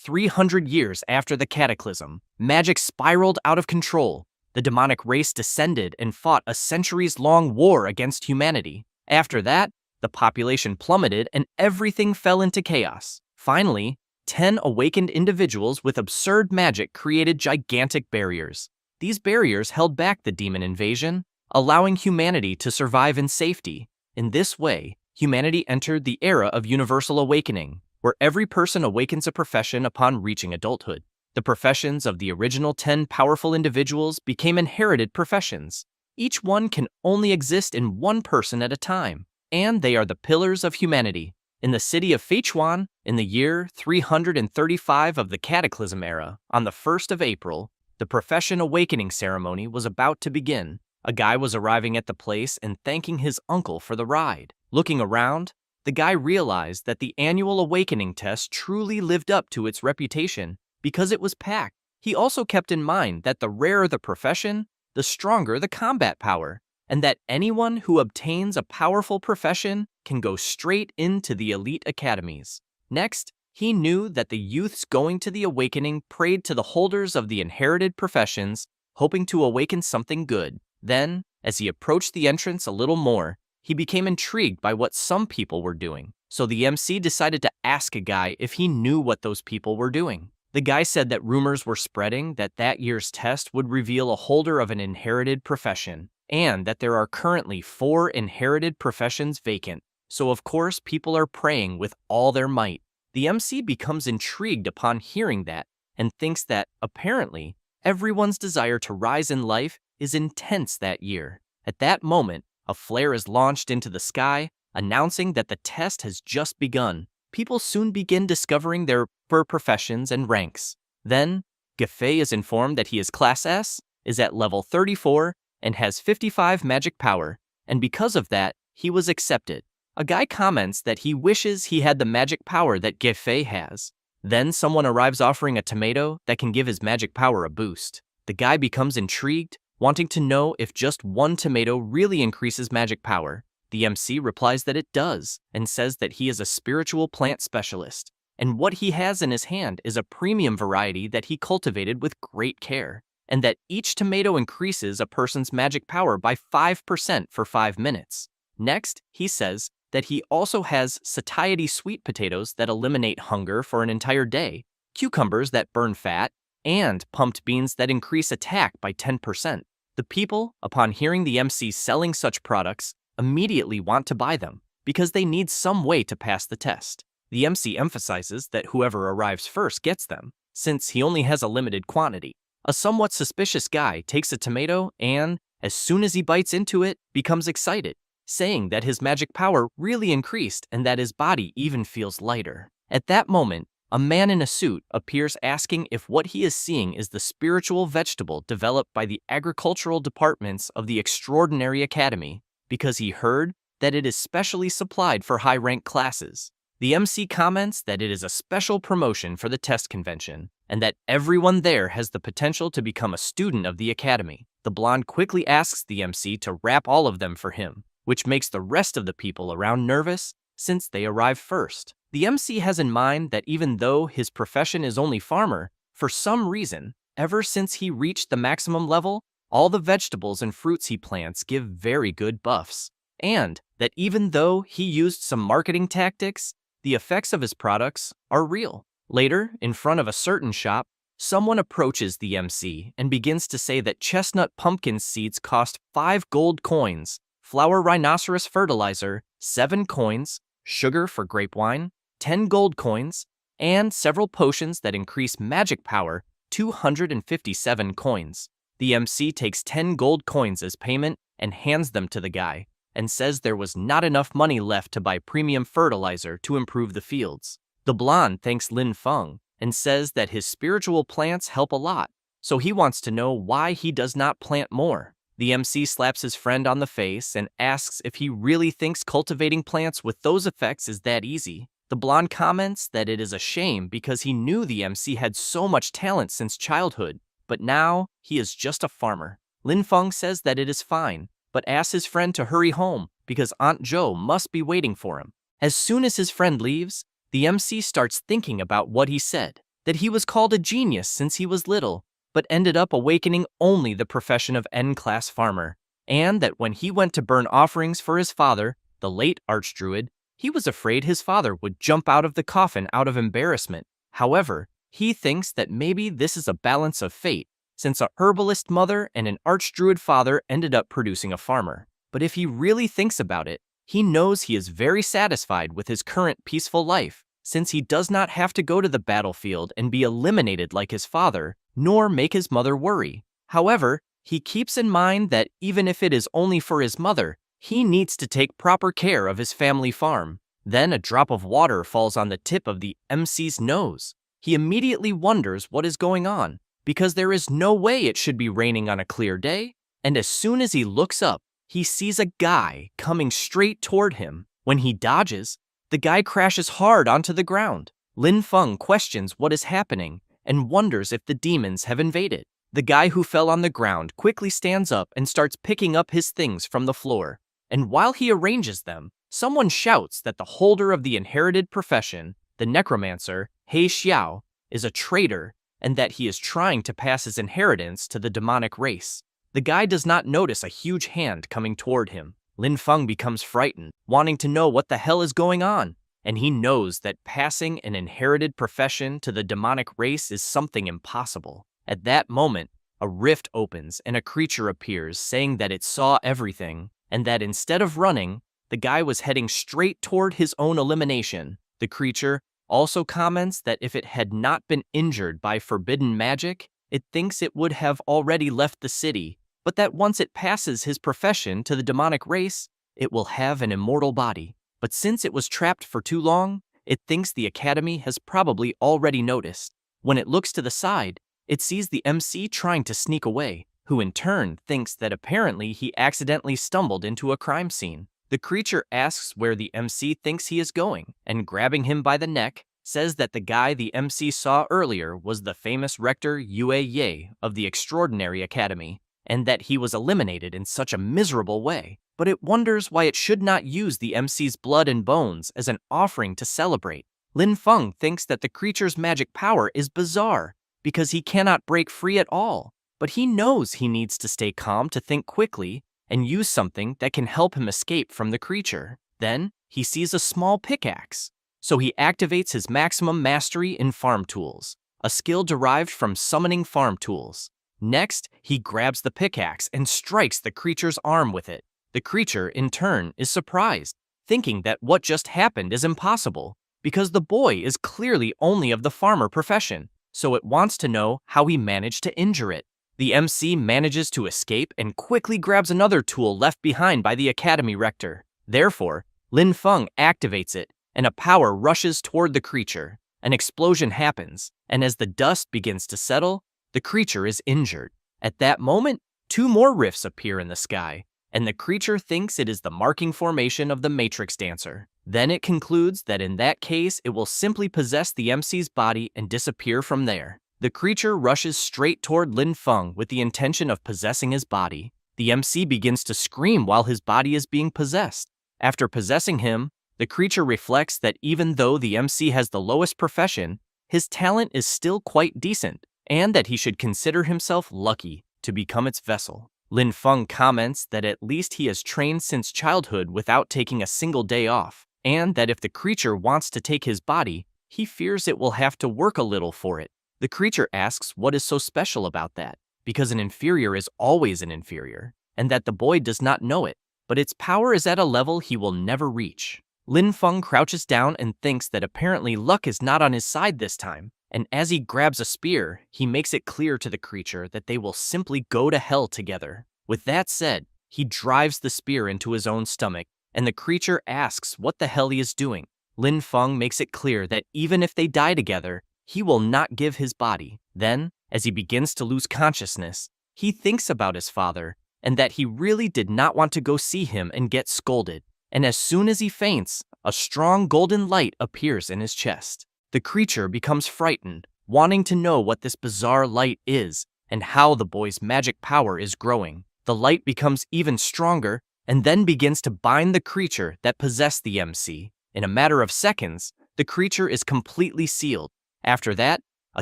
300 years after the cataclysm, magic spiraled out of control. The demonic race descended and fought a centuries-long war against humanity. After that, the population plummeted and everything fell into chaos. Finally, 10 awakened individuals with absurd magic created gigantic barriers. These barriers held back the demon invasion, allowing humanity to survive in safety. In this way, humanity entered the era of universal awakening, where every person awakens a profession upon reaching adulthood. The professions of the original 10 powerful individuals became inherited professions. Each one can only exist in one person at a time, and they are the pillars of humanity. In the city of Feichuan, in the year 335 of the Cataclysm era, on the 1st of April, the profession awakening ceremony was about to begin. A guy was arriving at the place and thanking his uncle for the ride. Looking around, the guy realized that the annual awakening test truly lived up to its reputation because it was packed. He also kept in mind that the rarer the profession, the stronger the combat power, and that anyone who obtains a powerful profession can go straight into the elite academies. Next, he knew that the youths going to the awakening prayed to the holders of the inherited professions, hoping to awaken something good. Then, as he approached the entrance a little more, he became intrigued by what some people were doing. So the MC decided to ask a guy if he knew what those people were doing. The guy said that rumors were spreading that year's test would reveal a holder of an inherited profession, and that there are currently 4 inherited professions vacant. So of course people are praying with all their might. The MC becomes intrigued upon hearing that and thinks that, apparently, everyone's desire to rise in life is intense that year. At that moment, a flare is launched into the sky, announcing that the test has just begun. People soon begin discovering their professions and ranks. Then, Gefei is informed that he is Class S, is at level 34, and has 55 magic power, and because of that, he was accepted. A guy comments that he wishes he had the magic power that Gefei has. Then someone arrives offering a tomato that can give his magic power a boost. The guy becomes intrigued, wanting to know if just one tomato really increases magic power. The MC replies that it does, and says that he is a spiritual plant specialist, and what he has in his hand is a premium variety that he cultivated with great care, and that each tomato increases a person's magic power by 5% for 5 minutes. Next, he says that he also has satiety sweet potatoes that eliminate hunger for an entire day, cucumbers that burn fat, and pumped beans that increase attack by 10%. The people, upon hearing the MC selling such products, immediately want to buy them because they need some way to pass the test. The MC emphasizes that whoever arrives first gets them, since he only has a limited quantity. A somewhat suspicious guy takes a tomato and, as soon as he bites into it, becomes excited, saying that his magic power really increased and that his body even feels lighter. At that moment, a man in a suit appears asking if what he is seeing is the spiritual vegetable developed by the agricultural departments of the Extraordinary Academy, because he heard that it is specially supplied for high-rank classes. The MC comments that it is a special promotion for the test convention, and that everyone there has the potential to become a student of the academy. The blonde quickly asks the MC to wrap all of them for him, which makes the rest of the people around nervous since they arrive first. The MC has in mind that even though his profession is only farmer, for some reason, ever since he reached the maximum level, all the vegetables and fruits he plants give very good buffs, and that even though he used some marketing tactics, the effects of his products are real. Later, in front of a certain shop, someone approaches the MC and begins to say that chestnut pumpkin seeds cost 5 gold coins, flour rhinoceros fertilizer, 7 coins, sugar for grape wine, 10 gold coins, and several potions that increase magic power, 257 coins. The MC takes 10 gold coins as payment and hands them to the guy, and says there was not enough money left to buy premium fertilizer to improve the fields. The blonde thanks Lin Feng and says that his spiritual plants help a lot, so he wants to know why he does not plant more. The MC slaps his friend on the face and asks if he really thinks cultivating plants with those effects is that easy. The blonde comments that it is a shame because he knew the MC had so much talent since childhood, but now he is just a farmer. Lin Feng says that it is fine, but asks his friend to hurry home because Aunt Joe must be waiting for him. As soon as his friend leaves, the MC starts thinking about what he said. that he was called a genius since he was little, but ended up awakening only the profession of N-class farmer, and that when he went to burn offerings for his father, the late Archdruid, he was afraid his father would jump out of the coffin out of embarrassment. However, he thinks that maybe this is a balance of fate, since a herbalist mother and an Archdruid father ended up producing a farmer. But if he really thinks about it, he knows he is very satisfied with his current peaceful life, since he does not have to go to the battlefield and be eliminated like his father, nor make his mother worry. However, he keeps in mind that even if it is only for his mother, he needs to take proper care of his family farm. Then a drop of water falls on the tip of the MC's nose. He immediately wonders what is going on, because there is no way it should be raining on a clear day, and as soon as he looks up, he sees a guy coming straight toward him. When he dodges, the guy crashes hard onto the ground. Lin Feng questions what is happening and wonders if the demons have invaded. The guy who fell on the ground quickly stands up and starts picking up his things from the floor, and while he arranges them, someone shouts that the holder of the inherited profession, the necromancer, He Xiao, is a traitor and that he is trying to pass his inheritance to the demonic race. The guy does not notice a huge hand coming toward him. Lin Feng becomes frightened, wanting to know what the hell is going on, and he knows that passing an inherited profession to the demonic race is something impossible. At that moment, a rift opens and a creature appears saying that it saw everything, and that instead of running, the guy was heading straight toward his own elimination. The creature also comments that if it had not been injured by forbidden magic, it thinks it would have already left the city, but that once it passes his profession to the demonic race, it will have an immortal body. But since it was trapped for too long, it thinks the Academy has probably already noticed. When it looks to the side, it sees the MC trying to sneak away, who in turn thinks that apparently he accidentally stumbled into a crime scene. The creature asks where the MC thinks he is going, and grabbing him by the neck, says that the guy the MC saw earlier was the famous rector Yue Ye of the Extraordinary Academy, and that he was eliminated in such a miserable way. But it wonders why it should not use the MC's blood and bones as an offering to celebrate. Lin Feng thinks that the creature's magic power is bizarre, because he cannot break free at all, but he knows he needs to stay calm to think quickly and use something that can help him escape from the creature. Then, he sees a small pickaxe, so he activates his maximum mastery in farm tools, a skill derived from summoning farm tools. Next, he grabs the pickaxe and strikes the creature's arm with it. The creature, in turn, is surprised, thinking that what just happened is impossible, because the boy is clearly only of the farmer profession, so it wants to know how he managed to injure it. The MC manages to escape and quickly grabs another tool left behind by the Academy rector. Therefore, Lin Feng activates it, and a power rushes toward the creature. An explosion happens, and as the dust begins to settle, the creature is injured. At that moment, 2 more rifts appear in the sky, and the creature thinks it is the marking formation of the Matrix Dancer. Then it concludes that in that case, it will simply possess the MC's body and disappear from there. The creature rushes straight toward Lin Feng with the intention of possessing his body. The MC begins to scream while his body is being possessed. After possessing him, the creature reflects that even though the MC has the lowest profession, his talent is still quite decent, and that he should consider himself lucky to become its vessel. Lin Feng comments that at least he has trained since childhood without taking a single day off, and that if the creature wants to take his body, he fears it will have to work a little for it. The creature asks what is so special about that, because an inferior is always an inferior, and that the boy does not know it, but its power is at a level he will never reach. Lin Feng crouches down and thinks that apparently luck is not on his side this time, and as he grabs a spear, he makes it clear to the creature that they will simply go to hell together. With that said, he drives the spear into his own stomach, and the creature asks what the hell he is doing. Lin Feng makes it clear that even if they die together, he will not give his body. Then, as he begins to lose consciousness, he thinks about his father, and that he really did not want to go see him and get scolded. And as soon as he faints, a strong golden light appears in his chest. The creature becomes frightened, wanting to know what this bizarre light is and how the boy's magic power is growing. The light becomes even stronger and then begins to bind the creature that possessed the MC. In a matter of seconds, the creature is completely sealed. After that, a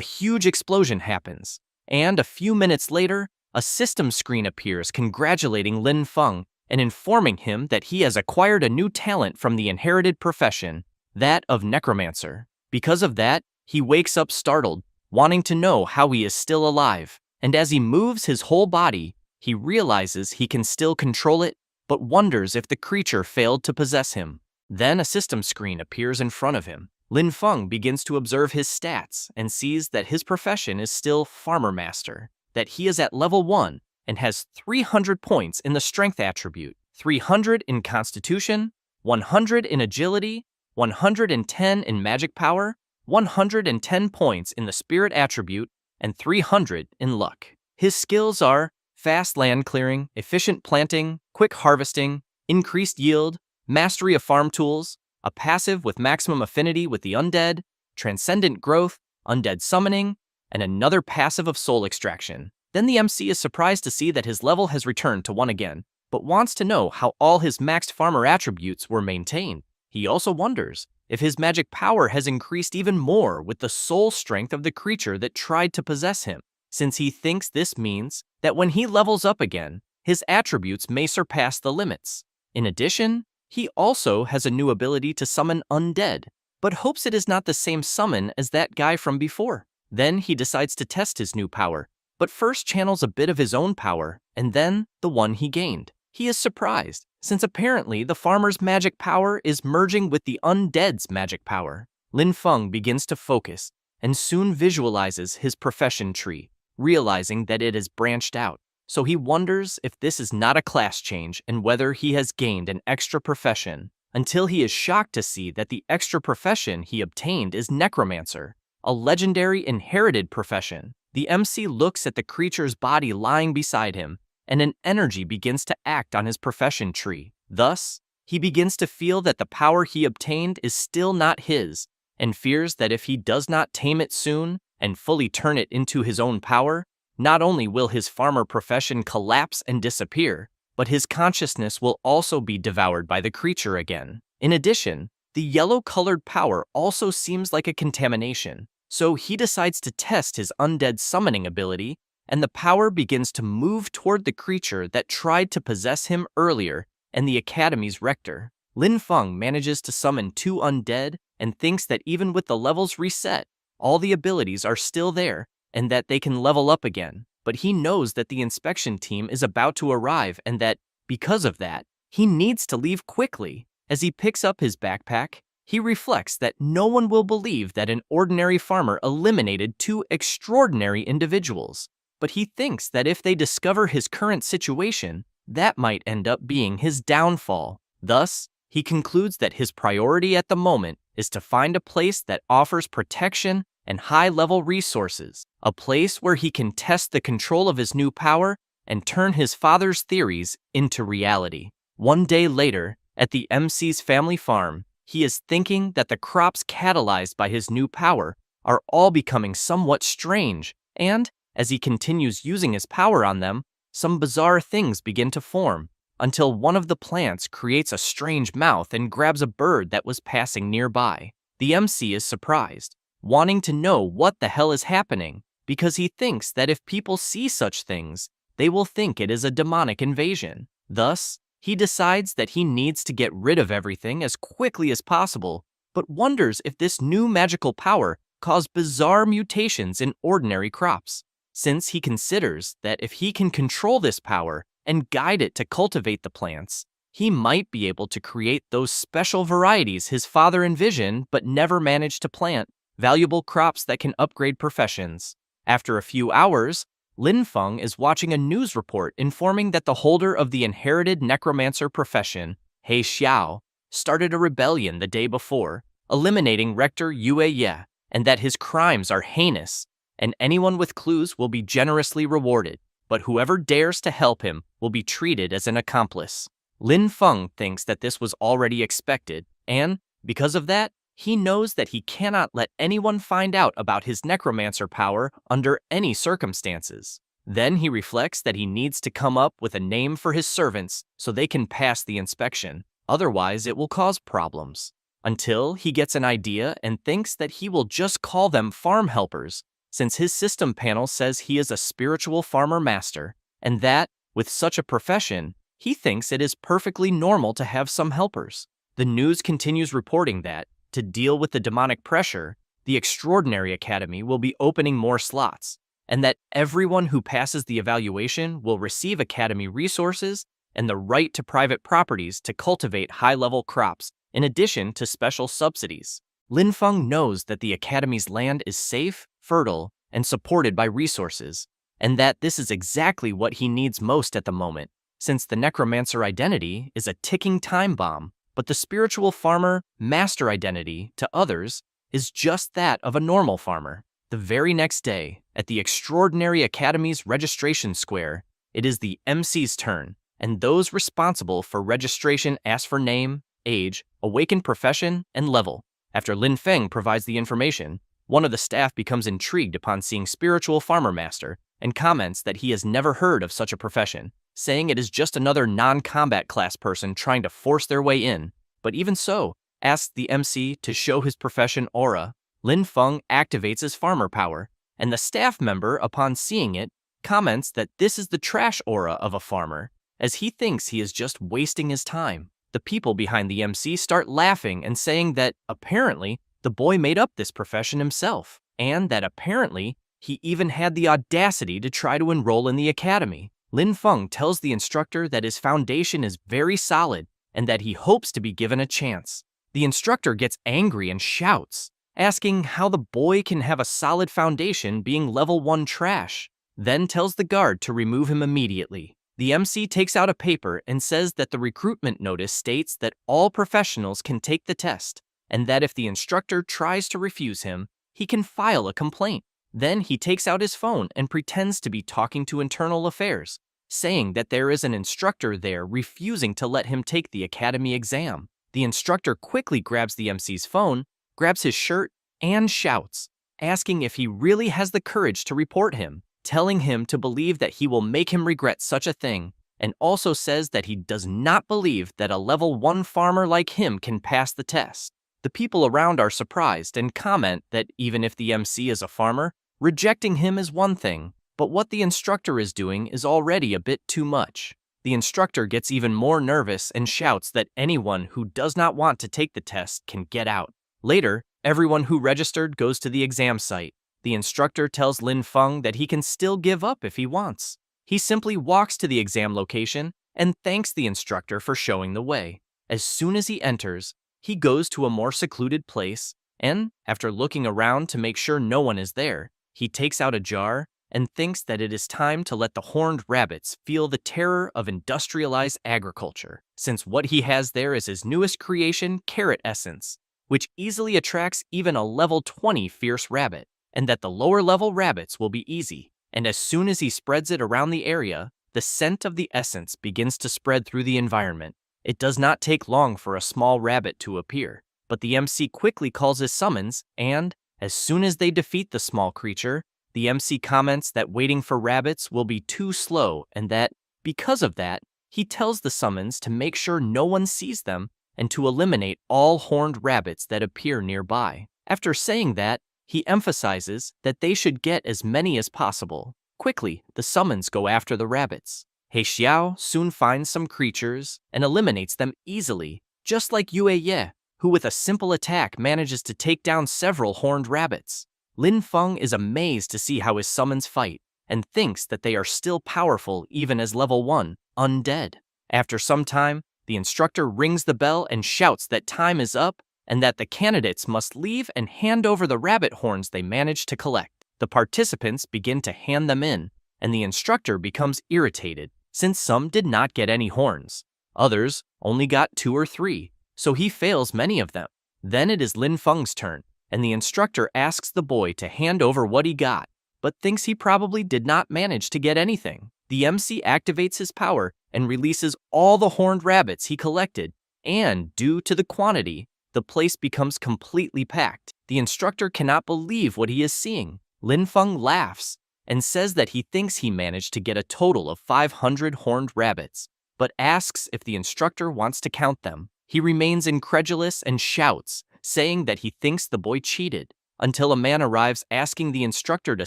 huge explosion happens, and a few minutes later, a system screen appears congratulating Lin Feng and informing him that he has acquired a new talent from the inherited profession, that of necromancer. Because of that, he wakes up startled, wanting to know how he is still alive, and as he moves his whole body, he realizes he can still control it, but wonders if the creature failed to possess him. Then a system screen appears in front of him. Lin Feng begins to observe his stats and sees that his profession is still Farmer Master, that he is at level 1 and has 300 points in the Strength attribute, 300 in Constitution, 100 in Agility, 110 in Magic Power, 110 points in the Spirit attribute, and 300 in Luck. His skills are fast land clearing, efficient planting, quick harvesting, increased yield, mastery of farm tools, a passive with maximum affinity with the undead, transcendent growth, undead summoning, and another passive of soul extraction. Then the MC is surprised to see that his level has returned to 1 again, but wants to know how all his maxed farmer attributes were maintained. He also wonders if his magic power has increased even more with the soul strength of the creature that tried to possess him, since he thinks this means that when he levels up again, his attributes may surpass the limits. In addition, he also has a new ability to summon undead, but hopes it is not the same summon as that guy from before. Then he decides to test his new power, but first channels a bit of his own power, and then the one he gained. He is surprised, since apparently the farmer's magic power is merging with the undead's magic power. Lin Feng begins to focus, and soon visualizes his profession tree, realizing that it has branched out. So he wonders if this is not a class change and whether he has gained an extra profession, until he is shocked to see that the extra profession he obtained is necromancer, a legendary inherited profession. The MC looks at the creature's body lying beside him, and an energy begins to act on his profession tree. Thus, he begins to feel that the power he obtained is still not his, and fears that if he does not tame it soon and fully turn it into his own power, not only will his farmer profession collapse and disappear, but his consciousness will also be devoured by the creature again. In addition, the yellow-colored power also seems like a contamination, so he decides to test his undead summoning ability, and the power begins to move toward the creature that tried to possess him earlier and the Academy's rector. Lin Feng manages to summon 2 undead and thinks that even with the levels reset, all the abilities are still there, and that they can level up again, but he knows that the inspection team is about to arrive and that, because of that, he needs to leave quickly. As he picks up his backpack, he reflects that no one will believe that an ordinary farmer eliminated 2 extraordinary individuals, but he thinks that if they discover his current situation, that might end up being his downfall. Thus, he concludes that his priority at the moment is to find a place that offers protection and high-level resources, a place where he can test the control of his new power and turn his father's theories into reality. 1 day later, at the MC's family farm, he is thinking that the crops catalyzed by his new power are all becoming somewhat strange, and, as he continues using his power on them, some bizarre things begin to form, until one of the plants creates a strange mouth and grabs a bird that was passing nearby. The MC is surprised, wanting to know what the hell is happening, because he thinks that if people see such things, they will think it is a demonic invasion. Thus, he decides that he needs to get rid of everything as quickly as possible, but wonders if this new magical power caused bizarre mutations in ordinary crops, since he considers that if he can control this power and guide it to cultivate the plants, he might be able to create those special varieties his father envisioned but never managed to plant, valuable crops that can upgrade professions. After a few hours, Lin Feng is watching a news report informing that the holder of the inherited necromancer profession, He Xiao, started a rebellion the day before, eliminating Rector Yue Ye, and that his crimes are heinous, and anyone with clues will be generously rewarded, but whoever dares to help him will be treated as an accomplice. Lin Feng thinks that this was already expected, and, because of that, he knows that he cannot let anyone find out about his necromancer power under any circumstances. Then he reflects that he needs to come up with a name for his servants so they can pass the inspection, otherwise it will cause problems. Until he gets an idea and thinks that he will just call them farm helpers, since his system panel says he is a spiritual farmer master, and that, with such a profession, he thinks it is perfectly normal to have some helpers. The news continues reporting that, to deal with the demonic pressure, the Extraordinary Academy will be opening more slots, and that everyone who passes the evaluation will receive Academy resources and the right to private properties to cultivate high-level crops, in addition to special subsidies. Lin Feng knows that the Academy's land is safe, fertile, and supported by resources, and that this is exactly what he needs most at the moment, since the necromancer identity is a ticking time bomb, but the spiritual farmer master identity, to others, is just that of a normal farmer. The very next day, at the Extraordinary Academy's registration square, it is the MC's turn, and those responsible for registration ask for name, age, awakened profession, and level. After Lin Feng provides the information, one of the staff becomes intrigued upon seeing Spiritual Farmer Master and comments that he has never heard of such a profession, saying it is just another non-combat class person trying to force their way in. But even so, asks the MC to show his profession aura. Lin Feng activates his farmer power, and the staff member, upon seeing it, comments that this is the trash aura of a farmer, as he thinks he is just wasting his time. The people behind the MC start laughing and saying that, apparently, the boy made up this profession himself, and that apparently, he even had the audacity to try to enroll in the academy. Lin Feng tells the instructor that his foundation is very solid and that he hopes to be given a chance. The instructor gets angry and shouts, asking how the boy can have a solid foundation being level 1 trash, then tells the guard to remove him immediately. The MC takes out a paper and says that the recruitment notice states that all professionals can take the test, and that if the instructor tries to refuse him, he can file a complaint. Then he takes out his phone and pretends to be talking to internal affairs, saying that there is an instructor there refusing to let him take the academy exam. The instructor quickly grabs the MC's phone, grabs his shirt, and shouts, asking if he really has the courage to report him, telling him to believe that he will make him regret such a thing, and also says that he does not believe that a level 1 farmer like him can pass the test. The people around are surprised and comment that even if the MC is a farmer, rejecting him is one thing, but what the instructor is doing is already a bit too much. The instructor gets even more nervous and shouts that anyone who does not want to take the test can get out. Later, everyone who registered goes to the exam site. The instructor tells Lin Feng that he can still give up if he wants. He simply walks to the exam location and thanks the instructor for showing the way. As soon as he enters, he goes to a more secluded place, and, after looking around to make sure no one is there, he takes out a jar and thinks that it is time to let the horned rabbits feel the terror of industrialized agriculture, since what he has there is his newest creation, carrot essence, which easily attracts even a level 20 fierce rabbit, and that the lower level rabbits will be easy. And as soon as he spreads it around the area, the scent of the essence begins to spread through the environment. It does not take long for a small rabbit to appear, but the MC quickly calls his summons, and, as soon as they defeat the small creature, the MC comments that waiting for rabbits will be too slow and that, because of that, he tells the summons to make sure no one sees them and to eliminate all horned rabbits that appear nearby. After saying that, he emphasizes that they should get as many as possible. Quickly, the summons go after the rabbits. He Xiao soon finds some creatures and eliminates them easily, just like Yue Ye, who with a simple attack manages to take down several horned rabbits. Lin Feng is amazed to see how his summons fight, and thinks that they are still powerful even as level 1, undead. After some time, the instructor rings the bell and shouts that time is up, and that the candidates must leave and hand over the rabbit horns they managed to collect. The participants begin to hand them in, and the instructor becomes irritated, since some did not get any horns. Others only got 2 or 3, so he fails many of them. Then it is Lin Feng's turn, and the instructor asks the boy to hand over what he got, but thinks he probably did not manage to get anything. The MC activates his power and releases all the horned rabbits he collected, and due to the quantity, the place becomes completely packed. The instructor cannot believe what he is seeing. Lin Feng laughs and says that he thinks he managed to get a total of 500 horned rabbits, but asks if the instructor wants to count them. He remains incredulous and shouts, saying that he thinks the boy cheated. until a man arrives asking the instructor to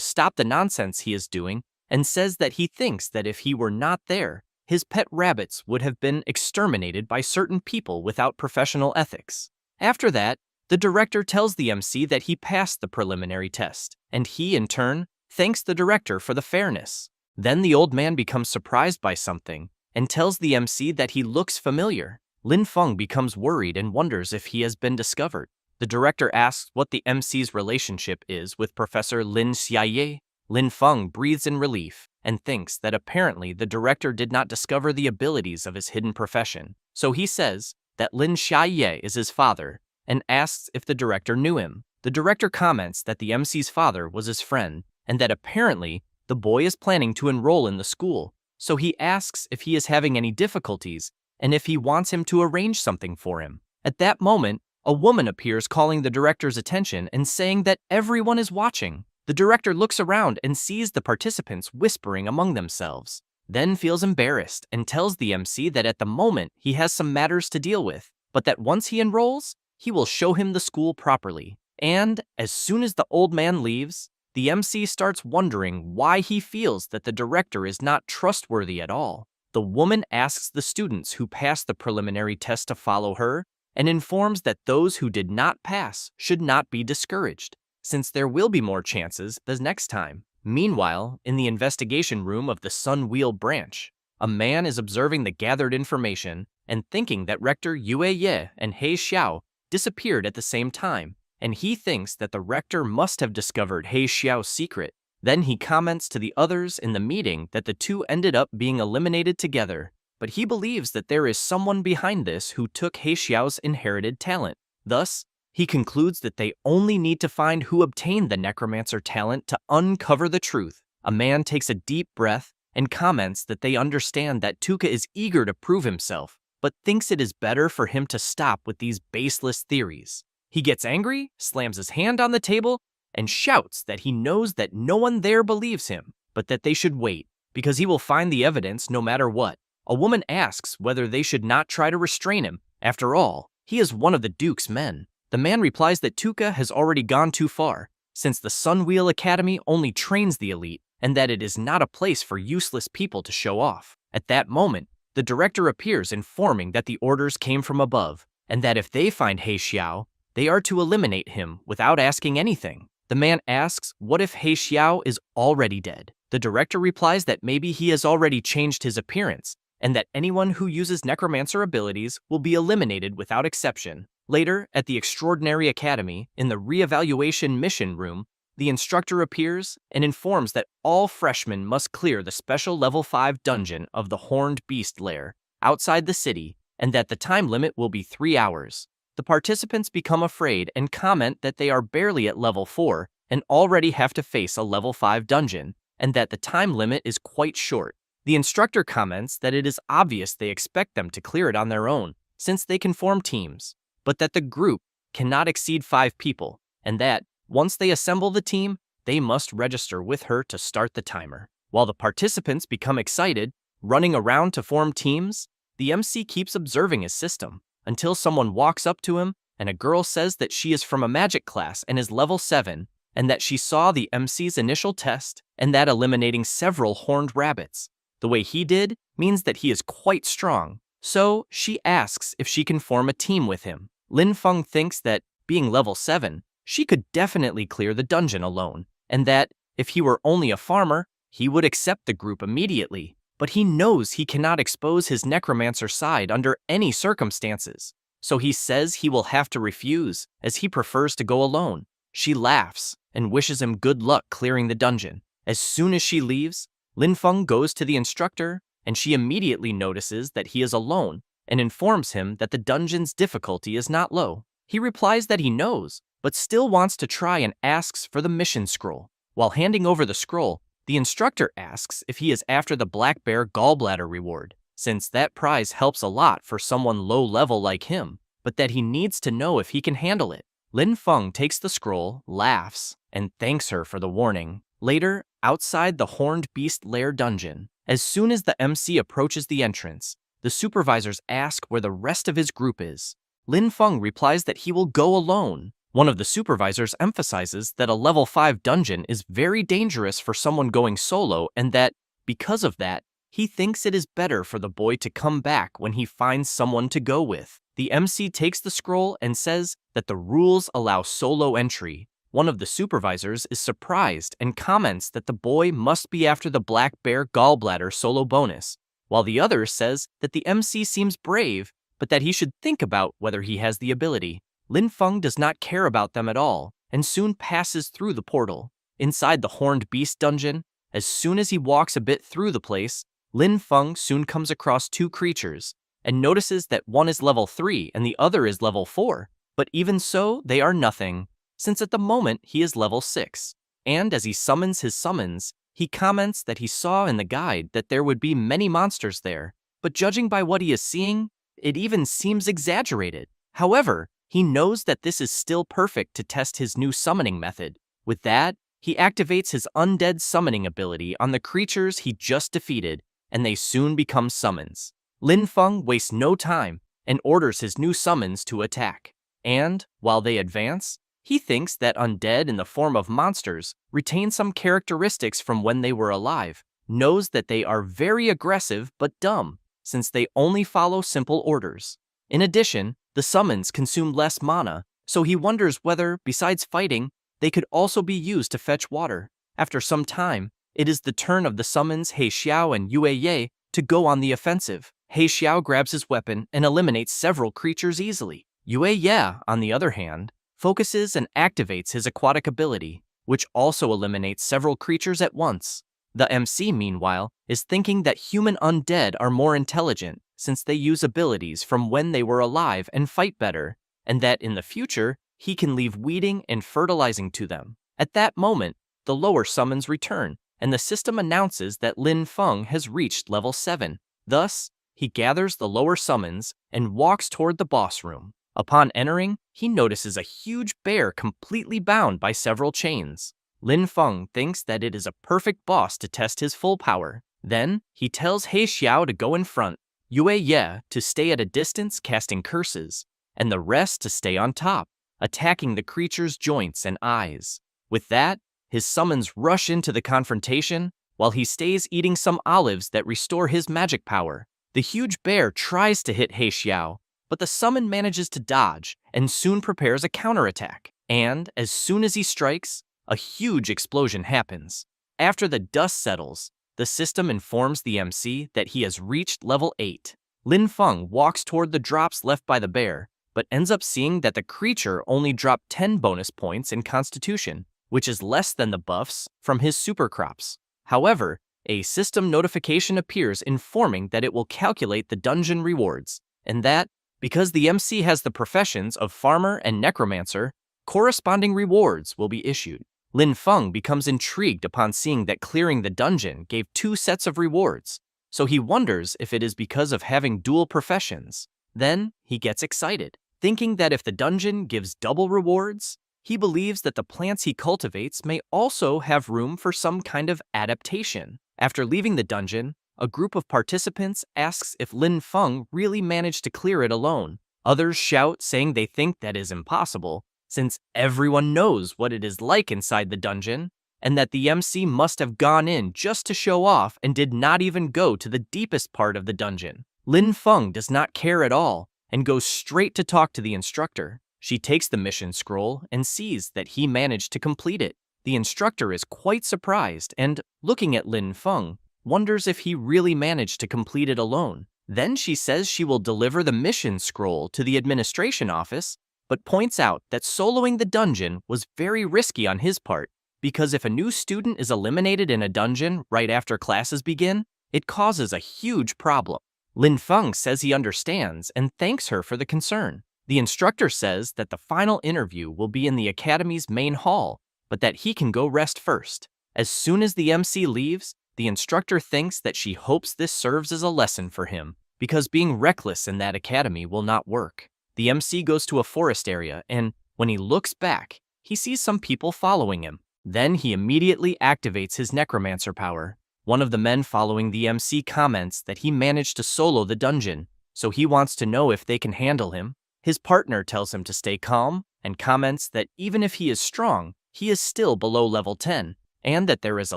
stop the nonsense he is doing and says that he thinks that if he were not there, his pet rabbits would have been exterminated by certain people without professional ethics. After that, the director tells the MC that he passed the preliminary test, and he, in turn, thanks the director for the fairness. Then the old man becomes surprised by something and tells the MC that he looks familiar. Lin Feng becomes worried and wonders if he has been discovered. The director asks what the MC's relationship is with Professor Lin Xiaye. Lin Feng breathes in relief and thinks that apparently the director did not discover the abilities of his hidden profession. So he says that Lin Xiaye is his father and asks if the director knew him. The director comments that the MC's father was his friend and that apparently the boy is planning to enroll in the school. So he asks if he is having any difficulties and if he wants him to arrange something for him. At that moment, a woman appears calling the director's attention and saying that everyone is watching. The director looks around and sees the participants whispering among themselves, then feels embarrassed and tells the MC that at the moment he has some matters to deal with, but that once he enrolls, he will show him the school properly. And as soon as the old man leaves, the MC starts wondering why he feels that the director is not trustworthy at all. The woman asks the students who passed the preliminary test to follow her and informs that those who did not pass should not be discouraged, since there will be more chances the next time. Meanwhile, in the investigation room of the Sun Wheel branch, a man is observing the gathered information and thinking that Rector Yue Ye and He Xiao disappeared at the same time, and he thinks that the rector must have discovered He Xiao's secret. Then he comments to the others in the meeting that the two ended up being eliminated together, but he believes that there is someone behind this who took He Xiao's inherited talent. Thus, he concludes that they only need to find who obtained the necromancer talent to uncover the truth. A man takes a deep breath and comments that they understand that Tuka is eager to prove himself, but thinks it is better for him to stop with these baseless theories. He gets angry, slams his hand on the table, and shouts that he knows that no one there believes him, but that they should wait, because he will find the evidence no matter what. A woman asks whether they should not try to restrain him. After all, he is one of the Duke's men. The man replies that Tuka has already gone too far, since the Sunwheel Academy only trains the elite, and that it is not a place for useless people to show off. At that moment, the director appears informing that the orders came from above, and that if they find He Xiao, they are to eliminate him without asking anything. The man asks what if He Xiao is already dead. The director replies that maybe he has already changed his appearance, and that anyone who uses necromancer abilities will be eliminated without exception. Later, at the Extraordinary Academy, in the re-evaluation mission room, the instructor appears and informs that all freshmen must clear the special level 5 dungeon of the Horned Beast Lair outside the city, and that the time limit will be 3 hours. The participants become afraid and comment that they are barely at level 4 and already have to face a level 5 dungeon, and that the time limit is quite short. The instructor comments that it is obvious they expect them to clear it on their own, since they can form teams, but that the group cannot exceed 5 people, and that, once they assemble the team, they must register with her to start the timer. While the participants become excited, running around to form teams, the MC keeps observing his system, until someone walks up to him and a girl says that she is from a magic class and is level 7, and that she saw the MC's initial test and that eliminating several horned rabbits the way he did means that he is quite strong. So she asks if she can form a team with him. Lin Feng thinks that, being level 7, she could definitely clear the dungeon alone, and that, if he were only a farmer, he would accept the group immediately. But he knows he cannot expose his necromancer side under any circumstances, so he says he will have to refuse, as he prefers to go alone. She laughs and wishes him good luck clearing the dungeon. As soon as she leaves, Lin Feng goes to the instructor, and she immediately notices that he is alone and informs him that the dungeon's difficulty is not low. He replies that he knows, but still wants to try and asks for the mission scroll. While handing over the scroll, the instructor asks if he is after the Black Bear Gallbladder reward, since that prize helps a lot for someone low level like him, but that he needs to know if he can handle it. Lin Feng takes the scroll, laughs, and thanks her for the warning. Later, outside the Horned Beast Lair dungeon, as soon as the MC approaches the entrance, the supervisors ask where the rest of his group is. Lin Feng replies that he will go alone, One of the supervisors emphasizes that a level 5 dungeon is very dangerous for someone going solo and that, because of that, he thinks it is better for the boy to come back when he finds someone to go with. The MC takes the scroll and says that the rules allow solo entry. One of the supervisors is surprised and comments that the boy must be after the Black Bear Gallbladder solo bonus, while the other says that the MC seems brave, but that he should think about whether he has the ability. Lin Feng does not care about them at all and soon passes through the portal. Inside the Horned Beast dungeon, as soon as he walks a bit through the place, Lin Feng soon comes across two creatures and notices that one is level 3 and the other is level 4, but even so, they are nothing, since at the moment he is level 6. And as he summons his summons, he comments that he saw in the guide that there would be many monsters there, but judging by what he is seeing, it even seems exaggerated. However, he knows that this is still perfect to test his new summoning method. With that, he activates his undead summoning ability on the creatures he just defeated, and they soon become summons. Lin Feng wastes no time and orders his new summons to attack. And, while they advance, he thinks that undead in the form of monsters retain some characteristics from when they were alive, knows that they are very aggressive but dumb, since they only follow simple orders. In addition, the summons consume less mana, so he wonders whether, besides fighting, they could also be used to fetch water. After some time, it is the turn of the summons He Xiao and Yue Ye to go on the offensive. He Xiao grabs his weapon and eliminates several creatures easily. Yue Ye, on the other hand, focuses and activates his aquatic ability, which also eliminates several creatures at once. The MC, meanwhile, is thinking that human undead are more intelligent since they use abilities from when they were alive and fight better, and that in the future, he can leave weeding and fertilizing to them. At that moment, the lower summons return, and the system announces that Lin Feng has reached level 7. Thus, he gathers the lower summons and walks toward the boss room. Upon entering, he notices a huge bear completely bound by several chains. Lin Feng thinks that it is a perfect boss to test his full power. Then, he tells He Xiao to go in front, Yue Ye to stay at a distance casting curses, and the rest to stay on top, attacking the creature's joints and eyes. With that, his summons rush into the confrontation, while he stays eating some olives that restore his magic power. The huge bear tries to hit He Xiao, but the summon manages to dodge and soon prepares a counterattack. And as soon as he strikes, a huge explosion happens. After the dust settles, the system informs the MC that he has reached level 8. Lin Feng walks toward the drops left by the bear, but ends up seeing that the creature only dropped 10 bonus points in Constitution, which is less than the buffs from his supercrops. However, a system notification appears informing that it will calculate the dungeon rewards, and that, because the MC has the professions of farmer and necromancer, corresponding rewards will be issued. Lin Feng becomes intrigued upon seeing that clearing the dungeon gave 2 sets of rewards, so he wonders if it is because of having dual professions. Then, he gets excited, thinking that if the dungeon gives double rewards, he believes that the plants he cultivates may also have room for some kind of adaptation. After leaving the dungeon, a group of participants asks if Lin Feng really managed to clear it alone. Others shout, saying they think that is impossible, since everyone knows what it is like inside the dungeon, and that the MC must have gone in just to show off and did not even go to the deepest part of the dungeon. Lin Feng does not care at all and goes straight to talk to the instructor. She takes the mission scroll and sees that he managed to complete it. The instructor is quite surprised and, looking at Lin Feng, wonders if he really managed to complete it alone. Then she says she will deliver the mission scroll to the administration office, but points out that soloing the dungeon was very risky on his part, because if a new student is eliminated in a dungeon right after classes begin, it causes a huge problem. Lin Feng says he understands and thanks her for the concern. The instructor says that the final interview will be in the academy's main hall, but that he can go rest first. As soon as the MC leaves, the instructor thinks that she hopes this serves as a lesson for him, because being reckless in that academy will not work. The MC goes to a forest area, and when he looks back, he sees some people following him. Then he immediately activates his necromancer power. One of the men following the MC comments that he managed to solo the dungeon, so he wants to know if they can handle him. His partner tells him to stay calm and comments that even if he is strong, he is still below level 10, and that there is a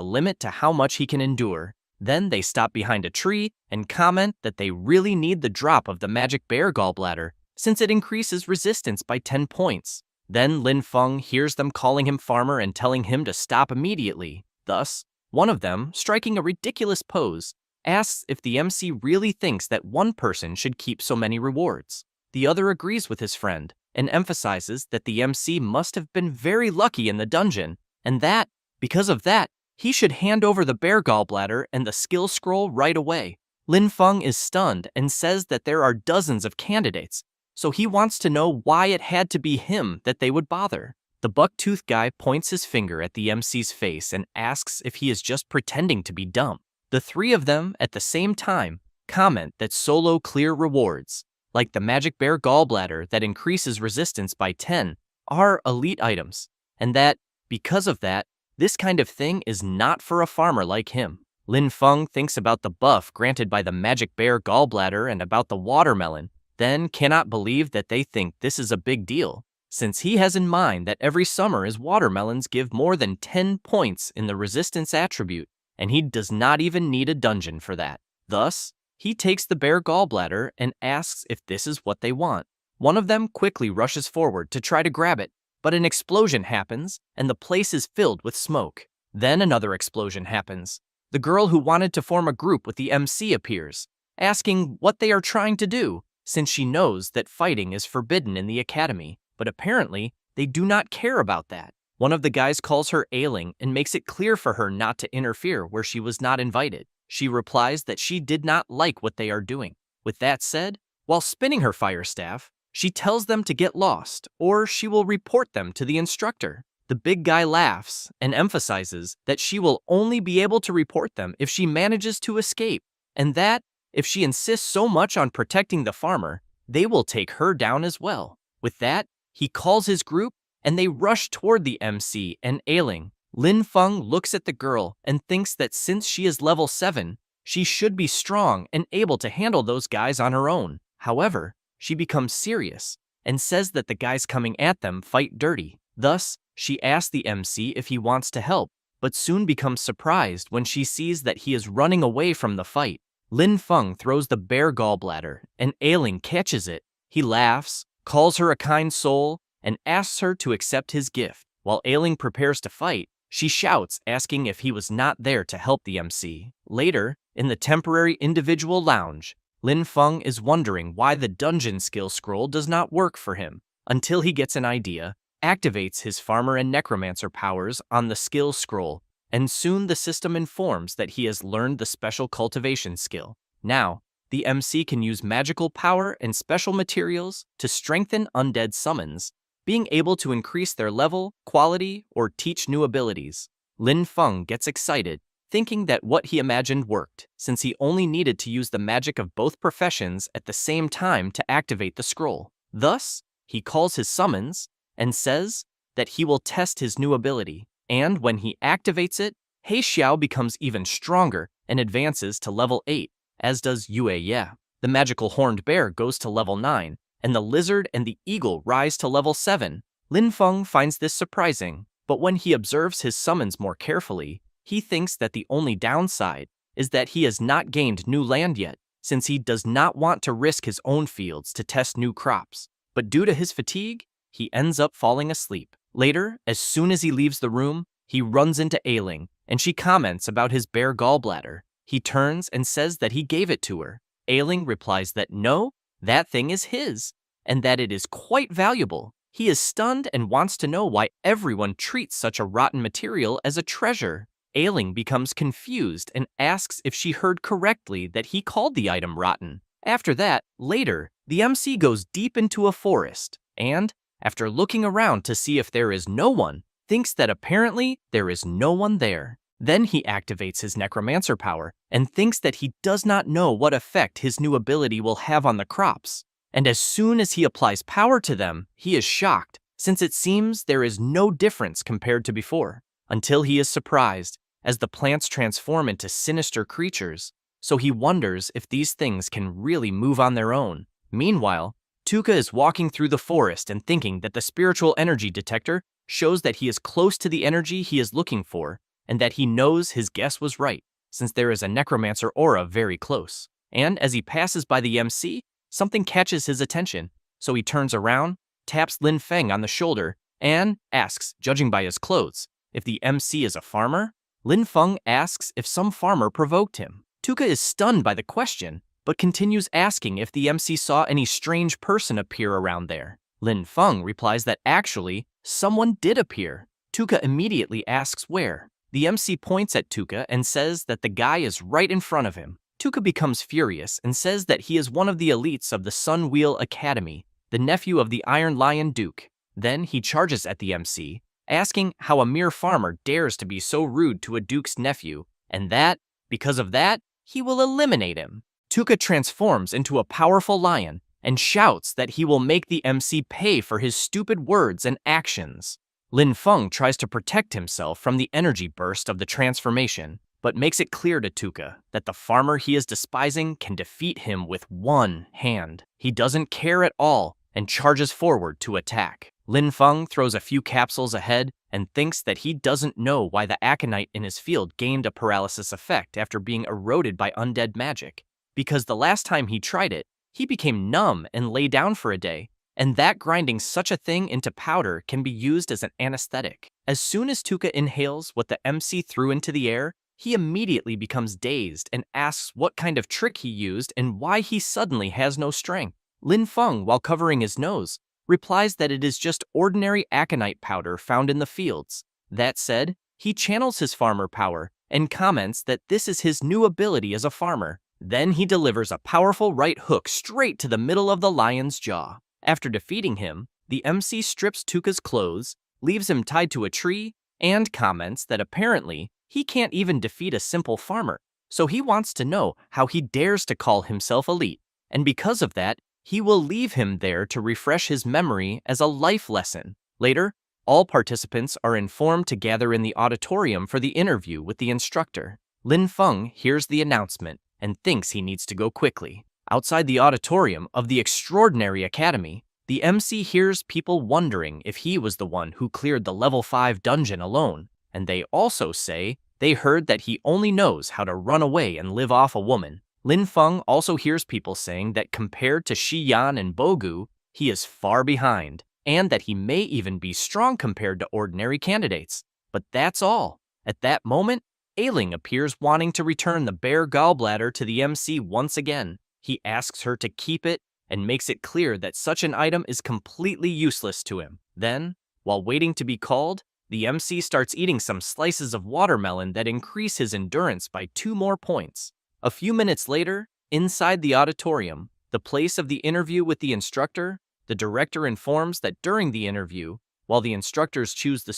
limit to how much he can endure. Then they stop behind a tree and comment that they really need the drop of the magic bear gallbladder since it increases resistance by 10 points. Then Lin Feng hears them calling him farmer and telling him to stop immediately. Thus, one of them, striking a ridiculous pose, asks if the MC really thinks that one person should keep so many rewards. The other agrees with his friend and emphasizes that the MC must have been very lucky in the dungeon, and that, because of that, he should hand over the bear gallbladder and the skill scroll right away. Lin Feng is stunned and says that there are dozens of candidates, so he wants to know why it had to be him that they would bother. The buck-toothed guy points his finger at the MC's face and asks if he is just pretending to be dumb. The three of them, at the same time, comment that solo clear rewards, like the magic bear gallbladder that increases resistance by 10, are elite items, and that, because of that, this kind of thing is not for a farmer like him. Lin Feng thinks about the buff granted by the magic bear gallbladder and about the watermelon, then cannot believe that they think this is a big deal, since he has in mind that every summer his watermelons give more than 10 points in the resistance attribute, and he does not even need a dungeon for that. Thus, he takes the bear gallbladder and asks if this is what they want. One of them quickly rushes forward to try to grab it, but an explosion happens and the place is filled with smoke. Then another explosion happens. The girl who wanted to form a group with the MC appears, asking what they are trying to do, since she knows that fighting is forbidden in the academy, but apparently they do not care about that. One of the guys calls her ailing and makes it clear for her not to interfere where she was not invited. She replies that she did not like what they are doing. With that said, while spinning her fire staff, she tells them to get lost, or she will report them to the instructor. The big guy laughs and emphasizes that she will only be able to report them if she manages to escape, and that, if she insists so much on protecting the farmer, they will take her down as well. With that, he calls his group, and they rush toward the MC and ailing. Lin Feng looks at the girl and thinks that since she is level 7, she should be strong and able to handle those guys on her own. However, she becomes serious and says that the guys coming at them fight dirty. Thus, she asks the MC if he wants to help, but soon becomes surprised when she sees that he is running away from the fight. Lin Feng throws the bear gallbladder, and Ailing catches it. He laughs, calls her a kind soul, and asks her to accept his gift. While Ailing prepares to fight, she shouts, asking if he was not there to help the MC. Later, in the temporary individual lounge, Lin Feng is wondering why the dungeon skill scroll does not work for him, until he gets an idea, activates his farmer and necromancer powers on the skill scroll, and soon the system informs that he has learned the special cultivation skill. Now, the MC can use magical power and special materials to strengthen undead summons, being able to increase their level, quality, or teach new abilities. Lin Feng gets excited, thinking that what he imagined worked, since he only needed to use the magic of both professions at the same time to activate the scroll. Thus, he calls his summons and says that he will test his new ability, and when he activates it, He Xiao becomes even stronger and advances to level 8, as does Yue Ye. The magical horned bear goes to level 9, and the lizard and the eagle rise to level 7. Lin Feng finds this surprising, but when he observes his summons more carefully, he thinks that the only downside is that he has not gained new land yet, since he does not want to risk his own fields to test new crops. But due to his fatigue, he ends up falling asleep. Later, as soon as he leaves the room, he runs into Ailing, and she comments about his bear gallbladder. He turns and says that he gave it to her. Ailing replies that no, that thing is his, and that it is quite valuable. He is stunned and wants to know why everyone treats such a rotten material as a treasure. Ailing becomes confused and asks if she heard correctly that he called the item rotten. After that, later, the MC goes deep into a forest, and, after looking around to see if there is no one, thinks that apparently there is no one there. Then he activates his necromancer power and thinks that he does not know what effect his new ability will have on the crops. And as soon as he applies power to them, he is shocked, since it seems there is no difference compared to before, until he is surprised, as the plants transform into sinister creatures, so he wonders if these things can really move on their own. Meanwhile, Tuka is walking through the forest and thinking that the spiritual energy detector shows that he is close to the energy he is looking for, and that he knows his guess was right, since there is a necromancer aura very close. And as he passes by the MC, something catches his attention, so he turns around, taps Lin Feng on the shoulder, and asks, judging by his clothes, if the MC is a farmer. Lin Feng asks if some farmer provoked him. Tuka is stunned by the question, but continues asking if the MC saw any strange person appear around there. Lin Feng replies that actually, someone did appear. Tuka immediately asks where. The MC points at Tuka and says that the guy is right in front of him. Tuka becomes furious and says that he is one of the elites of the Sun Wheel Academy, the nephew of the Iron Lion Duke. Then he charges at the MC, asking how a mere farmer dares to be so rude to a duke's nephew, and that, because of that, he will eliminate him. Tuka transforms into a powerful lion and shouts that he will make the MC pay for his stupid words and actions. Lin Feng tries to protect himself from the energy burst of the transformation, but makes it clear to Tuka that the farmer he is despising can defeat him with one hand. He doesn't care at all and charges forward to attack. Lin Feng throws a few capsules ahead and thinks that he doesn't know why the aconite in his field gained a paralysis effect after being eroded by undead magic, because the last time he tried it, he became numb and lay down for a day, and that grinding such a thing into powder can be used as an anesthetic. As soon as Tuka inhales what the MC threw into the air, he immediately becomes dazed and asks what kind of trick he used and why he suddenly has no strength. Lin Feng, while covering his nose, replies that it is just ordinary aconite powder found in the fields. That said, he channels his farmer power and comments that this is his new ability as a farmer. Then he delivers a powerful right hook straight to the middle of the lion's jaw. After defeating him, the MC strips Tuka's clothes, leaves him tied to a tree, and comments that apparently he can't even defeat a simple farmer, so he wants to know how he dares to call himself elite, and because of that, he will leave him there to refresh his memory as a life lesson. Later, all participants are informed to gather in the auditorium for the interview with the instructor. Lin Feng hears the announcement and thinks he needs to go quickly. Outside the auditorium of the Extraordinary Academy, the MC hears people wondering if he was the one who cleared the level 5 dungeon alone, and they also say they heard that he only knows how to run away and live off a woman. Lin Feng also hears people saying that compared to Shi Yan and Bogu, he is far behind, and that he may even be strong compared to ordinary candidates. But that's all. At that moment, Ailing appears wanting to return the bare gallbladder to the MC once again. He asks her to keep it and makes it clear that such an item is completely useless to him. Then, while waiting to be called, the MC starts eating some slices of watermelon that increase his endurance by 2 more points. A few minutes later, inside the auditorium, the place of the interview with the instructor, the director informs that during the interview, while the instructors choose the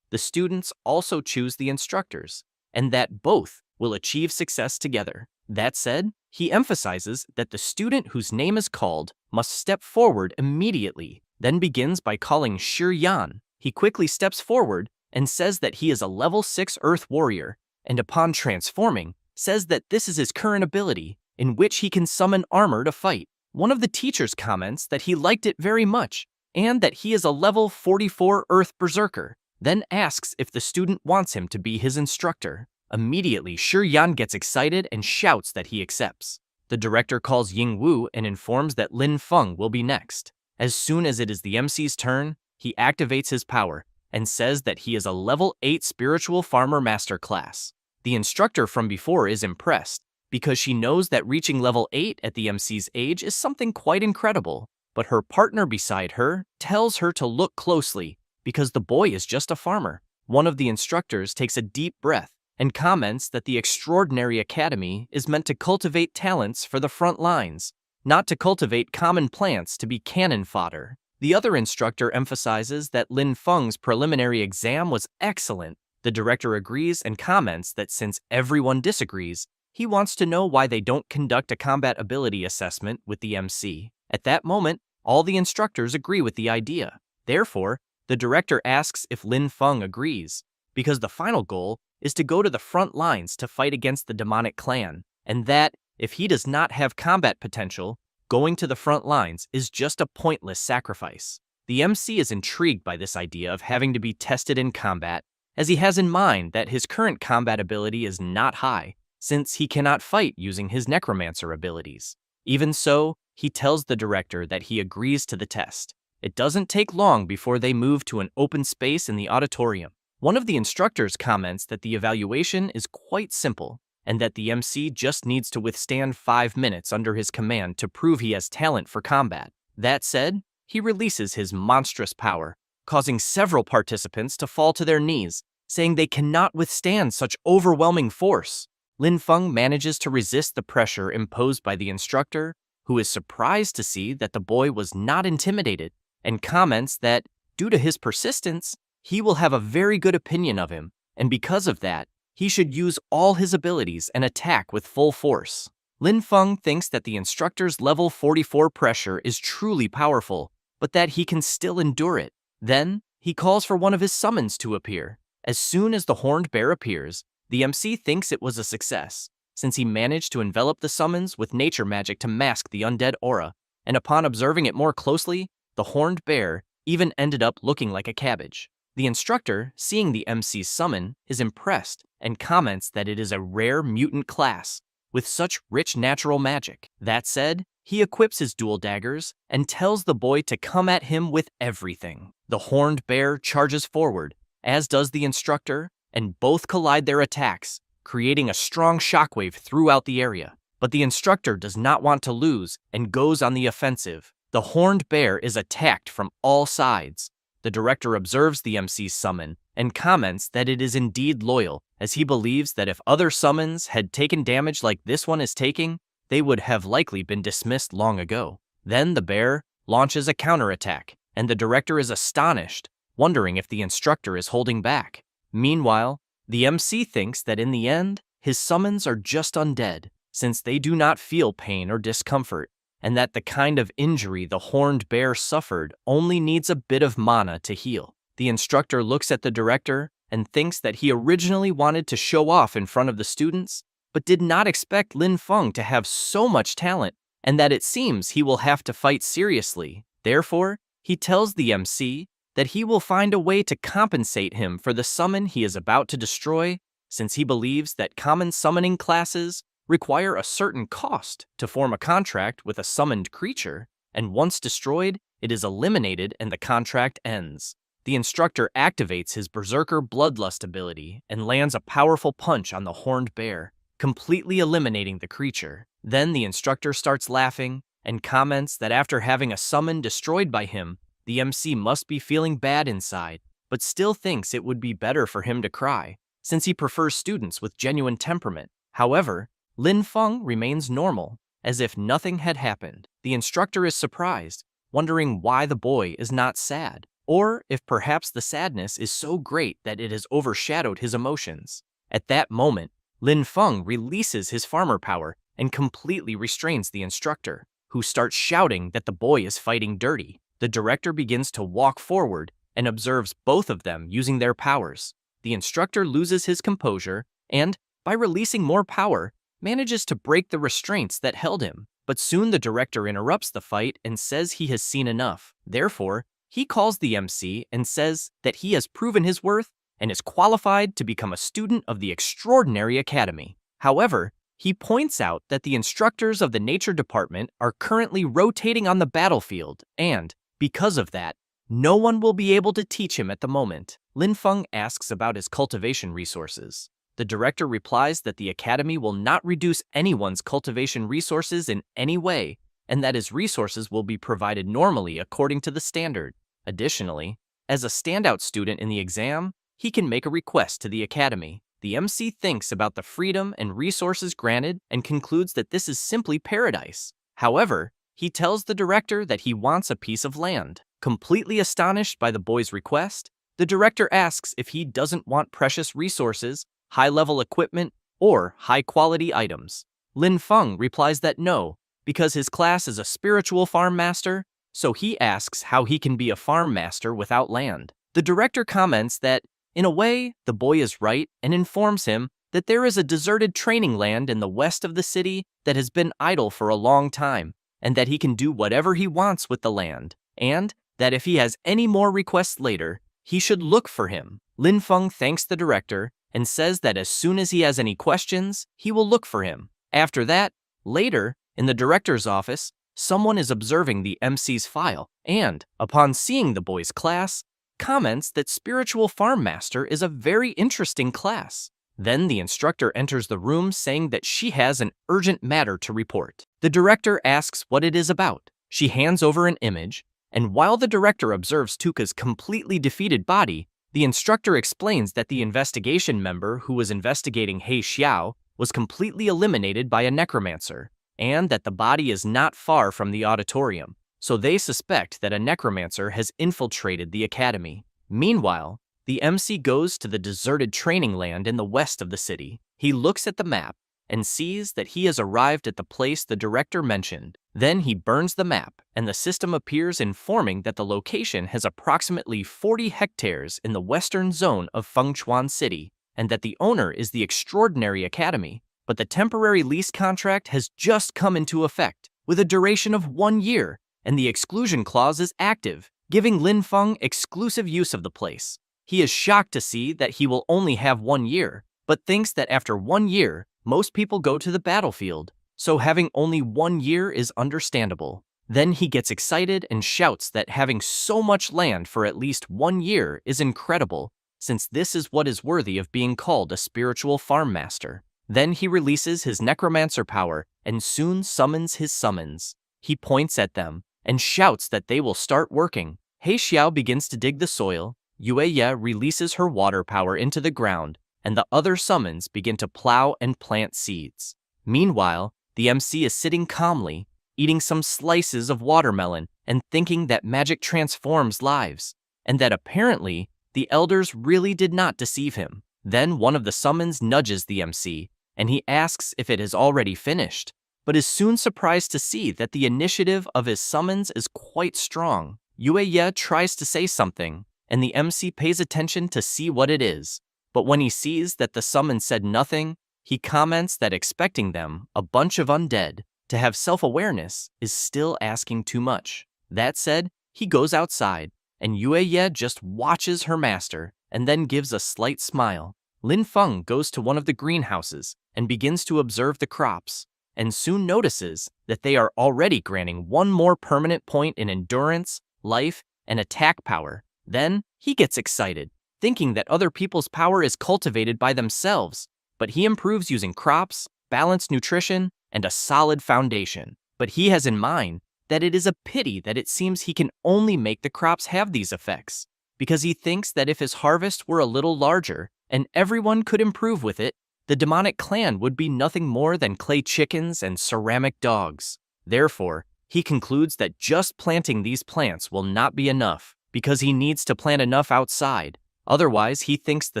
students also choose the instructors, and that both will achieve success together. That said, he emphasizes that the student whose name is called must step forward immediately, then begins by calling Shi Yan. He quickly steps forward and says that he is a level 6 Earth Warrior, and upon transforming, says that this is his current ability, in which he can summon armor to fight. One of the teachers comments that he liked it very much, and that he is a level 44 Earth Berserker, then asks if the student wants him to be his instructor. Immediately, Shi Yan gets excited and shouts that he accepts. The director calls Ying Wu and informs that Lin Feng will be next. As soon as it is the MC's turn, he activates his power and says that he is a level 8 Spiritual Farmer Master class. The instructor from before is impressed, because she knows that reaching level 8 at the MC's age is something quite incredible, but her partner beside her tells her to look closely, because the boy is just a farmer. One of the instructors takes a deep breath and comments that the Extraordinary Academy is meant to cultivate talents for the front lines, not to cultivate common plants to be cannon fodder. The other instructor emphasizes that Lin Feng's preliminary exam was excellent. The director agrees and comments that since everyone disagrees, he wants to know why they don't conduct a combat ability assessment with the MC. At that moment, all the instructors agree with the idea. Therefore, the director asks if Lin Feng agrees, because the final goal is to go to the front lines to fight against the demonic clan, and that, if he does not have combat potential, going to the front lines is just a pointless sacrifice. The MC is intrigued by this idea of having to be tested in combat, as he has in mind that his current combat ability is not high, since he cannot fight using his necromancer abilities. Even so, he tells the director that he agrees to the test. It doesn't take long before they move to an open space in the auditorium. One of the instructors comments that the evaluation is quite simple, and that the MC just needs to withstand 5 minutes under his command to prove he has talent for combat. That said, he releases his monstrous power, causing several participants to fall to their knees, saying they cannot withstand such overwhelming force. Lin Feng manages to resist the pressure imposed by the instructor, who is surprised to see that the boy was not intimidated, and comments that, due to his persistence, he will have a very good opinion of him, and because of that, he should use all his abilities and attack with full force. Lin Feng thinks that the instructor's level 44 pressure is truly powerful, but that he can still endure it. Then, he calls for one of his summons to appear. As soon as the horned bear appears, the MC thinks it was a success, since he managed to envelop the summons with nature magic to mask the undead aura, and upon observing it more closely, the horned bear even ended up looking like a cabbage. The instructor, seeing the MC's summon, is impressed and comments that it is a rare mutant class with such rich natural magic. That said, he equips his dual daggers and tells the boy to come at him with everything. The horned bear charges forward, as does the instructor, and both collide their attacks, creating a strong shockwave throughout the area. But the instructor does not want to lose and goes on the offensive. The horned bear is attacked from all sides. The director observes the MC's summon and comments that it is indeed loyal, as he believes that if other summons had taken damage like this one is taking, they would have likely been dismissed long ago. Then the bear launches a counterattack, and the director is astonished, wondering if the instructor is holding back. Meanwhile, the MC thinks that in the end, his summons are just undead, since they do not feel pain or discomfort, and that the kind of injury the horned bear suffered only needs a bit of mana to heal. The instructor looks at the director and thinks that he originally wanted to show off in front of the students, but did not expect Lin Feng to have so much talent, and that it seems he will have to fight seriously. Therefore, he tells the MC that he will find a way to compensate him for the summon he is about to destroy, since he believes that common summoning classes require a certain cost to form a contract with a summoned creature, and once destroyed, it is eliminated and the contract ends. The instructor activates his Berserker Bloodlust ability and lands a powerful punch on the horned bear, completely eliminating the creature. Then the instructor starts laughing and comments that after having a summon destroyed by him, the MC must be feeling bad inside, but still thinks it would be better for him to cry, since he prefers students with genuine temperament. However, Lin Feng remains normal, as if nothing had happened. The instructor is surprised, wondering why the boy is not sad, or if perhaps the sadness is so great that it has overshadowed his emotions. At that moment, Lin Feng releases his farmer power and completely restrains the instructor, who starts shouting that the boy is fighting dirty. The director begins to walk forward and observes both of them using their powers. The instructor loses his composure and, by releasing more power, manages to break the restraints that held him. But soon the director interrupts the fight and says he has seen enough. Therefore, he calls the MC and says that he has proven his worth and is qualified to become a student of the Extraordinary Academy. However, he points out that the instructors of the Nature Department are currently rotating on the battlefield, and, because of that, no one will be able to teach him at the moment. Lin Feng asks about his cultivation resources. The director replies that the academy will not reduce anyone's cultivation resources in any way, and that his resources will be provided normally according to the standard. Additionally, as a standout student in the exam, he can make a request to the academy. The MC thinks about the freedom and resources granted and concludes that this is simply paradise. However, he tells the director that he wants a piece of land. Completely astonished by the boy's request, the director asks if he doesn't want precious resources, high-level equipment, or high-quality items. Lin Feng replies that no, because his class is a spiritual farm master, so he asks how he can be a farm master without land. The director comments that, in a way, the boy is right and informs him that there is a deserted training land in the west of the city that has been idle for a long time, and that he can do whatever he wants with the land, and that if he has any more requests later, he should look for him. Lin Feng thanks the director and says that as soon as he has any questions, he will look for him. After that, later, in the director's office, someone is observing the MC's file and, upon seeing the boy's class, comments that Spiritual Farm Master is a very interesting class. Then the instructor enters the room saying that she has an urgent matter to report. The director asks what it is about. She hands over an image, and while the director observes Tuka's completely defeated body, the instructor explains that the investigation member who was investigating He Xiao was completely eliminated by a necromancer, and that the body is not far from the auditorium, so they suspect that a necromancer has infiltrated the academy. Meanwhile, the MC goes to the deserted training land in the west of the city. He looks at the map and sees that he has arrived at the place the director mentioned. Then he burns the map, and the system appears informing that the location has approximately 40 hectares in the western zone of Fengchuan City, and that the owner is the Extraordinary Academy. But the temporary lease contract has just come into effect, with a duration of 1 year, and the exclusion clause is active, giving Lin Feng exclusive use of the place. He is shocked to see that he will only have 1 year, but thinks that after 1 year, most people go to the battlefield, so having only 1 year is understandable. Then he gets excited and shouts that having so much land for at least 1 year is incredible, since this is what is worthy of being called a spiritual farm master. Then he releases his necromancer power and soon summons his summons. He points at them and shouts that they will start working. He Xiao begins to dig the soil, Yue Ye releases her water power into the ground, and the other summons begin to plow and plant seeds. Meanwhile, the MC is sitting calmly, eating some slices of watermelon and thinking that magic transforms lives, and that apparently the elders really did not deceive him. Then one of the summons nudges the MC, and he asks if it has already finished, but is soon surprised to see that the initiative of his summons is quite strong. Yue Ye tries to say something, and the MC pays attention to see what it is. But when he sees that the summon said nothing, he comments that expecting them, a bunch of undead, to have self-awareness is still asking too much. That said, he goes outside, and Yue Ye just watches her master and then gives a slight smile. Lin Feng goes to one of the greenhouses and begins to observe the crops, and soon notices that they are already granting 1 more permanent point in endurance, life, and attack power. Then he gets excited, thinking that other people's power is cultivated by themselves, but he improves using crops, balanced nutrition, and a solid foundation. But he has in mind that it is a pity that it seems he can only make the crops have these effects, because he thinks that if his harvest were a little larger and everyone could improve with it, the demonic clan would be nothing more than clay chickens and ceramic dogs. Therefore, he concludes that just planting these plants will not be enough, because he needs to plant enough outside. Otherwise, he thinks the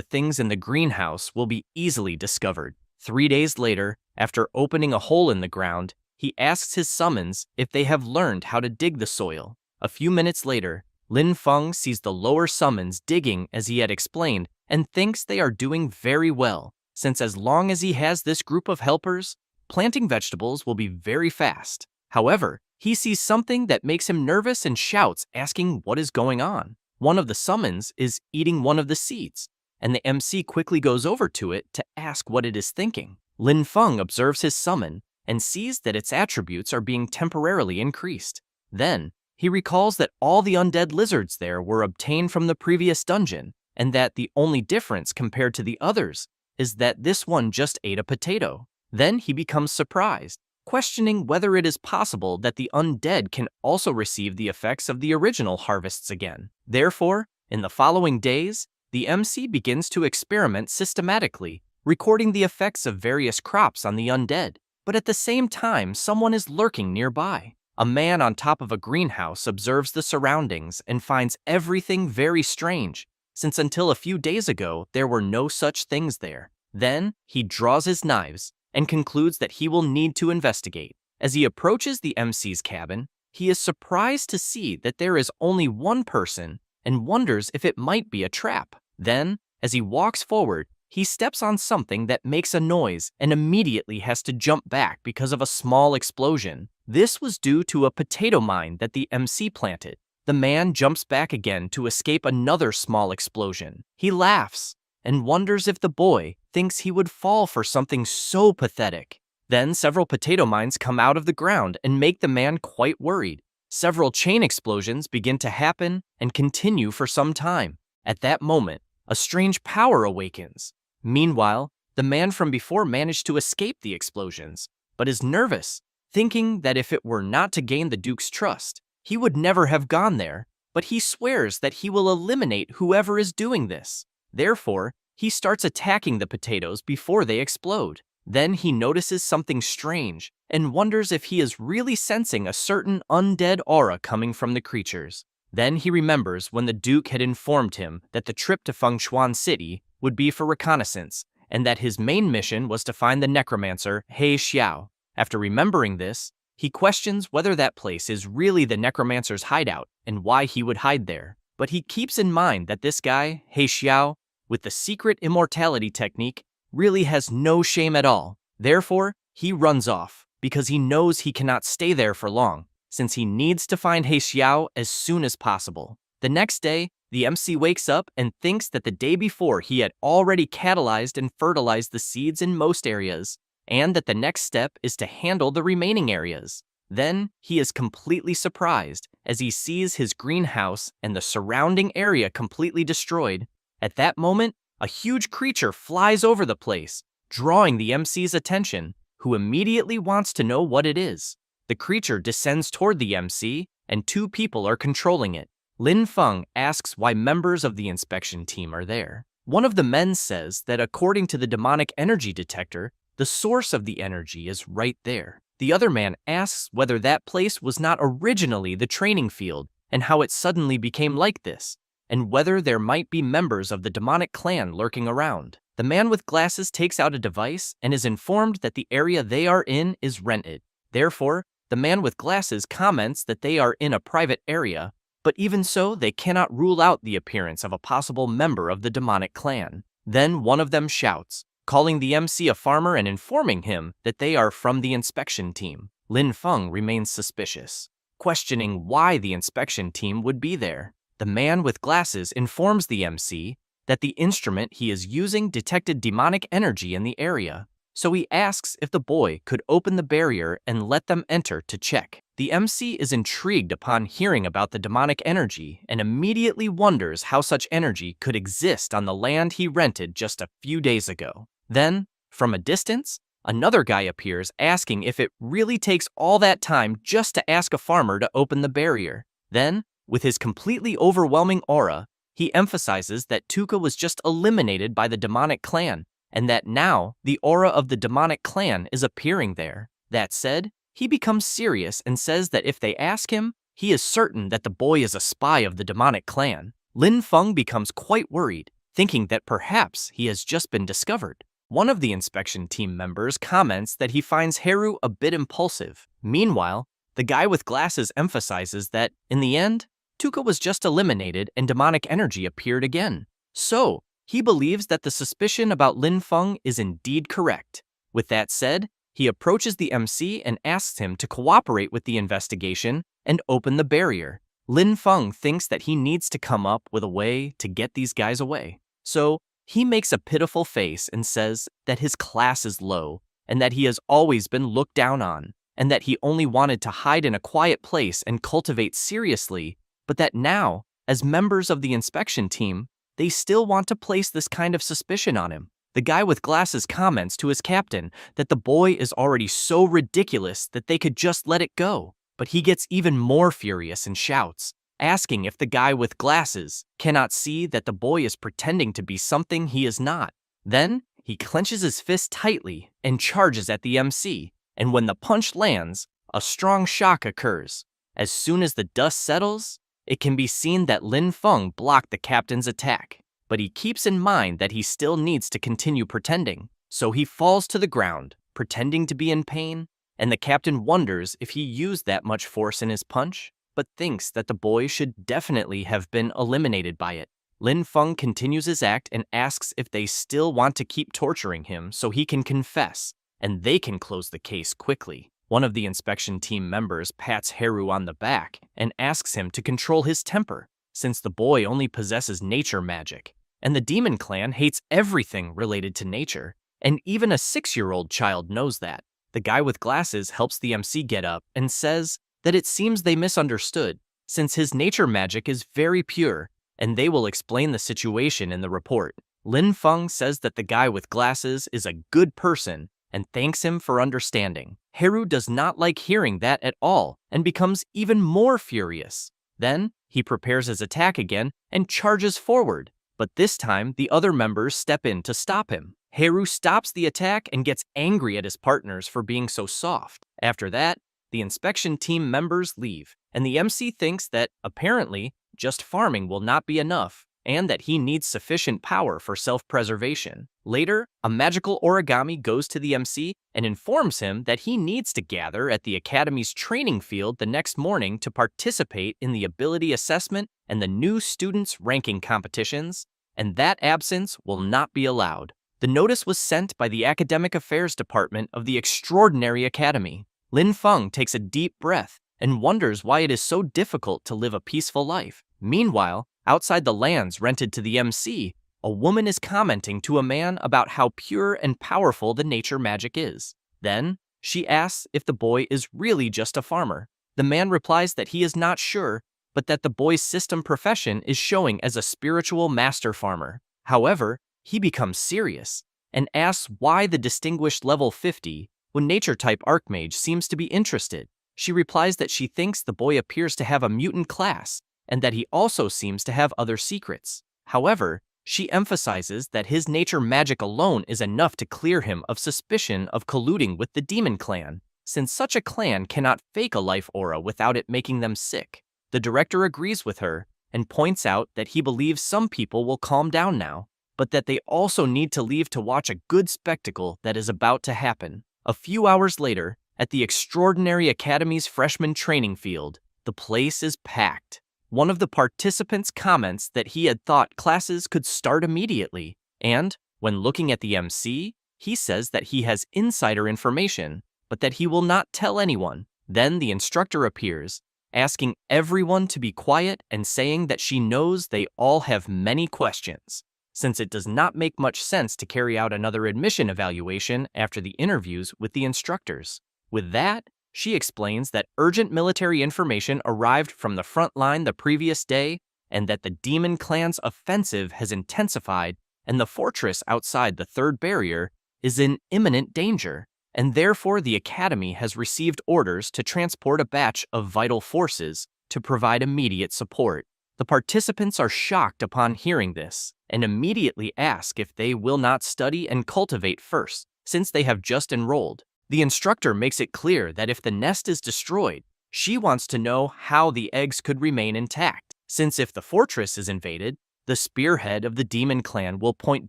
things in the greenhouse will be easily discovered. 3 days later, after opening a hole in the ground, he asks his summons if they have learned how to dig the soil. A few minutes later, Lin Feng sees the lower summons digging as he had explained and thinks they are doing very well, since as long as he has this group of helpers, planting vegetables will be very fast. However, he sees something that makes him nervous and shouts, asking what is going on. One of the summons is eating one of the seeds, and the MC quickly goes over to it to ask what it is thinking. Lin Feng observes his summon and sees that its attributes are being temporarily increased. Then, he recalls that all the undead lizards there were obtained from the previous dungeon, and that the only difference compared to the others is that this one just ate a potato. Then he becomes surprised, questioning whether it is possible that the undead can also receive the effects of the original harvests again. Therefore, in the following days, the MC begins to experiment systematically, recording the effects of various crops on the undead. But at the same time, someone is lurking nearby. A man on top of a greenhouse observes the surroundings and finds everything very strange, since until a few days ago there were no such things there. Then, he draws his knives and concludes that he will need to investigate. As he approaches the MC's cabin, he is surprised to see that there is only one person and wonders if it might be a trap. Then, as he walks forward, he steps on something that makes a noise and immediately has to jump back because of a small explosion. This was due to a potato mine that the MC planted. The man jumps back again to escape another small explosion. He laughs and wonders if the boy thinks he would fall for something so pathetic. Then several potato mines come out of the ground and make the man quite worried. Several chain explosions begin to happen and continue for some time. At that moment, a strange power awakens. Meanwhile, the man from before managed to escape the explosions, but is nervous, thinking that if it were not to gain the Duke's trust, he would never have gone there, but he swears that he will eliminate whoever is doing this. Therefore, he starts attacking the potatoes before they explode. Then he notices something strange and wonders if he is really sensing a certain undead aura coming from the creatures. Then he remembers when the Duke had informed him that the trip to Fengshuan City would be for reconnaissance, and that his main mission was to find the necromancer He Xiao. After remembering this, he questions whether that place is really the necromancer's hideout and why he would hide there. But he keeps in mind that this guy, He Xiao, with the secret immortality technique, really has no shame at all. Therefore, he runs off, because he knows he cannot stay there for long, since he needs to find He Xiao as soon as possible. The next day, the MC wakes up and thinks that the day before he had already catalyzed and fertilized the seeds in most areas, and that the next step is to handle the remaining areas. Then, he is completely surprised as he sees his greenhouse and the surrounding area completely destroyed. At that moment, a huge creature flies over the place, drawing the MC's attention, who immediately wants to know what it is. The creature descends toward the MC, and two people are controlling it. Lin Feng asks why members of the inspection team are there. One of the men says that according to the demonic energy detector, the source of the energy is right there. The other man asks whether that place was not originally the training field and how it suddenly became like this, and whether there might be members of the demonic clan lurking around. The man with glasses takes out a device and is informed that the area they are in is rented. Therefore, the man with glasses comments that they are in a private area, but even so, they cannot rule out the appearance of a possible member of the demonic clan. Then one of them shouts, calling the MC a farmer and informing him that they are from the inspection team. Lin Feng remains suspicious, questioning why the inspection team would be there. The man with glasses informs the MC that the instrument he is using detected demonic energy in the area, so he asks if the boy could open the barrier and let them enter to check. The MC is intrigued upon hearing about the demonic energy and immediately wonders how such energy could exist on the land he rented just a few days ago. Then, from a distance, another guy appears asking if it really takes all that time just to ask a farmer to open the barrier. Then, with his completely overwhelming aura, he emphasizes that Tuka was just eliminated by the demonic clan, and that now the aura of the demonic clan is appearing there. That said, he becomes serious and says that if they ask him, he is certain that the boy is a spy of the demonic clan. Lin Feng becomes quite worried, thinking that perhaps he has just been discovered. One of the inspection team members comments that he finds Haru a bit impulsive. Meanwhile, the guy with glasses emphasizes that, in the end, Tuka was just eliminated and demonic energy appeared again. So, he believes that the suspicion about Lin Feng is indeed correct. With that said, he approaches the MC and asks him to cooperate with the investigation and open the barrier. Lin Feng thinks that he needs to come up with a way to get these guys away. So, he makes a pitiful face and says that his class is low and that he has always been looked down on, and that he only wanted to hide in a quiet place and cultivate seriously, but that now, as members of the inspection team, they still want to place this kind of suspicion on him. The guy with glasses comments to his captain that the boy is already so ridiculous that they could just let it go, but he gets even more furious and shouts, asking if the guy with glasses cannot see that the boy is pretending to be something he is not. Then, he clenches his fist tightly and charges at the MC, and when the punch lands, a strong shock occurs. As soon as the dust settles, it can be seen that Lin Feng blocked the captain's attack, but he keeps in mind that he still needs to continue pretending, so he falls to the ground, pretending to be in pain, and the captain wonders if he used that much force in his punch, but thinks that the boy should definitely have been eliminated by it. Lin Feng continues his act and asks if they still want to keep torturing him so he can confess, and they can close the case quickly. One of the inspection team members pats Haru on the back and asks him to control his temper, since the boy only possesses nature magic, and the demon clan hates everything related to nature, and even a 6-year-old child knows that. The guy with glasses helps the MC get up and says that it seems they misunderstood, since his nature magic is very pure, and they will explain the situation in the report. Lin Feng says that the guy with glasses is a good person and thanks him for understanding. Haru does not like hearing that at all and becomes even more furious. Then, he prepares his attack again and charges forward, but this time the other members step in to stop him. Haru stops the attack and gets angry at his partners for being so soft. After that, the inspection team members leave, and the MC thinks that, apparently, just farming will not be enough, and that he needs sufficient power for self-preservation. Later, a magical origami goes to the MC and informs him that he needs to gather at the Academy's training field the next morning to participate in the ability assessment and the new students' ranking competitions, and that absence will not be allowed. The notice was sent by the Academic Affairs Department of the Extraordinary Academy. Lin Feng takes a deep breath and wonders why it is so difficult to live a peaceful life. Meanwhile, outside the lands rented to the MC, a woman is commenting to a man about how pure and powerful the nature magic is. Then, she asks if the boy is really just a farmer. The man replies that he is not sure, but that the boy's system profession is showing as a spiritual master farmer. However, he becomes serious and asks why the distinguished level 50, when nature-type Archmage seems to be interested. She replies that she thinks the boy appears to have a mutant class, and that he also seems to have other secrets. However, she emphasizes that his nature magic alone is enough to clear him of suspicion of colluding with the demon clan, since such a clan cannot fake a life aura without it making them sick. The director agrees with her and points out that he believes some people will calm down now, but that they also need to leave to watch a good spectacle that is about to happen. A few hours later, at the Extraordinary Academy's freshman training field, the place is packed. One of the participants comments that he had thought classes could start immediately, and, when looking at the MC, he says that he has insider information, but that he will not tell anyone. Then the instructor appears, asking everyone to be quiet and saying that she knows they all have many questions, since it does not make much sense to carry out another admission evaluation after the interviews with the instructors. With that, she explains that urgent military information arrived from the front line the previous day and that the demon clan's offensive has intensified and the fortress outside the third barrier is in imminent danger, and therefore the Academy has received orders to transport a batch of vital forces to provide immediate support. The participants are shocked upon hearing this and immediately ask if they will not study and cultivate first, since they have just enrolled. The instructor makes it clear that if the nest is destroyed, she wants to know how the eggs could remain intact, since if the fortress is invaded, the spearhead of the demon clan will point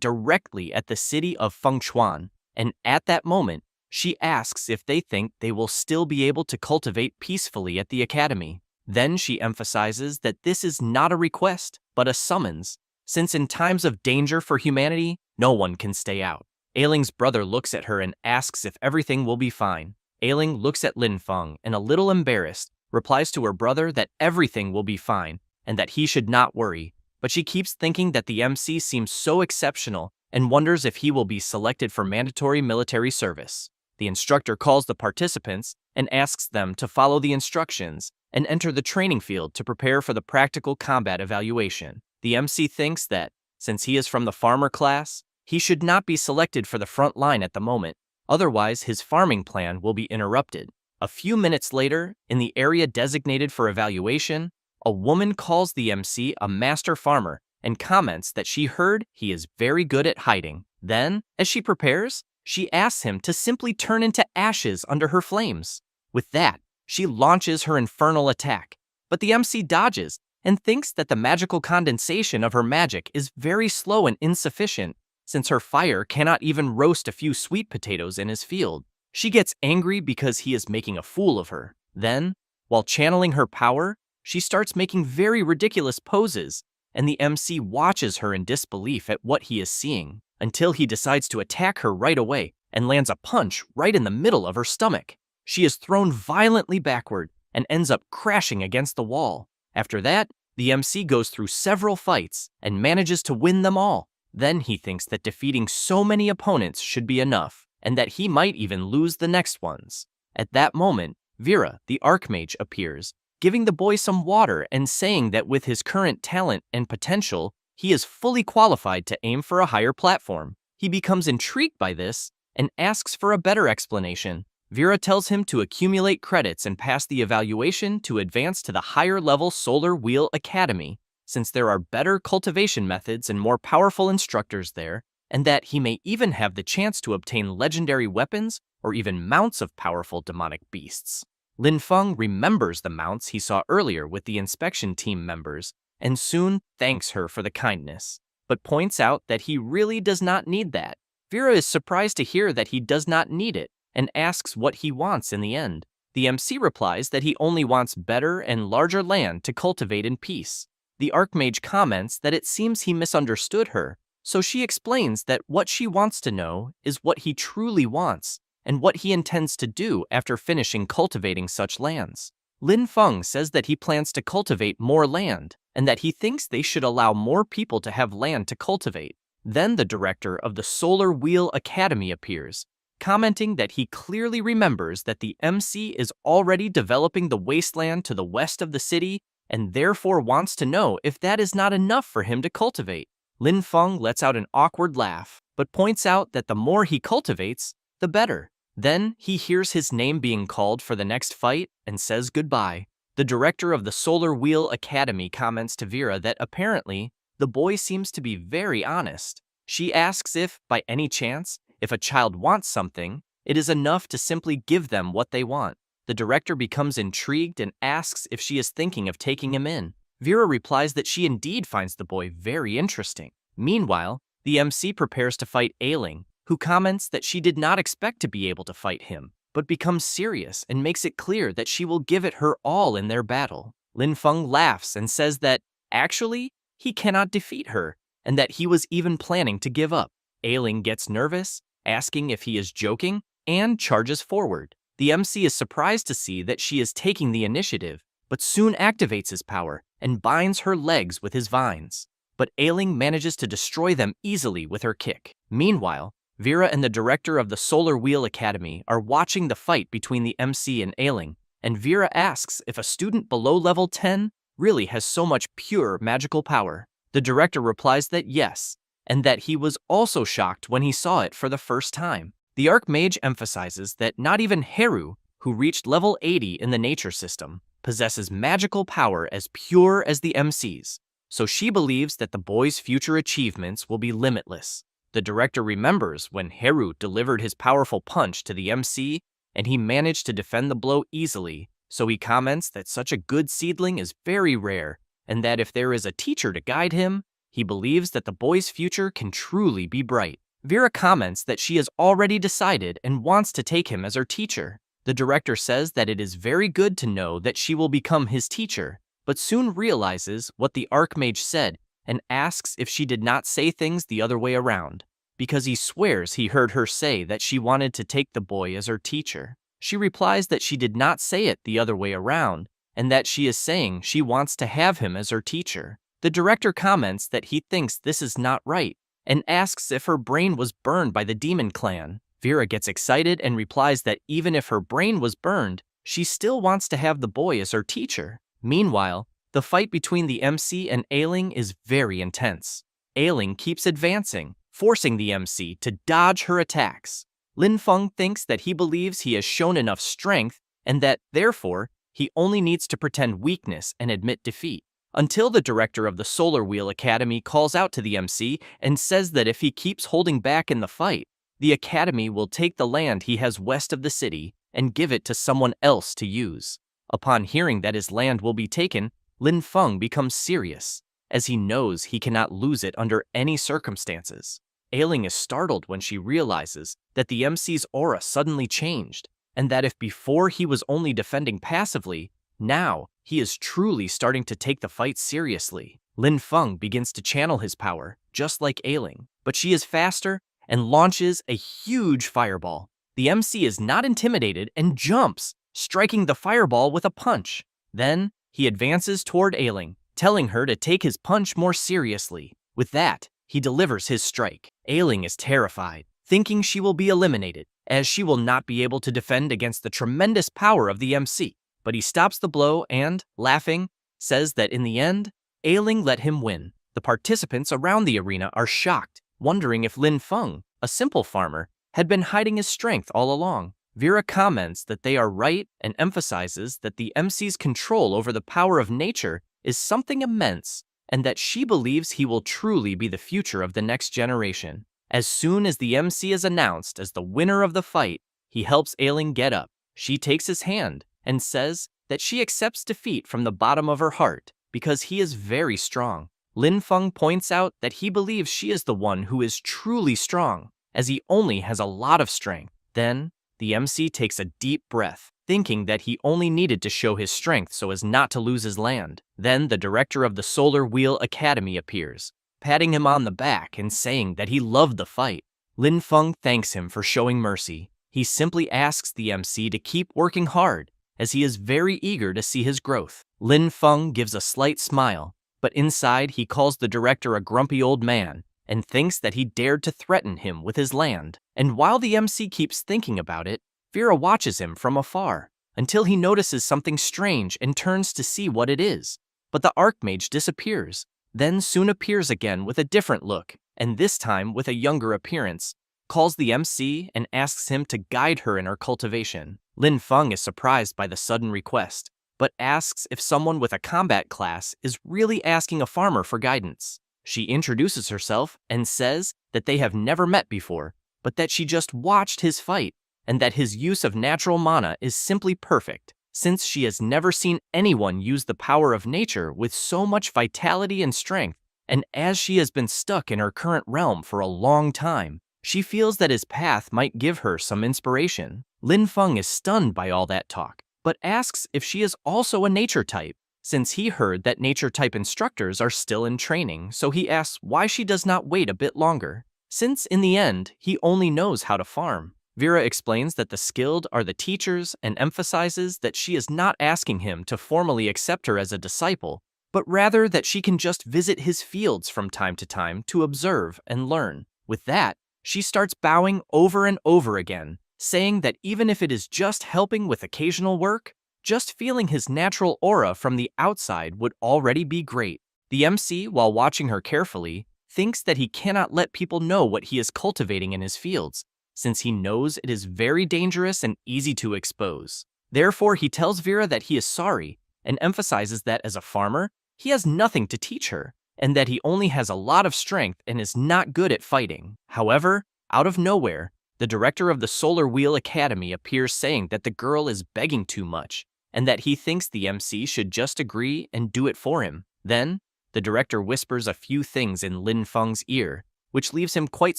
directly at the city of Fengchuan, and at that moment, she asks if they think they will still be able to cultivate peacefully at the academy. Then she emphasizes that this is not a request, but a summons, since in times of danger for humanity, no one can stay out. Ailing's brother looks at her and asks if everything will be fine. Ailing looks at Lin Feng and, a little embarrassed, replies to her brother that everything will be fine and that he should not worry, but she keeps thinking that the MC seems so exceptional and wonders if he will be selected for mandatory military service. The instructor calls the participants and asks them to follow the instructions and enter the training field to prepare for the practical combat evaluation. The MC thinks that, since he is from the farmer class, he should not be selected for the front line at the moment, otherwise his farming plan will be interrupted. A few minutes later, in the area designated for evaluation, a woman calls the MC a master farmer and comments that she heard he is very good at hiding. Then, as she prepares, she asks him to simply turn into ashes under her flames. With that, she launches her infernal attack, but the MC dodges and thinks that the magical condensation of her magic is very slow and insufficient, since her fire cannot even roast a few sweet potatoes in his field. She gets angry because he is making a fool of her. Then, while channeling her power, she starts making very ridiculous poses, and the MC watches her in disbelief at what he is seeing, until he decides to attack her right away and lands a punch right in the middle of her stomach. she is thrown violently backward and ends up crashing against the wall. After that, the MC goes through several fights and manages to win them all. Then he thinks that defeating so many opponents should be enough, and that he might even lose the next ones. At that moment, Vera, the Archmage, appears, giving the boy some water and saying that with his current talent and potential, he is fully qualified to aim for a higher platform. He becomes intrigued by this and asks for a better explanation. Vera tells him to accumulate credits and pass the evaluation to advance to the higher-level Solar Wheel Academy, since there are better cultivation methods and more powerful instructors there, and that he may even have the chance to obtain legendary weapons or even mounts of powerful demonic beasts. Lin Feng remembers the mounts he saw earlier with the inspection team members, and soon thanks her for the kindness, but points out that he really does not need that. Vera is surprised to hear that he does not need it, and asks what he wants in the end. The MC replies that he only wants better and larger land to cultivate in peace. The Archmage comments that it seems he misunderstood her, so she explains that what she wants to know is what he truly wants, and what he intends to do after finishing cultivating such lands. Lin Feng says that he plans to cultivate more land, and that he thinks they should allow more people to have land to cultivate. Then the director of the Solar Wheel Academy appears, commenting that he clearly remembers that the MC is already developing the wasteland to the west of the city and therefore wants to know if that is not enough for him to cultivate. Lin Feng lets out an awkward laugh, but points out that the more he cultivates, the better. Then he hears his name being called for the next fight and says goodbye. The director of the Solar Wheel Academy comments to Vera that apparently the boy seems to be very honest. She asks if, by any chance, if a child wants something, it is enough to simply give them what they want. The director becomes intrigued and asks if she is thinking of taking him in. Vera replies that she indeed finds the boy very interesting. Meanwhile, the MC prepares to fight Ailing, who comments that she did not expect to be able to fight him, but becomes serious and makes it clear that she will give it her all in their battle. Lin Feng laughs and says that, actually, he cannot defeat her, and that he was even planning to give up. Ailing gets nervous, asking if he is joking, and charges forward. The MC is surprised to see that she is taking the initiative, but soon activates his power and binds her legs with his vines. But Ailing manages to destroy them easily with her kick. Meanwhile, Vera and the director of the Solar Wheel Academy are watching the fight between the MC and Ailing, and Vera asks if a student below level 10 really has so much pure magical power. The director replies that yes, and that he was also shocked when he saw it for the first time. The Archmage emphasizes that not even Heru, who reached level 80 in the nature system, possesses magical power as pure as the MC's, so she believes that the boy's future achievements will be limitless. The director remembers when Heru delivered his powerful punch to the MC and he managed to defend the blow easily, so he comments that such a good seedling is very rare and that if there is a teacher to guide him, he believes that the boy's future can truly be bright. Vera comments that she has already decided and wants to take him as her teacher. The director says that it is very good to know that she will become his teacher, but soon realizes what the Archmage said and asks if she did not say things the other way around, because he swears he heard her say that she wanted to take the boy as her teacher. She replies that she did not say it the other way around, and that she is saying she wants to have him as her teacher. The director comments that he thinks this is not right, and asks if her brain was burned by the demon clan. Vera gets excited and replies that even if her brain was burned, she still wants to have the boy as her teacher. Meanwhile, the fight between the MC and Ailing is very intense. Ailing keeps advancing, forcing the MC to dodge her attacks. Lin Feng thinks that he believes he has shown enough strength and that, therefore, he only needs to pretend weakness and admit defeat. Until the director of the Solar Wheel Academy calls out to the MC and says that if he keeps holding back in the fight, the Academy will take the land he has west of the city and give it to someone else to use. Upon hearing that his land will be taken, Lin Feng becomes serious, as he knows he cannot lose it under any circumstances. Ailing is startled when she realizes that the MC's aura suddenly changed, and that if before he was only defending passively, now he is truly starting to take the fight seriously. Lin Feng begins to channel his power, just like Ailing, but she is faster and launches a huge fireball. The MC is not intimidated and jumps, striking the fireball with a punch. Then, he advances toward Ailing, telling her to take his punch more seriously. With that, he delivers his strike. Ailing is terrified, thinking she will be eliminated, as she will not be able to defend against the tremendous power of the MC. But he stops the blow and, laughing, says that in the end, Ailing let him win. The participants around the arena are shocked, wondering if Lin Feng, a simple farmer, had been hiding his strength all along. Vera comments that they are right and emphasizes that the MC's control over the power of nature is something immense, and that she believes he will truly be the future of the next generation. As soon as the MC is announced as the winner of the fight, he helps Ailing get up. She takes his hand and says that she accepts defeat from the bottom of her heart because he is very strong. Lin Feng points out that he believes she is the one who is truly strong, as he only has a lot of strength. Then, the MC takes a deep breath, thinking that he only needed to show his strength so as not to lose his land. Then the director of the Solar Wheel Academy appears, patting him on the back and saying that he loved the fight. Lin Feng thanks him for showing mercy. He simply asks the MC to keep working hard, as he is very eager to see his growth. Lin Feng gives a slight smile, but inside he calls the director a grumpy old man and thinks that he dared to threaten him with his land. And while the MC keeps thinking about it, Vera watches him from afar until he notices something strange and turns to see what it is. But the Archmage disappears, then soon appears again with a different look, and this time with a younger appearance, calls the MC and asks him to guide her in her cultivation. Lin Feng is surprised by the sudden request, but asks if someone with a combat class is really asking a farmer for guidance. She introduces herself and says that they have never met before, but that she just watched his fight, and that his use of natural mana is simply perfect, since she has never seen anyone use the power of nature with so much vitality and strength, and as she has been stuck in her current realm for a long time, she feels that his path might give her some inspiration. Lin Feng is stunned by all that talk, but asks if she is also a nature type, since he heard that nature type instructors are still in training, so he asks why she does not wait a bit longer, since in the end, he only knows how to farm. Vera explains that the skilled are the teachers and emphasizes that she is not asking him to formally accept her as a disciple, but rather that she can just visit his fields from time to time to observe and learn. With that, she starts bowing over and over again, saying that even if it is just helping with occasional work, just feeling his natural aura from the outside would already be great. The MC, while watching her carefully, thinks that he cannot let people know what he is cultivating in his fields, since he knows it is very dangerous and easy to expose. Therefore, he tells Vera that he is sorry and emphasizes that as a farmer, he has nothing to teach her, and that he only has a lot of strength and is not good at fighting. However, out of nowhere, the director of the Solar Wheel Academy appears saying that the girl is begging too much, and that he thinks the MC should just agree and do it for him. Then, the director whispers a few things in Lin Feng's ear, which leaves him quite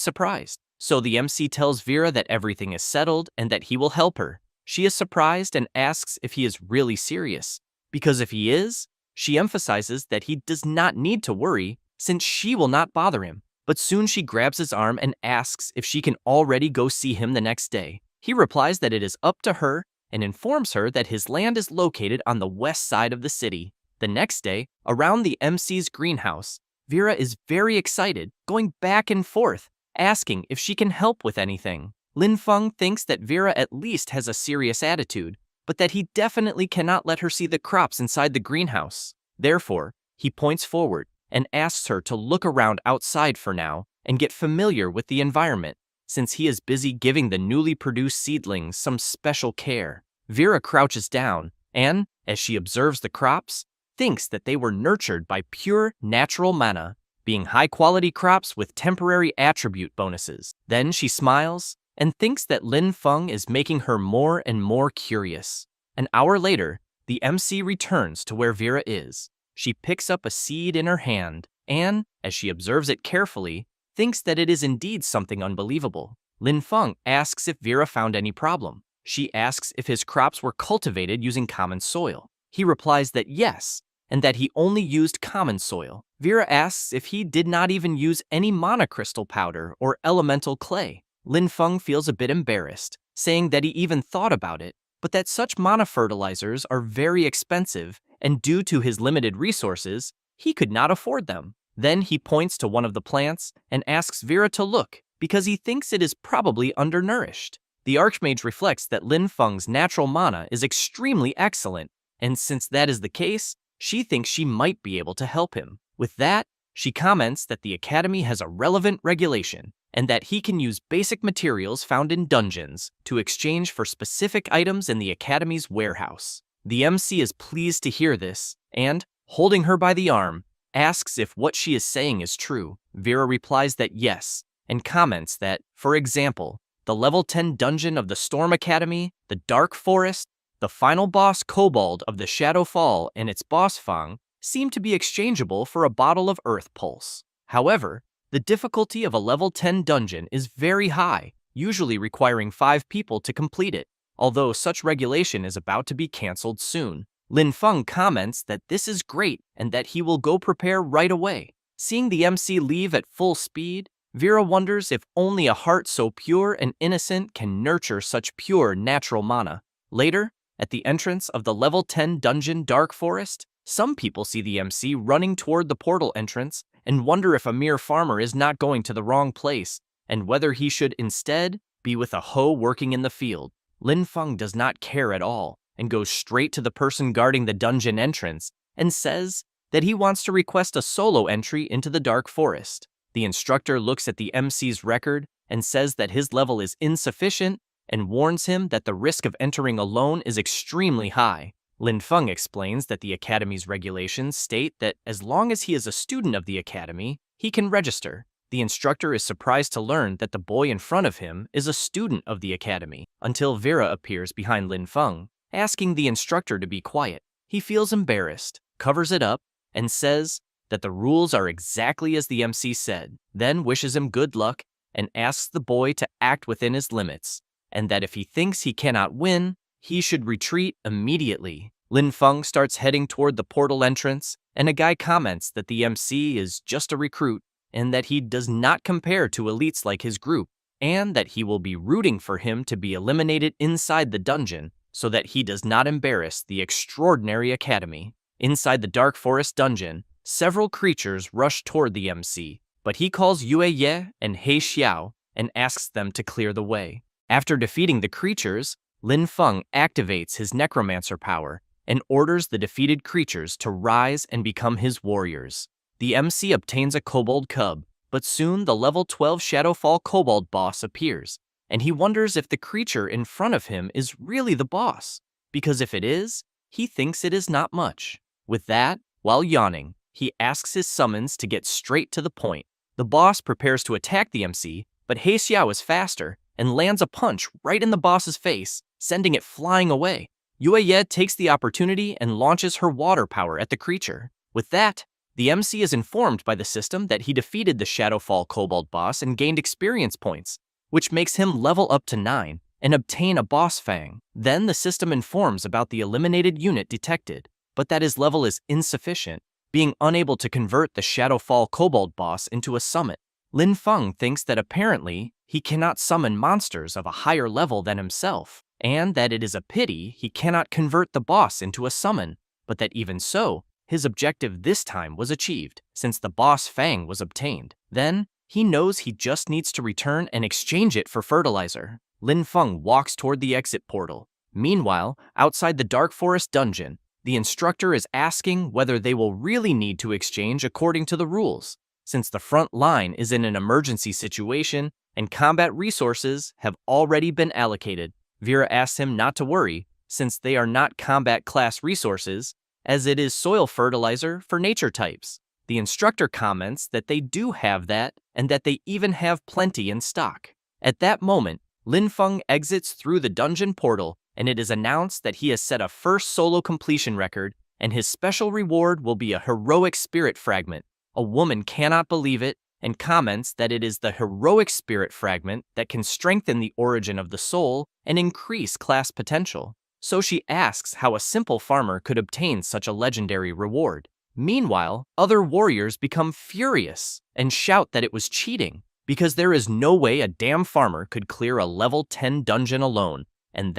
surprised. So the MC tells Vera that everything is settled and that he will help her. She is surprised and asks if he is really serious, because if he is, she emphasizes that he does not need to worry since she will not bother him. But soon she grabs his arm and asks if she can already go see him the next day. He replies that it is up to her and informs her that his land is located on the west side of the city. The next day, around the MC's greenhouse, Vera is very excited, going back and forth, asking if she can help with anything. Lin Feng thinks that Vera at least has a serious attitude, but that he definitely cannot let her see the crops inside the greenhouse. Therefore, he points forward and asks her to look around outside for now and get familiar with the environment, since he is busy giving the newly produced seedlings some special care. Vera crouches down and, as she observes the crops, thinks that they were nurtured by pure natural mana, being high-quality crops with temporary attribute bonuses. Then she smiles and thinks that Lin Feng is making her more and more curious. An hour later, the MC returns to where Vera is. She picks up a seed in her hand and, as she observes it carefully, thinks that it is indeed something unbelievable. Lin Feng asks if Vera found any problem. She asks if his crops were cultivated using common soil. He replies that yes, and that he only used common soil. Vera asks if he did not even use any monocrystal powder or elemental clay. Lin Feng feels a bit embarrassed, saying that he even thought about it, but that such mana fertilizers are very expensive, and due to his limited resources, he could not afford them. Then he points to one of the plants and asks Vera to look, because he thinks it is probably undernourished. The Archmage reflects that Lin Feng's natural mana is extremely excellent, and since that is the case, she thinks she might be able to help him. With that, she comments that the Academy has a relevant regulation, and that he can use basic materials found in dungeons to exchange for specific items in the Academy's warehouse. The MC is pleased to hear this, and, holding her by the arm, asks if what she is saying is true. Vera replies that yes, and comments that, for example, the level 10 dungeon of the Storm Academy, the Dark Forest, the final boss Kobold of the Shadow Fall, and its boss Fang seem to be exchangeable for a bottle of Earth Pulse. However, the difficulty of a level 10 dungeon is very high, usually requiring 5 people to complete it, although such regulation is about to be cancelled soon. Lin Feng comments that this is great and that he will go prepare right away. Seeing the MC leave at full speed, Vera wonders if only a heart so pure and innocent can nurture such pure natural mana. Later, at the entrance of the level 10 dungeon Dark Forest, some people see the MC running toward the portal entrance and wonder if a mere farmer is not going to the wrong place, and whether he should instead be with a hoe working in the field. Lin Feng does not care at all, and goes straight to the person guarding the dungeon entrance and says that he wants to request a solo entry into the Dark Forest. The instructor looks at the MC's record and says that his level is insufficient and warns him that the risk of entering alone is extremely high. Lin Feng explains that the Academy's regulations state that as long as he is a student of the Academy, he can register. The instructor is surprised to learn that the boy in front of him is a student of the Academy, until Vera appears behind Lin Feng, asking the instructor to be quiet. He feels embarrassed, covers it up, and says that the rules are exactly as the MC said, then wishes him good luck and asks the boy to act within his limits, and that if he thinks he cannot win, he should retreat immediately. Lin Feng starts heading toward the portal entrance, and a guy comments that the MC is just a recruit and that he does not compare to elites like his group, and that he will be rooting for him to be eliminated inside the dungeon so that he does not embarrass the extraordinary Academy. Inside the Dark Forest dungeon, several creatures rush toward the MC, but he calls Yue Ye and He Xiao and asks them to clear the way. After defeating the creatures, Lin Feng activates his necromancer power and orders the defeated creatures to rise and become his warriors. The MC obtains a kobold cub, but soon the level 12 Shadowfall kobold boss appears, and he wonders if the creature in front of him is really the boss, because if it is, he thinks it is not much. With that, while yawning, he asks his summons to get straight to the point. The boss prepares to attack the MC, but He Xiao is faster and lands a punch right in the boss's face, sending it flying away. Yue Ye takes the opportunity and launches her water power at the creature. With that, the MC is informed by the system that he defeated the Shadowfall Kobold boss and gained experience points, which makes him level up to 9 and obtain a boss fang. Then the system informs about the eliminated unit detected, but that his level is insufficient, being unable to convert the Shadowfall Kobold boss into a summit. Lin Feng thinks that apparently he cannot summon monsters of a higher level than himself, and that it is a pity he cannot convert the boss into a summon, but that even so, his objective this time was achieved, since the boss fang was obtained. Then, he knows he just needs to return and exchange it for fertilizer. Lin Feng walks toward the exit portal. Meanwhile, outside the Dark Forest dungeon, the instructor is asking whether they will really need to exchange according to the rules, since the front line is in an emergency situation and combat resources have already been allocated. Vera asks him not to worry, since they are not combat class resources, as it is soil fertilizer for nature types. The instructor comments that they do have that and that they even have plenty in stock. At that moment, Lin Feng exits through the dungeon portal, and it is announced that he has set a first solo completion record, and his special reward will be a heroic spirit fragment. A woman cannot believe it and comments that it is the heroic spirit fragment that can strengthen the origin of the soul and increase class potential. So she asks how a simple farmer could obtain such a legendary reward. Meanwhile, other warriors become furious and shout that it was cheating, because there is no way a damn farmer could clear a level 10 dungeon alone, and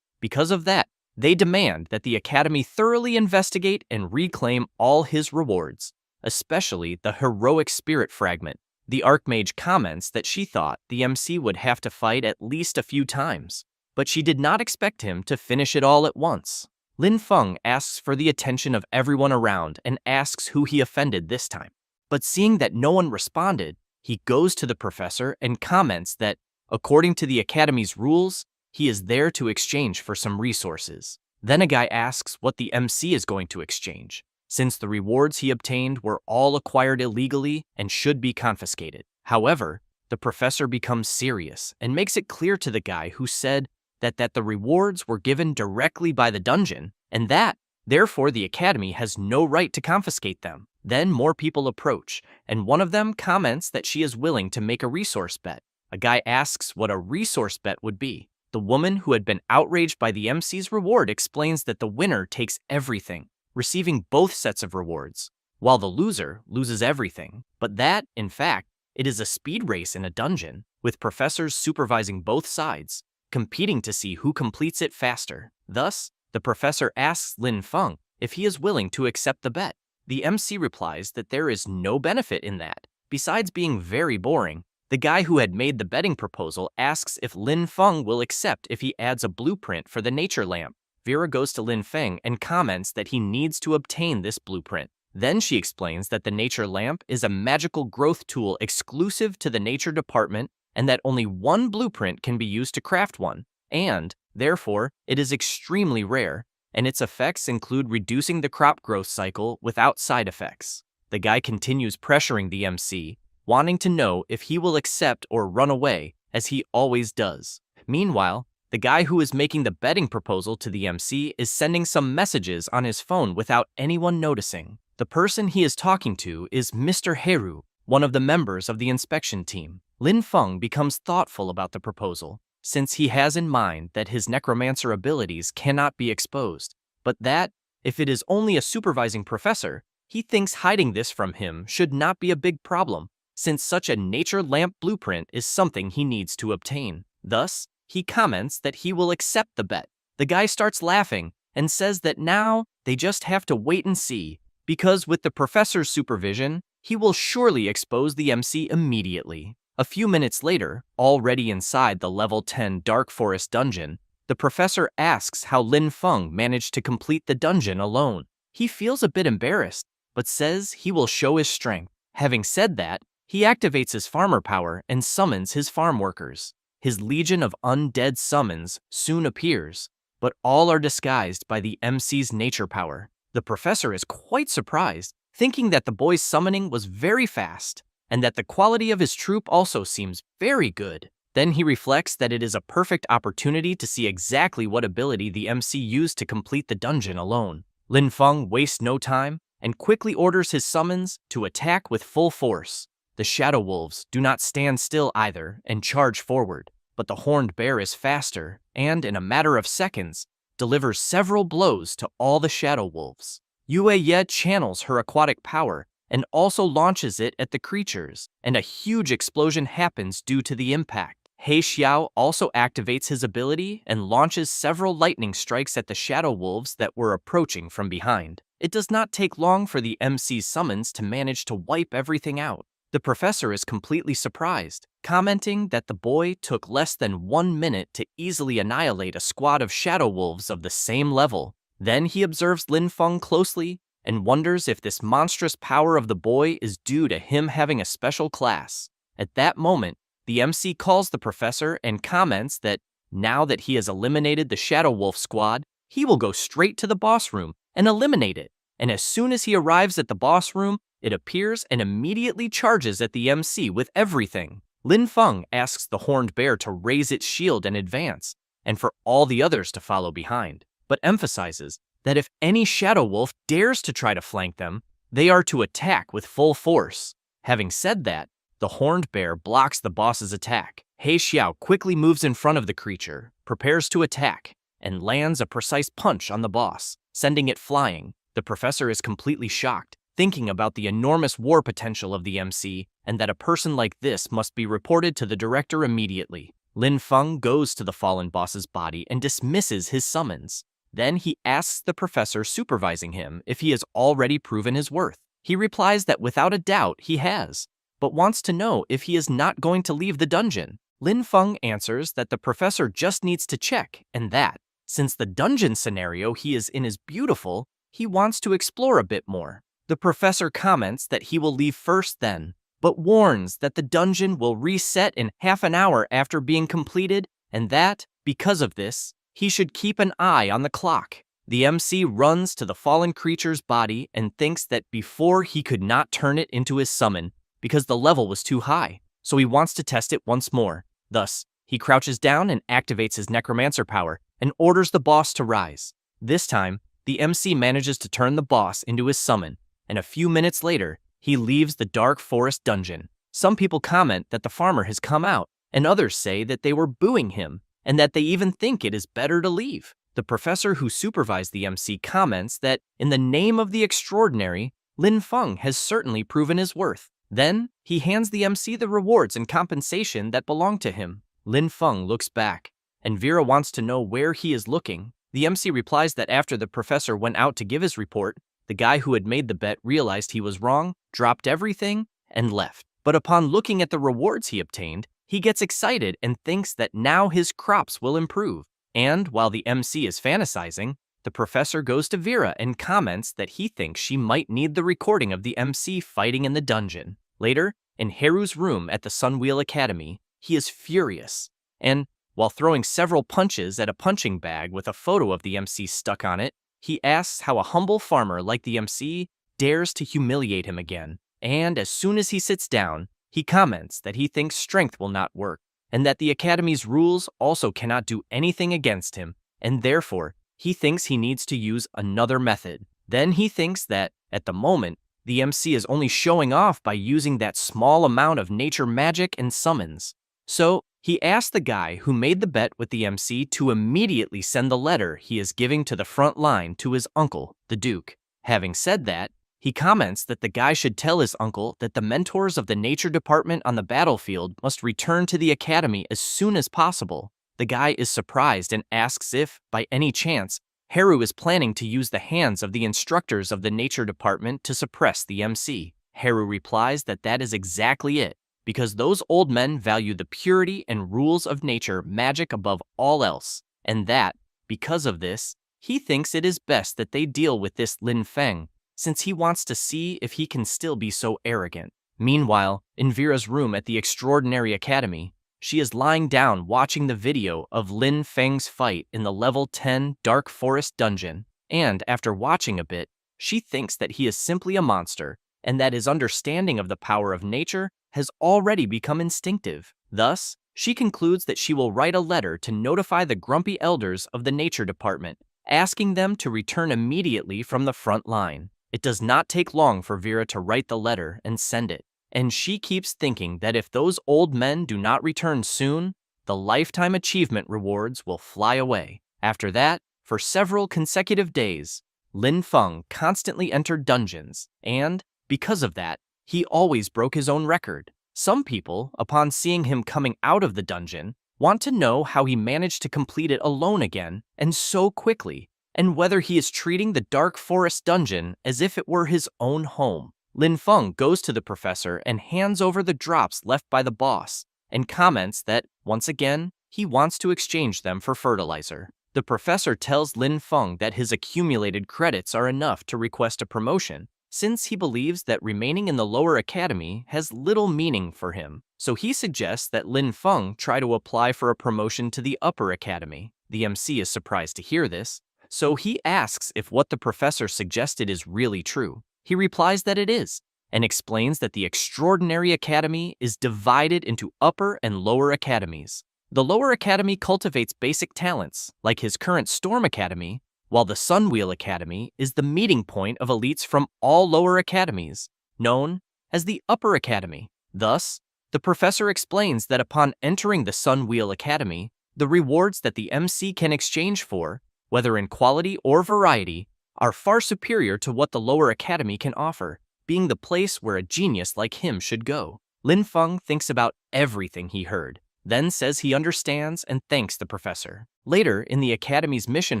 because of that, they demand that the Academy thoroughly investigate and reclaim all his rewards, especially the heroic spirit fragment. The Archmage comments that she thought the MC would have to fight at least a few times, but she did not expect him to finish it all at once. Lin Feng asks for the attention of everyone around and asks who he offended this time. But seeing that no one responded, he goes to the professor and comments that, according to the Academy's rules, he is there to exchange for some resources. Then a guy asks what the MC is going to exchange, since the rewards he obtained were all acquired illegally and should be confiscated. However, the professor becomes serious and makes it clear to the guy who said that the rewards were given directly by the dungeon, and that, therefore, the Academy has no right to confiscate them. Then more people approach, and one of them comments that she is willing to make a resource bet. A guy asks what a resource bet would be. The woman who had been outraged by the MC's reward explains that the winner takes everything, receiving both sets of rewards, while the loser loses everything. But that, in fact, it is a speed race in a dungeon, with professors supervising both sides, competing to see who completes it faster. Thus, the professor asks Lin Feng if he is willing to accept the bet. The MC replies that there is no benefit in that. Besides being very boring, the guy who had made the betting proposal asks if Lin Feng will accept if he adds a blueprint for the nature lamp. Vera goes to Lin Feng and comments that he needs to obtain this blueprint. Then she explains that the nature lamp is a magical growth tool exclusive to the nature department and that only one blueprint can be used to craft one, and, therefore, it is extremely rare, and its effects include reducing the crop growth cycle without side effects. The guy continues pressuring the MC, wanting to know if he will accept or run away, as he always does. Meanwhile, the guy who is making the betting proposal to the MC is sending some messages on his phone without anyone noticing. The person he is talking to is Mr. Heru, one of the members of the inspection team. Lin Feng becomes thoughtful about the proposal, since he has in mind that his necromancer abilities cannot be exposed, but that, if it is only a supervising professor, he thinks hiding this from him should not be a big problem, since such a nature lamp blueprint is something he needs to obtain. Thus, he comments that he will accept the bet. The guy starts laughing and says that now they just have to wait and see, because with the professor's supervision, he will surely expose the MC immediately. A few minutes later, already inside the level 10 Dark Forest dungeon, the professor asks how Lin Feng managed to complete the dungeon alone. He feels a bit embarrassed, but says he will show his strength. Having said that, he activates his farmer power and summons his farm workers. His legion of undead summons soon appears, but all are disguised by the MC's nature power. The professor is quite surprised, thinking that the boy's summoning was very fast, and that the quality of his troop also seems very good. Then he reflects that it is a perfect opportunity to see exactly what ability the MC used to complete the dungeon alone. Lin Feng wastes no time and quickly orders his summons to attack with full force. The Shadow Wolves do not stand still either and charge forward, but the Horned Bear is faster and, in a matter of seconds, delivers several blows to all the Shadow Wolves. Yue Ye channels her aquatic power and also launches it at the creatures, and a huge explosion happens due to the impact. He Xiao also activates his ability and launches several lightning strikes at the Shadow Wolves that were approaching from behind. It does not take long for the MC's summons to manage to wipe everything out. The professor is completely surprised, commenting that the boy took less than 1 minute to easily annihilate a squad of Shadow Wolves of the same level. Then he observes Lin Feng closely and wonders if this monstrous power of the boy is due to him having a special class. At that moment, the MC calls the professor and comments that now that he has eliminated the Shadow Wolf squad, he will go straight to the boss room and eliminate it. And as soon as he arrives at the boss room, it appears and immediately charges at the MC with everything. Lin Feng asks the Horned Bear to raise its shield and advance, and for all the others to follow behind, but emphasizes that if any Shadow Wolf dares to try to flank them, they are to attack with full force. Having said that, the Horned Bear blocks the boss's attack. He Xiao quickly moves in front of the creature, prepares to attack, and lands a precise punch on the boss, sending it flying. The professor is completely shocked, thinking about the enormous war potential of the MC and that a person like this must be reported to the director immediately. Lin Feng goes to the fallen boss's body and dismisses his summons. Then he asks the professor supervising him if he has already proven his worth. He replies that without a doubt he has, but wants to know if he is not going to leave the dungeon. Lin Feng answers that the professor just needs to check, and that, since the dungeon scenario he is in is beautiful, he wants to explore a bit more. The professor comments that he will leave first then, but warns that the dungeon will reset in half an hour after being completed, and that, because of this, he should keep an eye on the clock. The MC runs to the fallen creature's body and thinks that before he could not turn it into his summon because the level was too high, so he wants to test it once more. Thus, he crouches down and activates his necromancer power and orders the boss to rise. This time, the MC manages to turn the boss into his summon, and a few minutes later, he leaves the dark forest dungeon. Some people comment that the farmer has come out, and others say that they were booing him, and that they even think it is better to leave. The professor who supervised the MC comments that, in the name of the extraordinary, Lin Feng has certainly proven his worth. Then, he hands the MC the rewards and compensation that belong to him. Lin Feng looks back, and Vera wants to know where he is looking. The MC replies that after the professor went out to give his report, the guy who had made the bet realized he was wrong, dropped everything, and left. But upon looking at the rewards he obtained, he gets excited and thinks that now his crops will improve. And while the MC is fantasizing, the professor goes to Vera and comments that he thinks she might need the recording of the MC fighting in the dungeon. Later, in Haru's room at the Sunwheel Academy, he is furious, and while throwing several punches at a punching bag with a photo of the MC stuck on it, he asks how a humble farmer like the MC dares to humiliate him again. And as soon as he sits down, he comments that he thinks strength will not work, and that the Academy's rules also cannot do anything against him, and therefore, he thinks he needs to use another method. Then he thinks that, at the moment, the MC is only showing off by using that small amount of nature magic and summons. So, he asks the guy who made the bet with the MC to immediately send the letter he is giving to the front line to his uncle, the Duke. Having said that, he comments that the guy should tell his uncle that the mentors of the nature department on the battlefield must return to the academy as soon as possible. The guy is surprised and asks if, by any chance, Haru is planning to use the hands of the instructors of the nature department to suppress the MC. Haru replies that that is exactly it, because those old men value the purity and rules of nature magic above all else, and that, because of this, he thinks it is best that they deal with this Lin Feng, since he wants to see if he can still be so arrogant. Meanwhile, in Vera's room at the Extraordinary Academy, she is lying down watching the video of Lin Feng's fight in the level 10 Dark Forest dungeon, and after watching a bit, she thinks that he is simply a monster, and that his understanding of the power of nature has already become instinctive. Thus, she concludes that she will write a letter to notify the grumpy elders of the nature department, asking them to return immediately from the front line. It does not take long for Vera to write the letter and send it, and she keeps thinking that if those old men do not return soon, the lifetime achievement rewards will fly away. After that, for several consecutive days, Lin Feng constantly entered dungeons, and, because of that, he always broke his own record. Some people, upon seeing him coming out of the dungeon, want to know how he managed to complete it alone again, and so quickly, and whether he is treating the Dark Forest dungeon as if it were his own home. Lin Feng goes to the professor and hands over the drops left by the boss, and comments that, once again, he wants to exchange them for fertilizer. The professor tells Lin Feng that his accumulated credits are enough to request a promotion, since he believes that remaining in the lower academy has little meaning for him. So he suggests that Lin Feng try to apply for a promotion to the upper academy. The MC is surprised to hear this, so he asks if what the professor suggested is really true. He replies that it is, and explains that the Extraordinary Academy is divided into upper and lower academies. The lower academy cultivates basic talents, like his current Storm Academy, while the Sunwheel Academy is the meeting point of elites from all lower academies, known as the Upper Academy. Thus, the professor explains that upon entering the Sunwheel Academy, the rewards that the MC can exchange for, whether in quality or variety, are far superior to what the lower academy can offer, being the place where a genius like him should go. Lin Feng thinks about everything he heard, then says he understands and thanks the professor. Later, in the academy's mission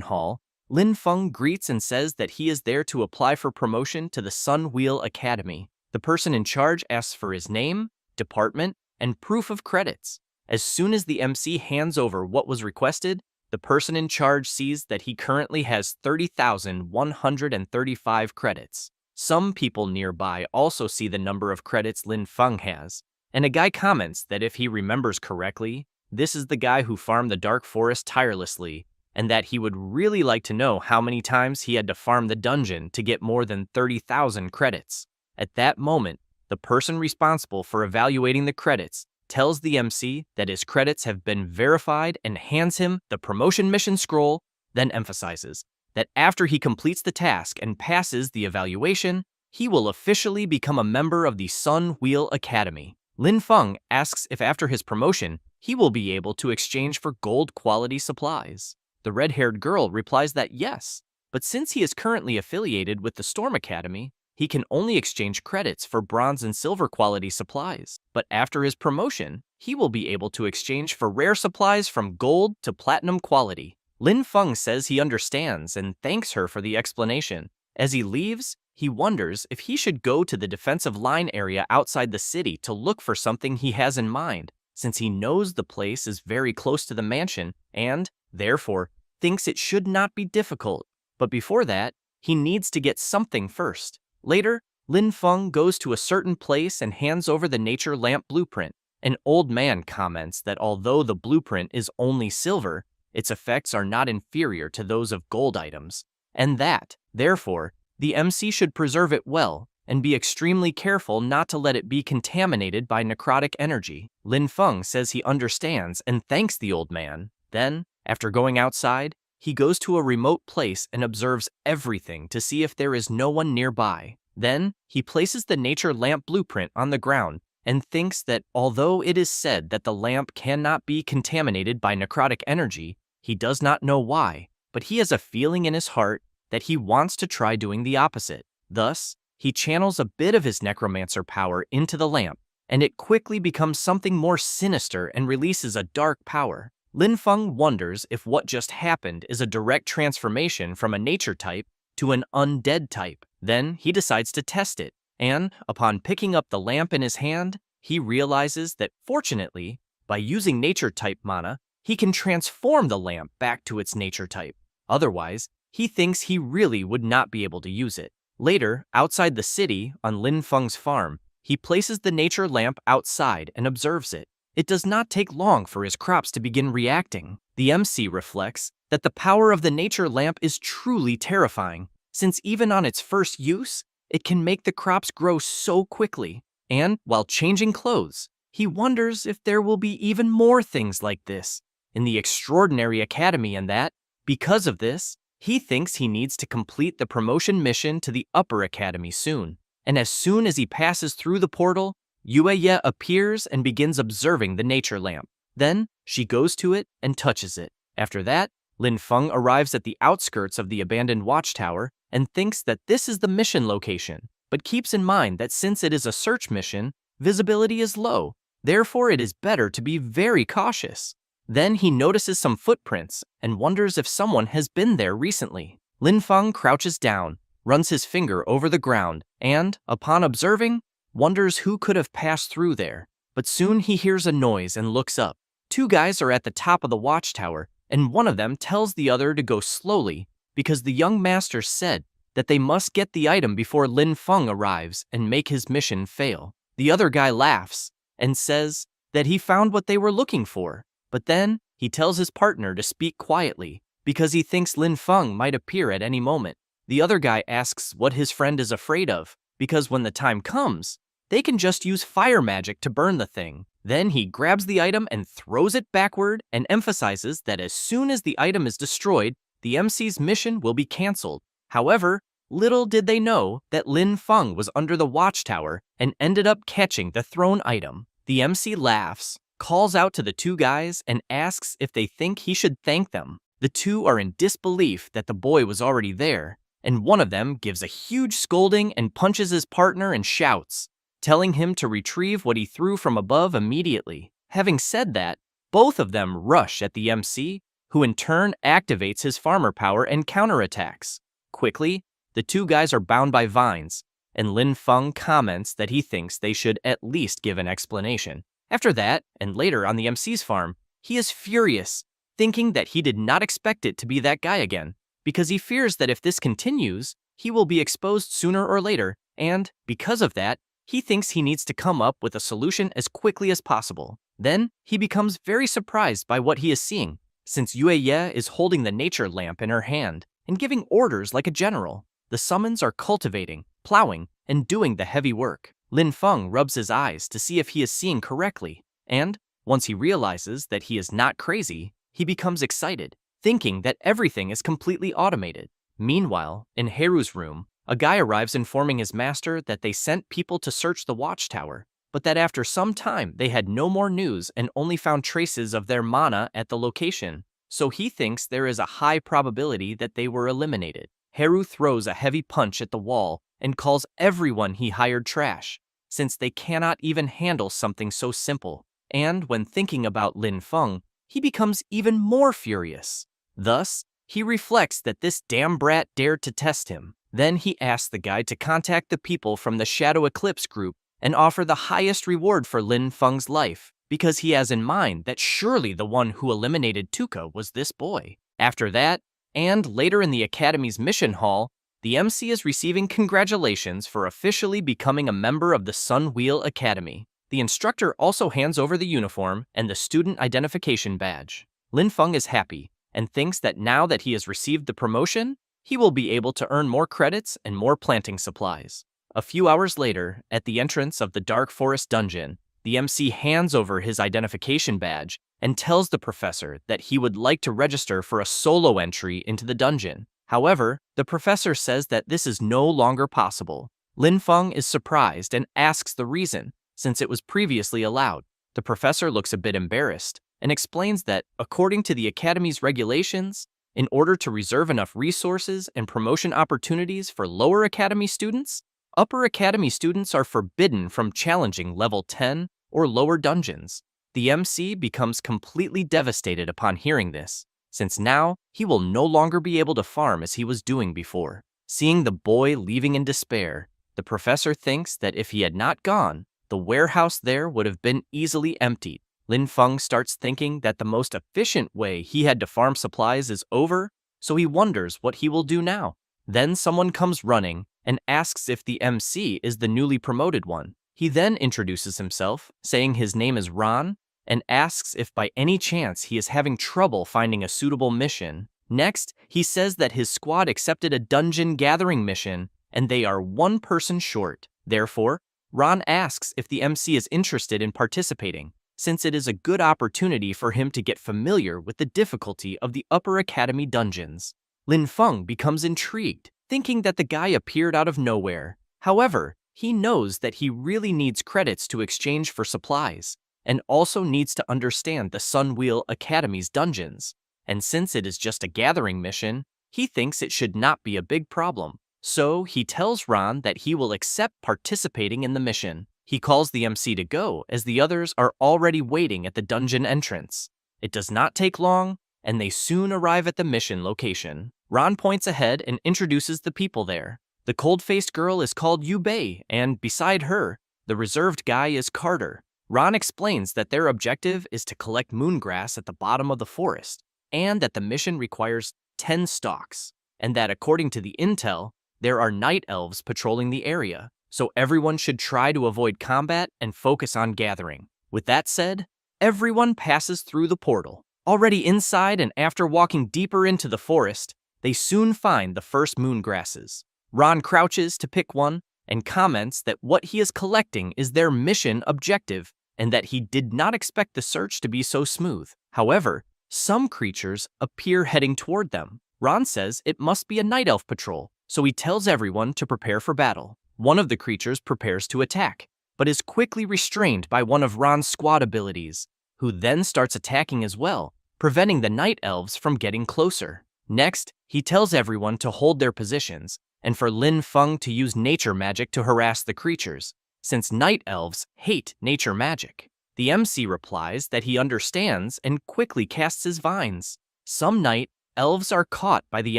hall, Lin Feng greets and says that he is there to apply for promotion to the Sun Wheel Academy. The person in charge asks for his name, department, and proof of credits. As soon as the MC hands over what was requested, the person in charge sees that he currently has 30,135 credits. Some people nearby also see the number of credits Lin Feng has, and a guy comments that if he remembers correctly, this is the guy who farmed the Dark Forest tirelessly, and that he would really like to know how many times he had to farm the dungeon to get more than 30,000 credits. At that moment, the person responsible for evaluating the credits tells the MC that his credits have been verified and hands him the promotion mission scroll, then emphasizes that after he completes the task and passes the evaluation, he will officially become a member of the Sun Wheel Academy. Lin Feng asks if after his promotion, he will be able to exchange for gold quality supplies. The red-haired girl replies that yes, but since he is currently affiliated with the Storm Academy, he can only exchange credits for bronze and silver quality supplies. But after his promotion, he will be able to exchange for rare supplies from gold to platinum quality. Lin Feng says he understands and thanks her for the explanation. As he leaves, he wonders if he should go to the defensive line area outside the city to look for something he has in mind, since he knows the place is very close to the mansion and, therefore, thinks it should not be difficult. But before that, he needs to get something first. Later, Lin Feng goes to a certain place and hands over the nature lamp blueprint. An old man comments that although the blueprint is only silver, its effects are not inferior to those of gold items, and that, therefore, the MC should preserve it well and be extremely careful not to let it be contaminated by necrotic energy. Lin Feng says he understands and thanks the old man. Then, after going outside, he goes to a remote place and observes everything to see if there is no one nearby. Then, he places the nature lamp blueprint on the ground and thinks that although it is said that the lamp cannot be contaminated by necrotic energy, he does not know why, but he has a feeling in his heart that he wants to try doing the opposite. Thus, he channels a bit of his necromancer power into the lamp, and it quickly becomes something more sinister and releases a dark power. Lin Feng wonders if what just happened is a direct transformation from a nature type to an undead type. Then he decides to test it, and upon picking up the lamp in his hand, he realizes that fortunately, by using nature type mana, he can transform the lamp back to its nature type. Otherwise, he thinks he really would not be able to use it. Later, outside the city, on Lin Feng's farm, he places the nature lamp outside and observes it. It does not take long for his crops to begin reacting. The MC reflects that the power of the nature lamp is truly terrifying, since even on its first use, it can make the crops grow so quickly. And, while changing clothes, he wonders if there will be even more things like this in the extraordinary academy, and that, because of this, he thinks he needs to complete the promotion mission to the upper academy soon. And as soon as he passes through the portal, Yueye appears and begins observing the nature lamp. Then, she goes to it and touches it. After that, Lin Feng arrives at the outskirts of the abandoned watchtower and thinks that this is the mission location, but keeps in mind that since it is a search mission, visibility is low. Therefore, it is better to be very cautious. Then he notices some footprints and wonders if someone has been there recently. Lin Feng crouches down, runs his finger over the ground, and, upon observing, wonders who could have passed through there. But soon he hears a noise and looks up. Two guys are at the top of the watchtower, and one of them tells the other to go slowly because the young master said that they must get the item before Lin Feng arrives and make his mission fail. The other guy laughs and says that he found what they were looking for, but then he tells his partner to speak quietly because he thinks Lin Feng might appear at any moment. The other guy asks what his friend is afraid of, because when the time comes, they can just use fire magic to burn the thing. Then he grabs the item and throws it backward and emphasizes that as soon as the item is destroyed, the MC's mission will be cancelled. However, little did they know that Lin Feng was under the watchtower and ended up catching the thrown item. The MC laughs, calls out to the two guys, and asks if they think he should thank them. The two are in disbelief that the boy was already there, and one of them gives a huge scolding and punches his partner and shouts, telling him to retrieve what he threw from above immediately. Having said that, both of them rush at the MC, who in turn activates his farmer power and counterattacks. Quickly, the two guys are bound by vines, and Lin Feng comments that he thinks they should at least give an explanation. After that, and later on the MC's farm, he is furious, thinking that he did not expect it to be that guy again, because he fears that if this continues, he will be exposed sooner or later, and, because of that, he thinks he needs to come up with a solution as quickly as possible. Then, he becomes very surprised by what he is seeing, since Yue Ye is holding the nature lamp in her hand and giving orders like a general. The summons are cultivating, plowing, and doing the heavy work. Lin Feng rubs his eyes to see if he is seeing correctly, and, once he realizes that he is not crazy, he becomes excited, thinking that everything is completely automated. Meanwhile, in Heru's room, a guy arrives informing his master that they sent people to search the watchtower, but that after some time they had no more news and only found traces of their mana at the location, so he thinks there is a high probability that they were eliminated. Heru throws a heavy punch at the wall and calls everyone he hired trash, since they cannot even handle something so simple. And when thinking about Lin Feng, he becomes even more furious. Thus, he reflects that this damn brat dared to test him. Then he asks the guy to contact the people from the Shadow Eclipse group and offer the highest reward for Lin Feng's life, because he has in mind that surely the one who eliminated Tuka was this boy. After that, and later in the Academy's mission hall, the MC is receiving congratulations for officially becoming a member of the Sun Wheel Academy. The instructor also hands over the uniform and the student identification badge. Lin Feng is happy and thinks that now that he has received the promotion, he will be able to earn more credits and more planting supplies. A few hours later, at the entrance of the Dark Forest dungeon, the MC hands over his identification badge and tells the professor that he would like to register for a solo entry into the dungeon. However, the professor says that this is no longer possible. Lin Feng is surprised and asks the reason, since it was previously allowed. The professor looks a bit embarrassed and explains that, according to the Academy's regulations, in order to reserve enough resources and promotion opportunities for lower Academy students, upper Academy students are forbidden from challenging level 10 or lower dungeons. The MC becomes completely devastated upon hearing this, since now he will no longer be able to farm as he was doing before. Seeing the boy leaving in despair, the professor thinks that if he had not gone, the warehouse there would have been easily emptied. Lin Feng starts thinking that the most efficient way he had to farm supplies is over, so he wonders what he will do now. Then someone comes running and asks if the MC is the newly promoted one. He then introduces himself, saying his name is Ron, and asks if by any chance he is having trouble finding a suitable mission. Next, he says that his squad accepted a dungeon gathering mission, and they are one person short. Therefore, Ron asks if the MC is interested in participating, since it is a good opportunity for him to get familiar with the difficulty of the Upper Academy dungeons. Lin Feng becomes intrigued, thinking that the guy appeared out of nowhere. However, he knows that he really needs credits to exchange for supplies, and also needs to understand the Sun Wheel Academy's dungeons. And since it is just a gathering mission, he thinks it should not be a big problem. So he tells Ron that he will accept participating in the mission. He calls the MC to go, as the others are already waiting at the dungeon entrance. It does not take long, and they soon arrive at the mission location. Ron points ahead and introduces the people there. The cold-faced girl is called Yu Bei, and beside her, the reserved guy is Carter. Ron explains that their objective is to collect moongrass at the bottom of the forest, and that the mission requires 10 stalks, and that according to the intel, there are night elves patrolling the area, so everyone should try to avoid combat and focus on gathering. With that said, everyone passes through the portal. Already inside and after walking deeper into the forest, they soon find the first moongrasses. Ron crouches to pick one and comments that what he is collecting is their mission objective and that he did not expect the search to be so smooth. However, some creatures appear heading toward them. Ron says it must be a night elf patrol, so he tells everyone to prepare for battle. One of the creatures prepares to attack, but is quickly restrained by one of Ron's squad abilities, who then starts attacking as well, preventing the night elves from getting closer. Next, he tells everyone to hold their positions, and for Lin Feng to use nature magic to harass the creatures. since night elves hate nature magic. The MC replies that he understands and quickly casts his vines. Some night elves are caught by the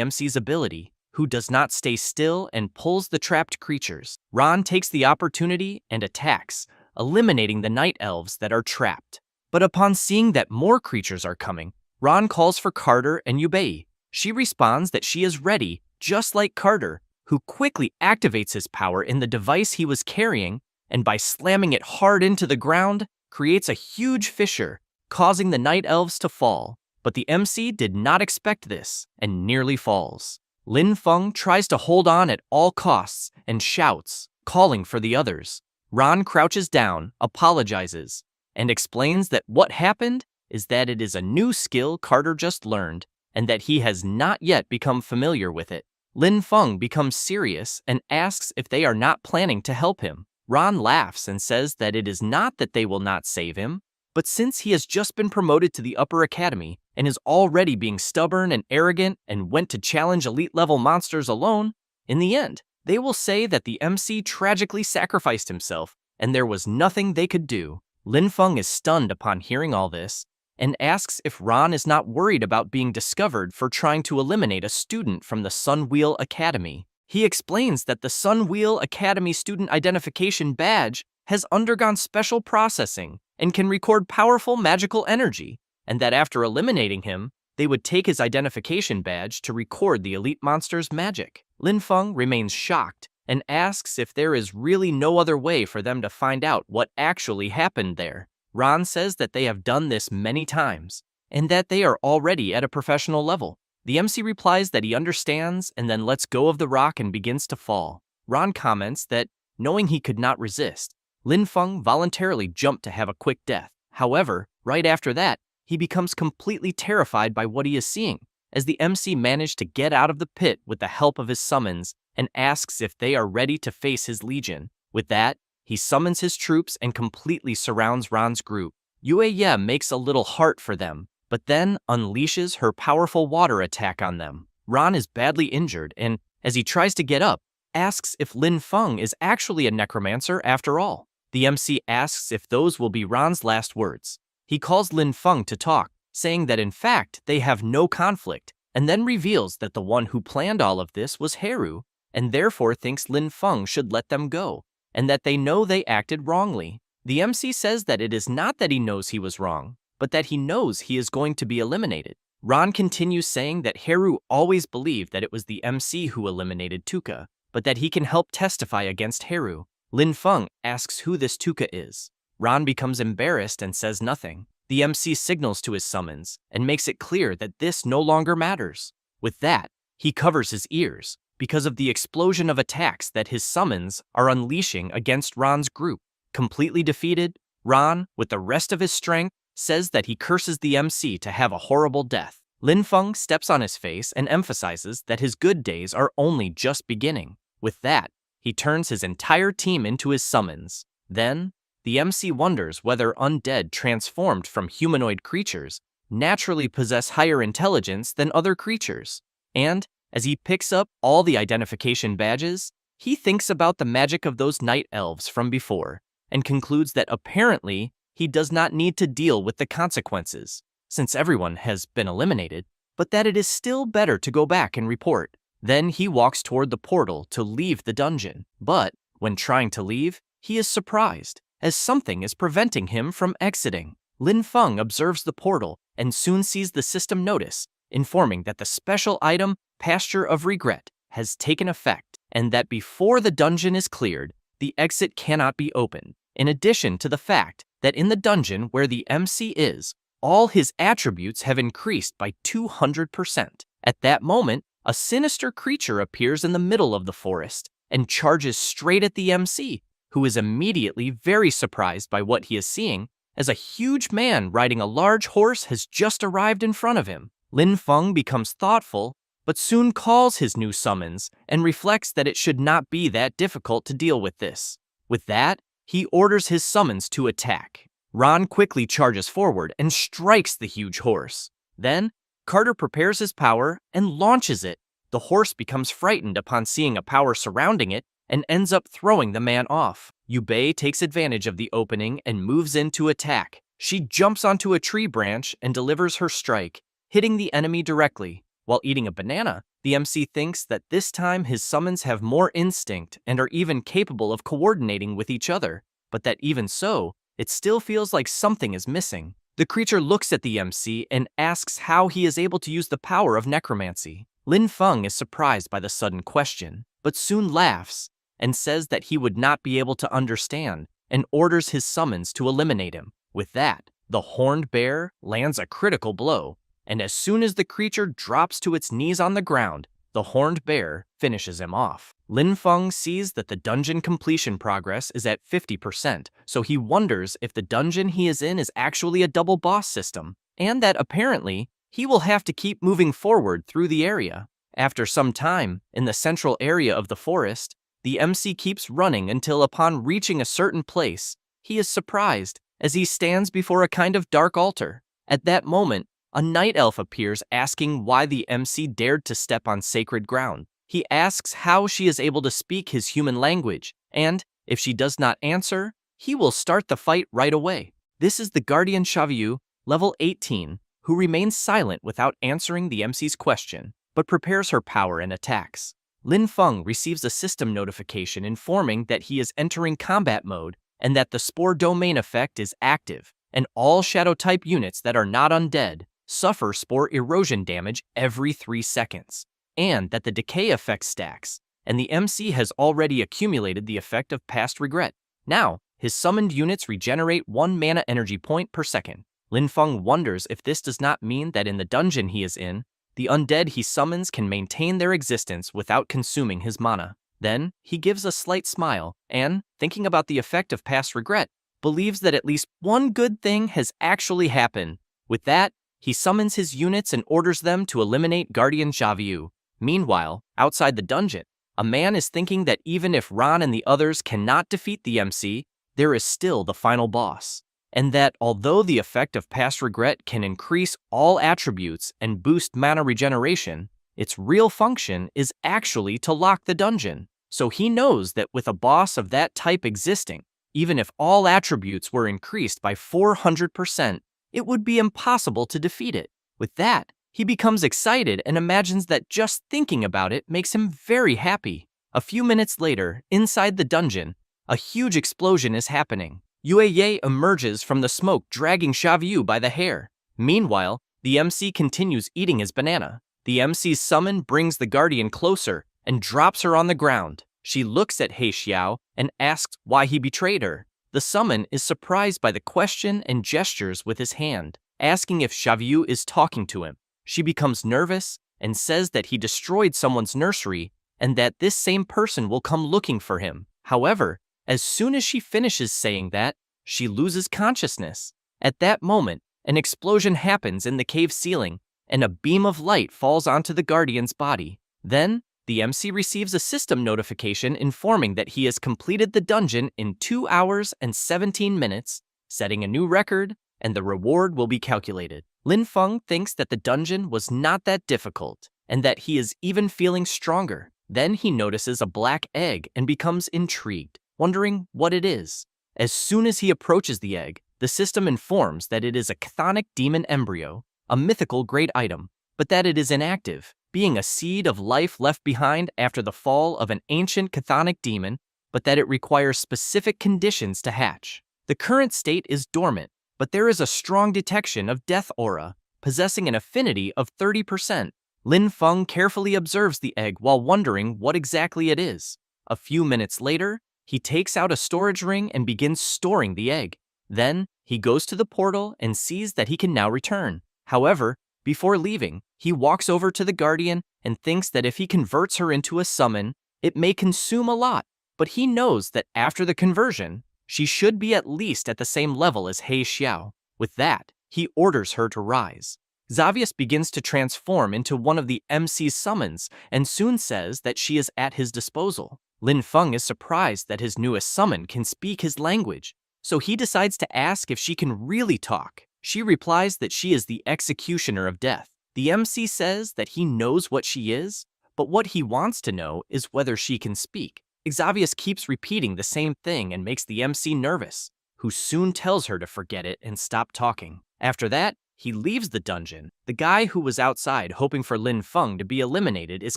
MC's ability, who does not stay still and pulls the trapped creatures. Ron takes the opportunity and attacks, eliminating the night elves that are trapped. But upon seeing that more creatures are coming, Ron calls for Carter and Yubei. She responds that she is ready, just like Carter, who quickly activates his power in the device he was carrying, and by slamming it hard into the ground, creates a huge fissure, causing the night elves to fall. But the MC did not expect this, and nearly falls. Lin Feng tries to hold on at all costs and shouts, calling for the others. Ron crouches down, apologizes, and explains that what happened is that it is a new skill Carter just learned, and that he has not yet become familiar with it. Lin Feng becomes serious and asks if they are not planning to help him. Ron laughs and says that it is not that they will not save him, but since he has just been promoted to the upper academy and is already being stubborn and arrogant and went to challenge elite-level monsters alone, in the end, they will say that the MC tragically sacrificed himself and there was nothing they could do. Lin Feng is stunned upon hearing all this and asks if Ron is not worried about being discovered for trying to eliminate a student from the Sunwheel Academy. He explains that the Sunwheel Academy student identification badge has undergone special processing and can record powerful magical energy, and that after eliminating him, they would take his identification badge to record the elite monster's magic. Lin Feng remains shocked and asks if there is really no other way for them to find out what actually happened there. Ron says that they have done this many times, and that they are already at a professional level. The MC replies that he understands and then lets go of the rock and begins to fall. Ron comments that, knowing he could not resist, Lin Feng voluntarily jumped to have a quick death. However, right after that, he becomes completely terrified by what he is seeing, as the MC managed to get out of the pit with the help of his summons and asks if they are ready to face his legion. With that, he summons his troops and completely surrounds Ron's group. Yue Ye makes a little heart for them, but then unleashes her powerful water attack on them. Ron is badly injured and, as he tries to get up, asks if Lin Feng is actually a necromancer after all. The MC asks if those will be Ron's last words. He calls Lin Feng to talk, saying that in fact they have no conflict, and then reveals that the one who planned all of this was Haru, and therefore thinks Lin Feng should let them go, and that they know they acted wrongly. The MC says that it is not that he knows he was wrong, but that he knows he is going to be eliminated. Ron continues saying that Haru always believed that it was the MC who eliminated Tuka, but that he can help testify against Haru. Lin Feng asks who this Tuka is. Ron becomes embarrassed and says nothing. The MC signals to his summons and makes it clear that this no longer matters. With that, he covers his ears because of the explosion of attacks that his summons are unleashing against Ron's group. Completely defeated, Ron, with the rest of his strength, says that he curses the MC to have a horrible death. Lin Feng steps on his face and emphasizes that his good days are only just beginning. With that, he turns his entire team into his summons. Then, the MC wonders whether undead transformed from humanoid creatures naturally possess higher intelligence than other creatures. And, as he picks up all the identification badges, he thinks about the magic of those night elves from before, and concludes that apparently he does not need to deal with the consequences, since everyone has been eliminated, but that it is still better to go back and report. Then he walks toward the portal to leave the dungeon, but, when trying to leave, he is surprised, as something is preventing him from exiting. Lin Feng observes the portal and soon sees the system notice, informing that the special item, Pasture of Regret, has taken effect, and that before the dungeon is cleared, the exit cannot be opened. In addition to the fact that in the dungeon where the MC is, all his attributes have increased by 200%. At that moment, a sinister creature appears in the middle of the forest and charges straight at the MC, who is immediately very surprised by what he is seeing, as a huge man riding a large horse has just arrived in front of him. Lin Feng becomes thoughtful, but soon calls his new summons and reflects that it should not be that difficult to deal with this. With that, he orders his summons to attack. Ron quickly charges forward and strikes the huge horse. Then, Carter prepares his power and launches it. The horse becomes frightened upon seeing a power surrounding it and ends up throwing the man off. Yubei takes advantage of the opening and moves in to attack. She jumps onto a tree branch and delivers her strike, hitting the enemy directly. While eating a banana, the MC thinks that this time his summons have more instinct and are even capable of coordinating with each other, but that even so, it still feels like something is missing. The creature looks at the MC and asks how he is able to use the power of necromancy. Lin Feng is surprised by the sudden question, but soon laughs and says that he would not be able to understand and orders his summons to eliminate him. With that, the horned bear lands a critical blow, and as soon as the creature drops to its knees on the ground, the horned bear finishes him off. Lin Feng sees that the dungeon completion progress is at 50%, so he wonders if the dungeon he is in is actually a double boss system, and that apparently he will have to keep moving forward through the area. After some time, in the central area of the forest, the MC keeps running until upon reaching a certain place, he is surprised as he stands before a kind of dark altar. At that moment, a night elf appears asking why the MC dared to step on sacred ground. He asks how she is able to speak his human language, and if she does not answer, he will start the fight right away. This is the Guardian Shaviu, level 18, who remains silent without answering the MC's question, but prepares her power and attacks. Lin Feng receives a system notification informing that he is entering combat mode and that the Spore Domain effect is active, and all Shadow-type units that are not undead suffer Spore erosion damage every 3 seconds, and that the Decay effect stacks, and the MC has already accumulated the effect of Past Regret. Now, his summoned units regenerate 1 mana energy point per second. Lin Feng wonders if this does not mean that in the dungeon he is in, the undead he summons can maintain their existence without consuming his mana. Then, he gives a slight smile and, thinking about the effect of Past Regret, believes that at least one good thing has actually happened. With that, he summons his units and orders them to eliminate Guardian Shaviu. Meanwhile, outside the dungeon, a man is thinking that even if Ron and the others cannot defeat the MC, there is still the final boss, and that although the effect of Past Regret can increase all attributes and boost mana regeneration, its real function is actually to lock the dungeon. So he knows that with a boss of that type existing, even if all attributes were increased by 400%, it would be impossible to defeat it. With that, he becomes excited and imagines that just thinking about it makes him very happy. A few minutes later, inside the dungeon, a huge explosion is happening. Yue emerges from the smoke dragging Shaviu by the hair. Meanwhile, the MC continues eating his banana. The MC's summon brings the Guardian closer and drops her on the ground. She looks at He Xiao and asks why he betrayed her. The summon is surprised by the question and gestures with his hand, asking if Shaviu is talking to him. She becomes nervous and says that he destroyed someone's nursery and that this same person will come looking for him. However, as soon as she finishes saying that, she loses consciousness. At that moment, an explosion happens in the cave ceiling, and a beam of light falls onto the Guardian's body. Then, the MC receives a system notification informing that he has completed the dungeon in 2 hours and 17 minutes, setting a new record, and the reward will be calculated. Lin Feng thinks that the dungeon was not that difficult, and that he is even feeling stronger. Then he notices a black egg and becomes intrigued, wondering what it is. As soon as he approaches the egg, the system informs that it is a chthonic demon embryo, a mythical great item, but that it is inactive, being a seed of life left behind after the fall of an ancient chthonic demon, but that it requires specific conditions to hatch. The current state is dormant, but there is a strong detection of death aura, possessing an affinity of 30%. Lin Feng carefully observes the egg while wondering what exactly it is. A few minutes later, he takes out a storage ring and begins storing the egg. Then, he goes to the portal and sees that he can now return. However, before leaving, he walks over to the Guardian and thinks that if he converts her into a summon, it may consume a lot, but he knows that after the conversion, she should be at least at the same level as He Xiao. With that, he orders her to rise. Xavius begins to transform into one of the MC's summons and soon says that she is at his disposal. Lin Feng is surprised that his newest summon can speak his language, so he decides to ask if she can really talk. She replies that she is the executioner of death. The MC says that he knows what she is, but what he wants to know is whether she can speak. Xavius keeps repeating the same thing and makes the MC nervous, who soon tells her to forget it and stop talking. After that, he leaves the dungeon. The guy who was outside hoping for Lin Feng to be eliminated is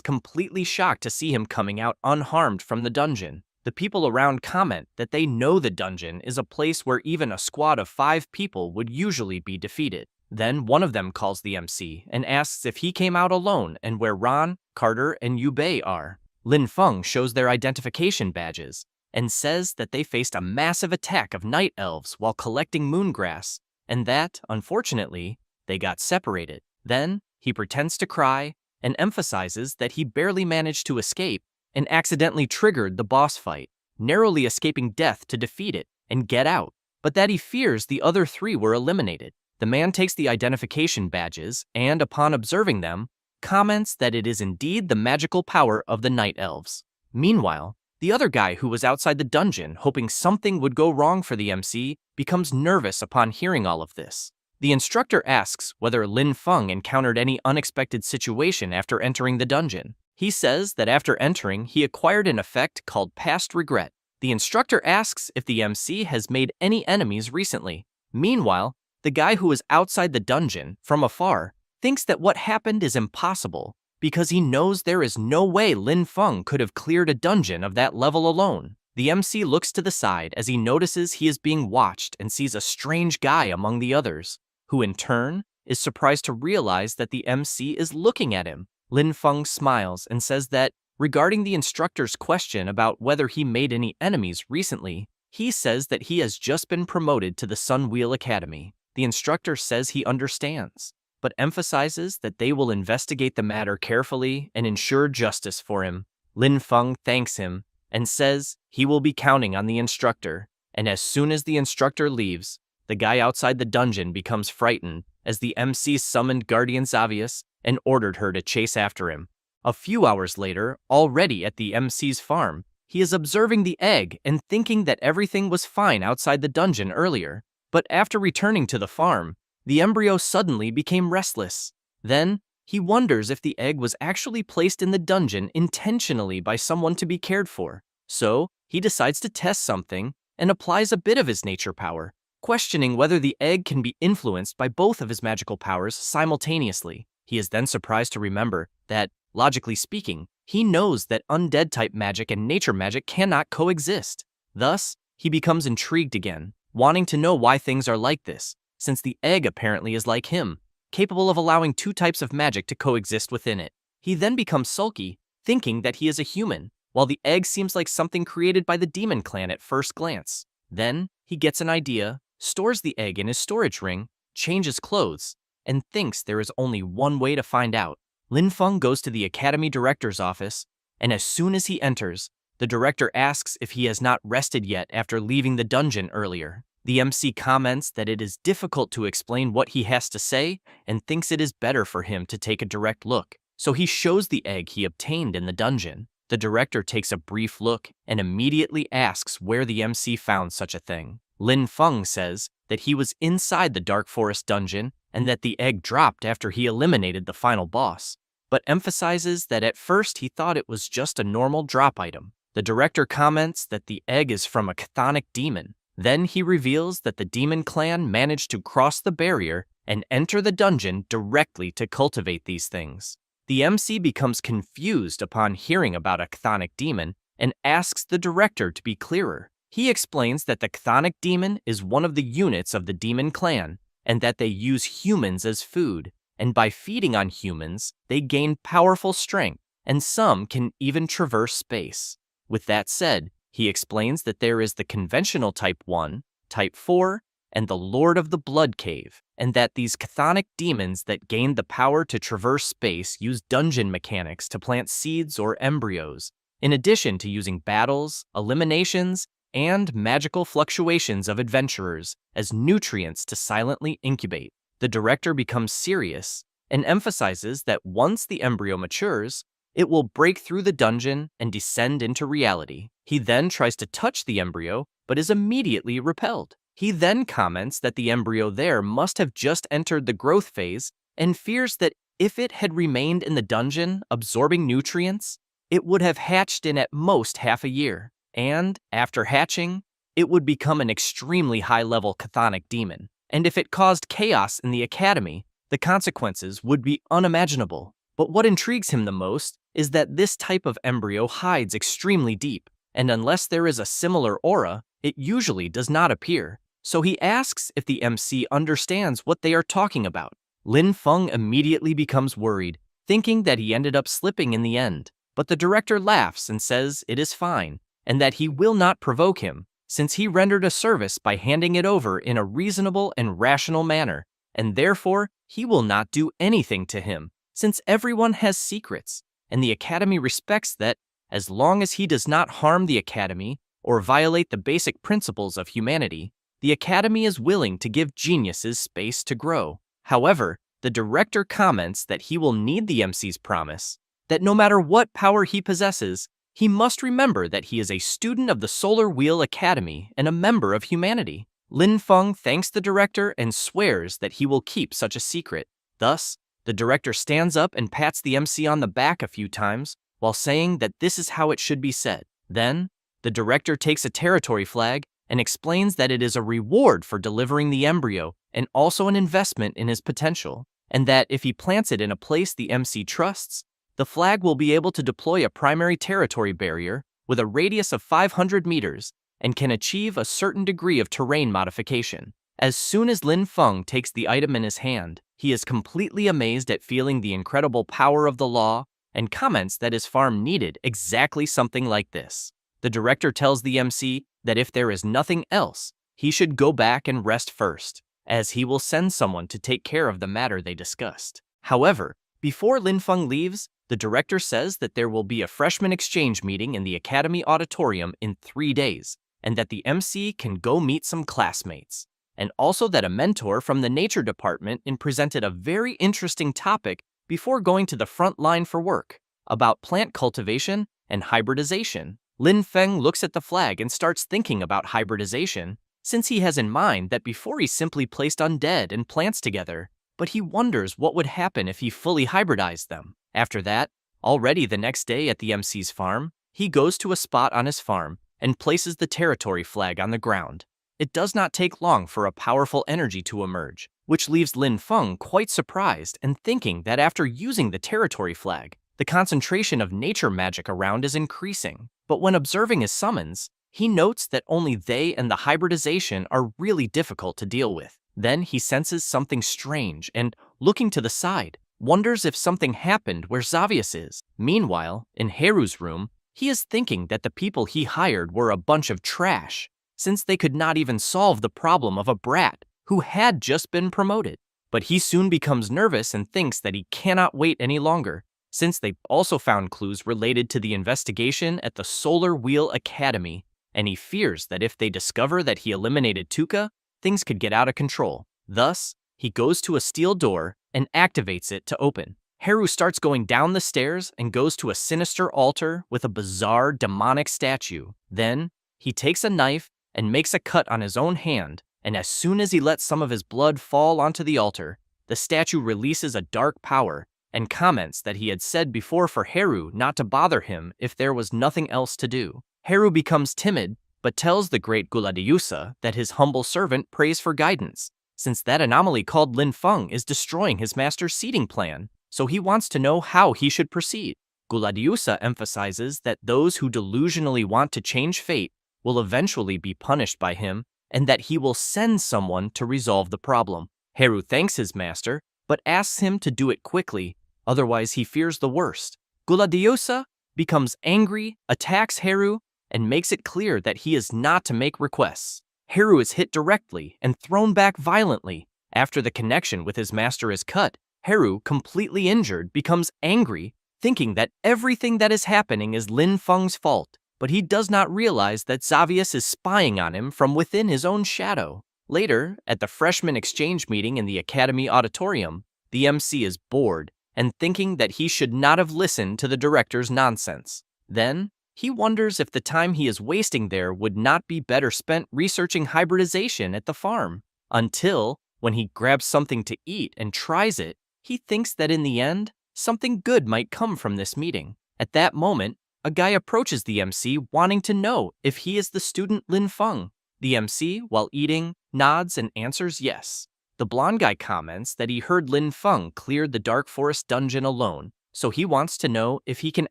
completely shocked to see him coming out unharmed from the dungeon. The people around comment that they know the dungeon is a place where even a squad of 5 people would usually be defeated. Then one of them calls the MC and asks if he came out alone and where Ron, Carter, and Yubei are. Lin Feng shows their identification badges and says that they faced a massive attack of night elves while collecting moongrass, and that, unfortunately, they got separated. Then, he pretends to cry and emphasizes that he barely managed to escape and accidentally triggered the boss fight, narrowly escaping death to defeat it and get out, but that he fears the other 3 were eliminated. The man takes the identification badges and, upon observing them, comments that it is indeed the magical power of the night elves. Meanwhile, the other guy who was outside the dungeon, hoping something would go wrong for the MC, becomes nervous upon hearing all of this. The instructor asks whether Lin Feng encountered any unexpected situation after entering the dungeon. He says that after entering, he acquired an effect called past regret. The instructor asks if the MC has made any enemies recently. Meanwhile, the guy who is outside the dungeon, from afar, thinks that what happened is impossible because he knows there is no way Lin Feng could have cleared a dungeon of that level alone. The MC looks to the side as he notices he is being watched and sees a strange guy among the others, who in turn is surprised to realize that the MC is looking at him. Lin Feng smiles and says that, regarding the instructor's question about whether he made any enemies recently, he says that he has just been promoted to the Sunwheel Academy. The instructor says he understands, but emphasizes that they will investigate the matter carefully and ensure justice for him. Lin Feng thanks him and says he will be counting on the instructor, and as soon as the instructor leaves, the guy outside the dungeon becomes frightened as the MC summoned Guardian Xavius and ordered her to chase after him. A few hours later, already at the MC's farm, he is observing the egg and thinking that everything was fine outside the dungeon earlier, but after returning to the farm, the embryo suddenly became restless. Then, he wonders if the egg was actually placed in the dungeon intentionally by someone to be cared for. So, he decides to test something and applies a bit of his nature power, questioning whether the egg can be influenced by both of his magical powers simultaneously. He is then surprised to remember that, logically speaking, he knows that undead-type magic and nature magic cannot coexist. Thus, he becomes intrigued again, wanting to know why things are like this, since the egg apparently is like him, capable of allowing 2 types of magic to coexist within it. He then becomes sulky, thinking that he is a human, while the egg seems like something created by the demon clan at first glance. Then, he gets an idea, stores the egg in his storage ring, changes clothes, and thinks there is only one way to find out. Lin Feng goes to the academy director's office, and as soon as he enters, the director asks if he has not rested yet after leaving the dungeon earlier. The MC comments that it is difficult to explain what he has to say and thinks it is better for him to take a direct look. So he shows the egg he obtained in the dungeon. The director takes a brief look and immediately asks where the MC found such a thing. Lin Feng says that he was inside the Dark Forest dungeon and that the egg dropped after he eliminated the final boss, but emphasizes that at first he thought it was just a normal drop item. The director comments that the egg is from a chthonic demon. Then he reveals that the demon clan managed to cross the barrier and enter the dungeon directly to cultivate these things. The MC becomes confused upon hearing about a chthonic demon and asks the director to be clearer. He explains that the chthonic demon is one of the units of the demon clan and that they use humans as food, and by feeding on humans, they gain powerful strength, and some can even traverse space. With that said, he explains that there is the conventional Type 1, Type 4, and the Lord of the Blood Cave, and that these chthonic demons that gained the power to traverse space use dungeon mechanics to plant seeds or embryos, in addition to using battles, eliminations, and magical fluctuations of adventurers as nutrients to silently incubate. The director becomes serious and emphasizes that once the embryo matures, it will break through the dungeon and descend into reality. He then tries to touch the embryo, but is immediately repelled. He then comments that the embryo there must have just entered the growth phase and fears that if it had remained in the dungeon absorbing nutrients, it would have hatched in at most half a year, and, after hatching, it would become an extremely high-level chthonic demon. And if it caused chaos in the academy, the consequences would be unimaginable. But what intrigues him the most is that this type of embryo hides extremely deep, and unless there is a similar aura, it usually does not appear. So he asks if the MC understands what they are talking about. Lin Feng immediately becomes worried, thinking that he ended up slipping in the end. But the director laughs and says it is fine, and that he will not provoke him, since he rendered a service by handing it over in a reasonable and rational manner, and therefore he will not do anything to him, since everyone has secrets, and the Academy respects that as long as he does not harm the Academy or violate the basic principles of humanity, the Academy is willing to give geniuses space to grow. However, the director comments that he will need the MC's promise, that no matter what power he possesses, he must remember that he is a student of the Solar Wheel Academy and a member of humanity. Lin Feng thanks the director and swears that he will keep such a secret. Thus, the director stands up and pats the MC on the back a few times while saying that this is how it should be said. Then, the director takes a territory flag and explains that it is a reward for delivering the embryo and also an investment in his potential, and that if he plants it in a place the MC trusts, the flag will be able to deploy a primary territory barrier with a radius of 500 meters and can achieve a certain degree of terrain modification. As soon as Lin Feng takes the item in his hand, he is completely amazed at feeling the incredible power of the law and comments that his farm needed exactly something like this. The director tells the MC that if there is nothing else, he should go back and rest first, as he will send someone to take care of the matter they discussed. However, before Lin Feng leaves, the director says that there will be a freshman exchange meeting in the Academy auditorium in 3 days, and that the MC can go meet some classmates. And also that a mentor from the nature department presented a very interesting topic before going to the front line for work, about plant cultivation and hybridization. Lin Feng looks at the flag and starts thinking about hybridization, since he has in mind that before he simply placed undead and plants together, but he wonders what would happen if he fully hybridized them. After that, already the next day at the MC's farm, he goes to a spot on his farm and places the territory flag on the ground. It does not take long for a powerful energy to emerge, which leaves Lin Feng quite surprised and thinking that after using the territory flag, the concentration of nature magic around is increasing. But when observing his summons, he notes that only they and the hybridization are really difficult to deal with. Then he senses something strange and, looking to the side, wonders if something happened where Xavius is. Meanwhile, in Heru's room, he is thinking that the people he hired were a bunch of trash, since they could not even solve the problem of a brat who had just been promoted. But he soon becomes nervous and thinks that he cannot wait any longer, since they also found clues related to the investigation at the Solar Wheel Academy, and he fears that if they discover that he eliminated Tuka, things could get out of control. Thus, he goes to a steel door and activates it to open. Heru starts going down the stairs and goes to a sinister altar with a bizarre demonic statue. Then, he takes a knife and makes a cut on his own hand, and as soon as he lets some of his blood fall onto the altar, the statue releases a dark power and comments that he had said before for Heru not to bother him if there was nothing else to do. Heru becomes timid, but tells the great Guladiusa that his humble servant prays for guidance, since that anomaly called Lin Feng is destroying his master's seeding plan, so he wants to know how he should proceed. Guladiusa emphasizes that those who delusionally want to change fate will eventually be punished by him, and that he will send someone to resolve the problem. Heru thanks his master, but asks him to do it quickly, otherwise he fears the worst. Guladiusa becomes angry, attacks Heru, and makes it clear that he is not to make requests. Heru is hit directly and thrown back violently. After the connection with his master is cut, Heru, completely injured, becomes angry, thinking that everything that is happening is Lin Feng's fault, but he does not realize that Xavius is spying on him from within his own shadow. Later, at the freshman exchange meeting in the Academy auditorium, the MC is bored and thinking that he should not have listened to the director's nonsense. Then, he wonders if the time he is wasting there would not be better spent researching hybridization at the farm. Until, when he grabs something to eat and tries it, he thinks that in the end, something good might come from this meeting. At that moment, a guy approaches the MC wanting to know if he is the student Lin Feng. The MC, while eating, nods and answers yes. The blonde guy comments that he heard Lin Feng cleared the dark forest dungeon alone, so he wants to know if he can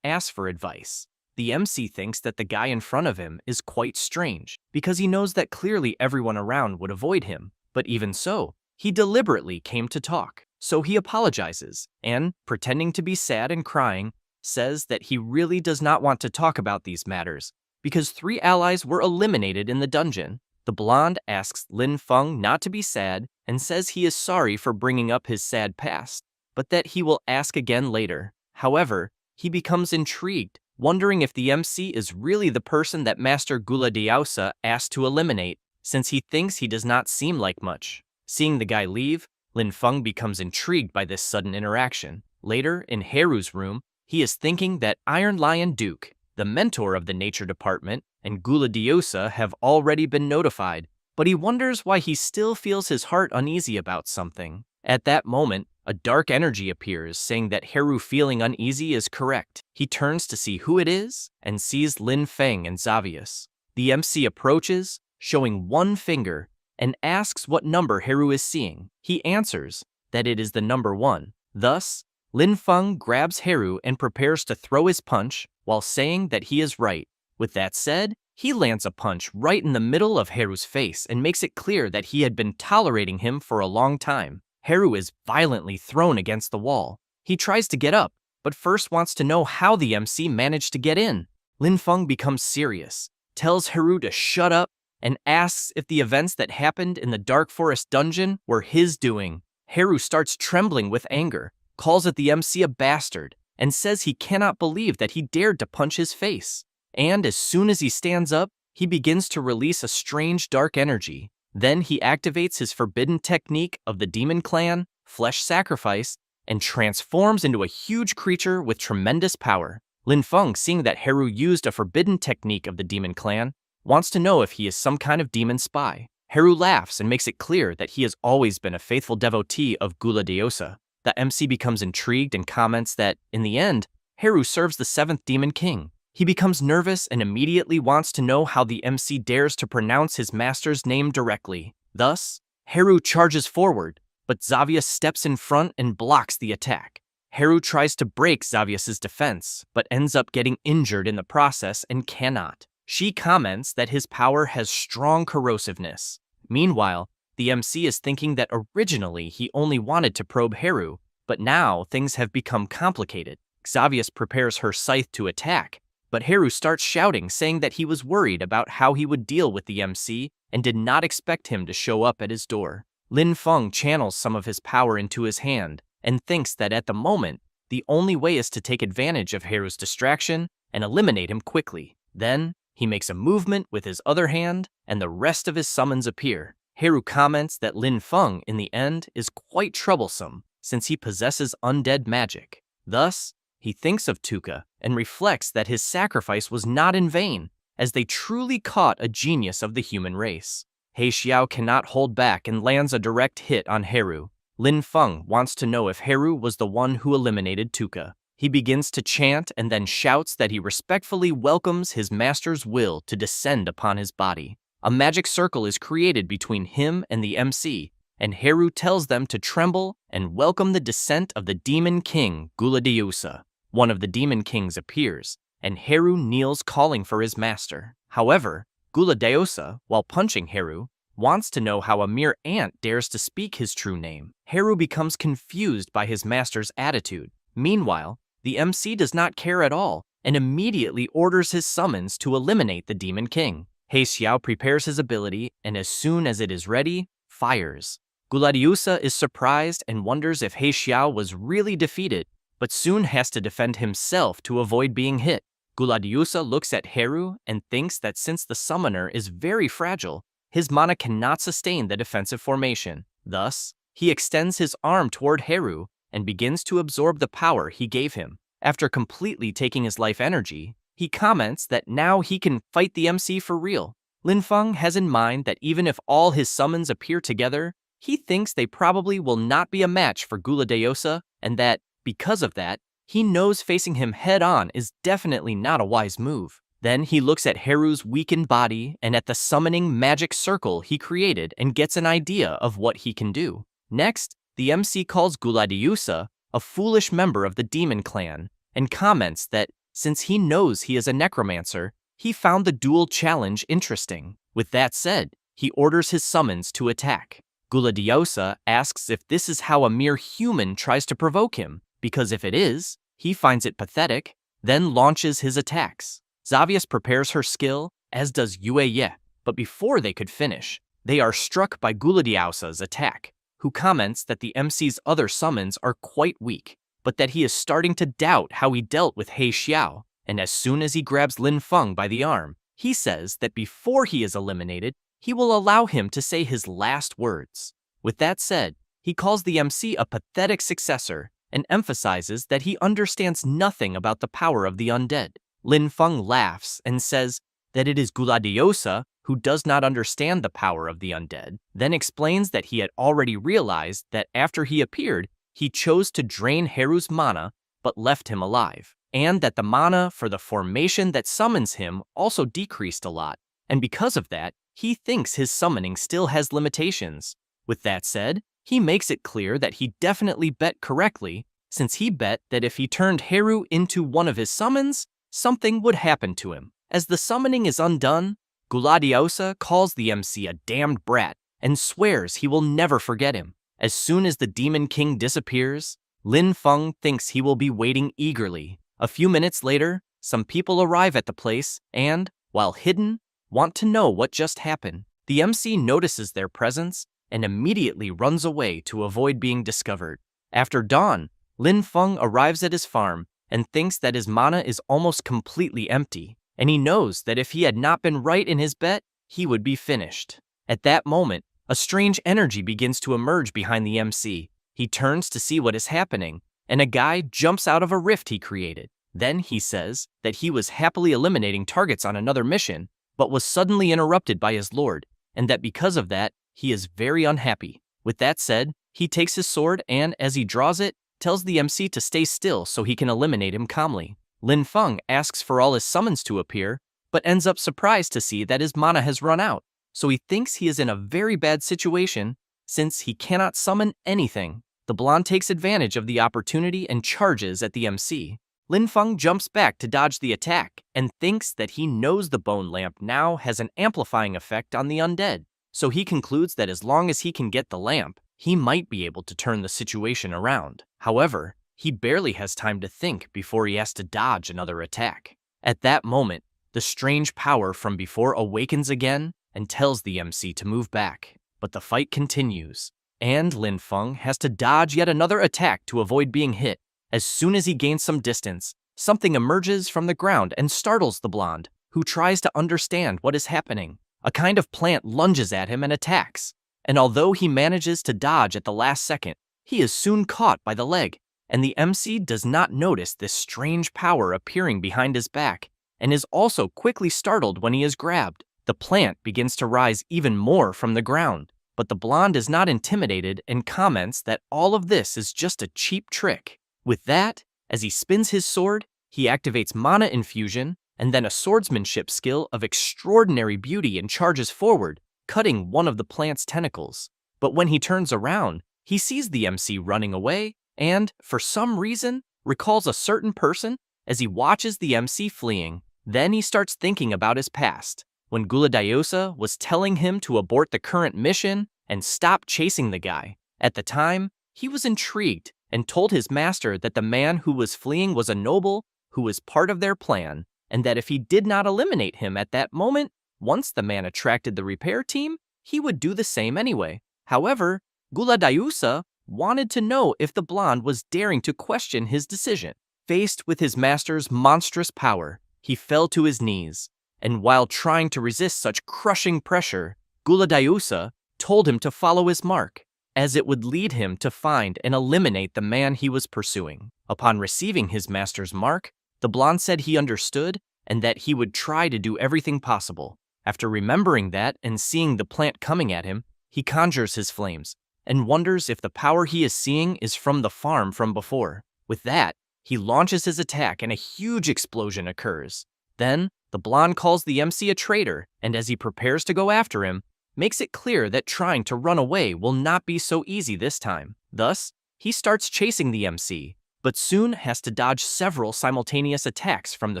ask for advice. The MC thinks that the guy in front of him is quite strange, because he knows that clearly everyone around would avoid him, but even so, he deliberately came to talk. So he apologizes, and, pretending to be sad and crying, says that he really does not want to talk about these matters, because 3 allies were eliminated in the dungeon. The blonde asks Lin Feng not to be sad and says he is sorry for bringing up his sad past, but that he will ask again later. However, he becomes intrigued, wondering if the MC is really the person that Master Guladiosa asked to eliminate, since he thinks he does not seem like much. Seeing the guy leave, Lin Feng becomes intrigued by this sudden interaction. Later, in Haru's room, he is thinking that Iron Lion Duke, the mentor of the nature department, and Guladiosa have already been notified, but he wonders why he still feels his heart uneasy about something. At that moment, a dark energy appears, saying that Haru feeling uneasy is correct. He turns to see who it is and sees Lin Feng and Xavius. The MC approaches, showing 1 finger, and asks what number Haru is seeing. He answers that it is the number 1. Thus, Lin Feng grabs Haru and prepares to throw his punch while saying that he is right. With that said, he lands a punch right in the middle of Haru's face and makes it clear that he had been tolerating him for a long time. Haru is violently thrown against the wall. He tries to get up, but first wants to know how the MC managed to get in. Lin Feng becomes serious, tells Haru to shut up, and asks if the events that happened in the Dark Forest dungeon were his doing. Haru starts trembling with anger, calls at the MC a bastard, and says he cannot believe that he dared to punch his face. And as soon as he stands up, he begins to release a strange dark energy. Then he activates his forbidden technique of the Demon Clan, Flesh Sacrifice, and transforms into a huge creature with tremendous power. Lin Feng, seeing that Haru used a forbidden technique of the Demon Clan, wants to know if he is some kind of demon spy. Haru laughs and makes it clear that he has always been a faithful devotee of Guladiosa. The MC becomes intrigued and comments that, in the end, Haru serves the 7th Demon King. He becomes nervous and immediately wants to know how the MC dares to pronounce his master's name directly. Thus, Haru charges forward, but Xavius steps in front and blocks the attack. Haru tries to break Xavius's defense, but ends up getting injured in the process and cannot. She comments that his power has strong corrosiveness. Meanwhile, the MC is thinking that originally he only wanted to probe Haru, but now things have become complicated. Xavius prepares her scythe to attack, but Haru starts shouting, saying that he was worried about how he would deal with the MC and did not expect him to show up at his door. Lin Feng channels some of his power into his hand and thinks that at the moment, the only way is to take advantage of Haru's distraction and eliminate him quickly. Then, he makes a movement with his other hand, and the rest of his summons appear. Haru comments that Lin Feng, in the end, is quite troublesome, since he possesses undead magic. Thus, he thinks of Tuka and reflects that his sacrifice was not in vain, as they truly caught a genius of the human race. He Xiao cannot hold back and lands a direct hit on Haru. Lin Feng wants to know if Haru was the one who eliminated Tuka. He begins to chant and then shouts that he respectfully welcomes his master's will to descend upon his body. A magic circle is created between him and the MC, and Haru tells them to tremble and welcome the descent of the Demon King, Guladiosa. One of the Demon Kings appears, and Haru kneels calling for his master. However, Guladiosa, while punching Haru, wants to know how a mere ant dares to speak his true name. Haru becomes confused by his master's attitude. Meanwhile, the MC does not care at all and immediately orders his summons to eliminate the Demon King. He Xiao prepares his ability and as soon as it is ready, fires. Guladiosa is surprised and wonders if He Xiao was really defeated, but soon has to defend himself to avoid being hit. Guladiosa looks at Haru and thinks that since the summoner is very fragile, his mana cannot sustain the defensive formation. Thus, he extends his arm toward Haru and begins to absorb the power he gave him. After completely taking his life energy, he comments that now he can fight the MC for real. Lin Feng has in mind that even if all his summons appear together, he thinks they probably will not be a match for Guladiosa and that, because of that, He knows facing him head-on is definitely not a wise move. Then he looks at Heru's weakened body and at the summoning magic circle he created and gets an idea of what he can do. Next, the MC calls Gladiusa a foolish member of the demon clan and comments that since he knows he is a necromancer, he found the duel challenge interesting. With that said, he orders his summons to attack. Gladiusa asks if this is how a mere human tries to provoke him, because if it is, he finds it pathetic, then launches his attacks. Xavius prepares her skill, as does Yueye, but before they could finish, they are struck by Gladiusa's attack, who comments that the MC's other summons are quite weak, but that he is starting to doubt how he dealt with He Xiao, and as soon as he grabs Lin Feng by the arm, he says that before he is eliminated, he will allow him to say his last words. With that said, he calls the MC a pathetic successor and emphasizes that he understands nothing about the power of the undead. Lin Feng laughs and says that it is Gladiusa who does not understand the power of the undead, then explains that he had already realized that after he appeared, he chose to drain Heru's mana but left him alive, and that the mana for the formation that summons him also decreased a lot, and because of that, he thinks his summoning still has limitations. With that said, he makes it clear that he definitely bet correctly, since he bet that if he turned Heru into one of his summons, something would happen to him. As the summoning is undone, Gladiusa calls the MC a damned brat and swears he will never forget him. As soon as the Demon King disappears, Lin Feng thinks he will be waiting eagerly. A few minutes later, some people arrive at the place and, while hidden, want to know what just happened. The MC notices their presence and immediately runs away to avoid being discovered. After dawn, Lin Feng arrives at his farm and thinks that his mana is almost completely empty, and he knows that if he had not been right in his bet, he would be finished. At that moment, a strange energy begins to emerge behind the MC. He turns to see what is happening, and a guy jumps out of a rift he created. Then he says that he was happily eliminating targets on another mission, but was suddenly interrupted by his lord, and that because of that, he is very unhappy. With that said, he takes his sword and, as he draws it, tells the MC to stay still so he can eliminate him calmly. Lin Feng asks for all his summons to appear, but ends up surprised to see that his mana has run out, so he thinks he is in a very bad situation since he cannot summon anything. The blonde takes advantage of the opportunity and charges at the MC. Lin Feng jumps back to dodge the attack and thinks that he knows the bone lamp now has an amplifying effect on the undead, so he concludes that as long as he can get the lamp, he might be able to turn the situation around. However, he barely has time to think before he has to dodge another attack. At that moment, the strange power from before awakens again and tells the MC to move back. But the fight continues, and Lin Feng has to dodge yet another attack to avoid being hit. As soon as he gains some distance, something emerges from the ground and startles the blonde, who tries to understand what is happening. A kind of plant lunges at him and attacks, and although he manages to dodge at the last second, he is soon caught by the leg, and the MC does not notice this strange power appearing behind his back, and is also quickly startled when he is grabbed. The plant begins to rise even more from the ground, but the blonde is not intimidated and comments that all of this is just a cheap trick. With that, as he spins his sword, he activates mana infusion and then a swordsmanship skill of extraordinary beauty and charges forward, cutting one of the plant's tentacles. But when he turns around, he sees the MC running away and, for some reason, recalls a certain person as he watches the MC fleeing. Then he starts thinking about his past, when Gladiusa was telling him to abort the current mission and stop chasing the guy. At the time, he was intrigued and told his master that the man who was fleeing was a noble who was part of their plan, and that if he did not eliminate him at that moment, once the man attracted the repair team, he would do the same anyway. However, Gladiusa wanted to know if the blonde was daring to question his decision. Faced with his master's monstrous power, he fell to his knees, and while trying to resist such crushing pressure, Gladiusa told him to follow his mark, as it would lead him to find and eliminate the man he was pursuing. Upon receiving his master's mark, the blonde said he understood and that he would try to do everything possible. After remembering that and seeing the plant coming at him, he conjures his flames and wonders if the power he is seeing is from the farm from before. With that, He launches his attack and a huge explosion occurs. Then, the blonde calls the MC a traitor, and as he prepares to go after him, makes it clear that trying to run away will not be so easy this time. Thus, he starts chasing the MC, but soon has to dodge several simultaneous attacks from the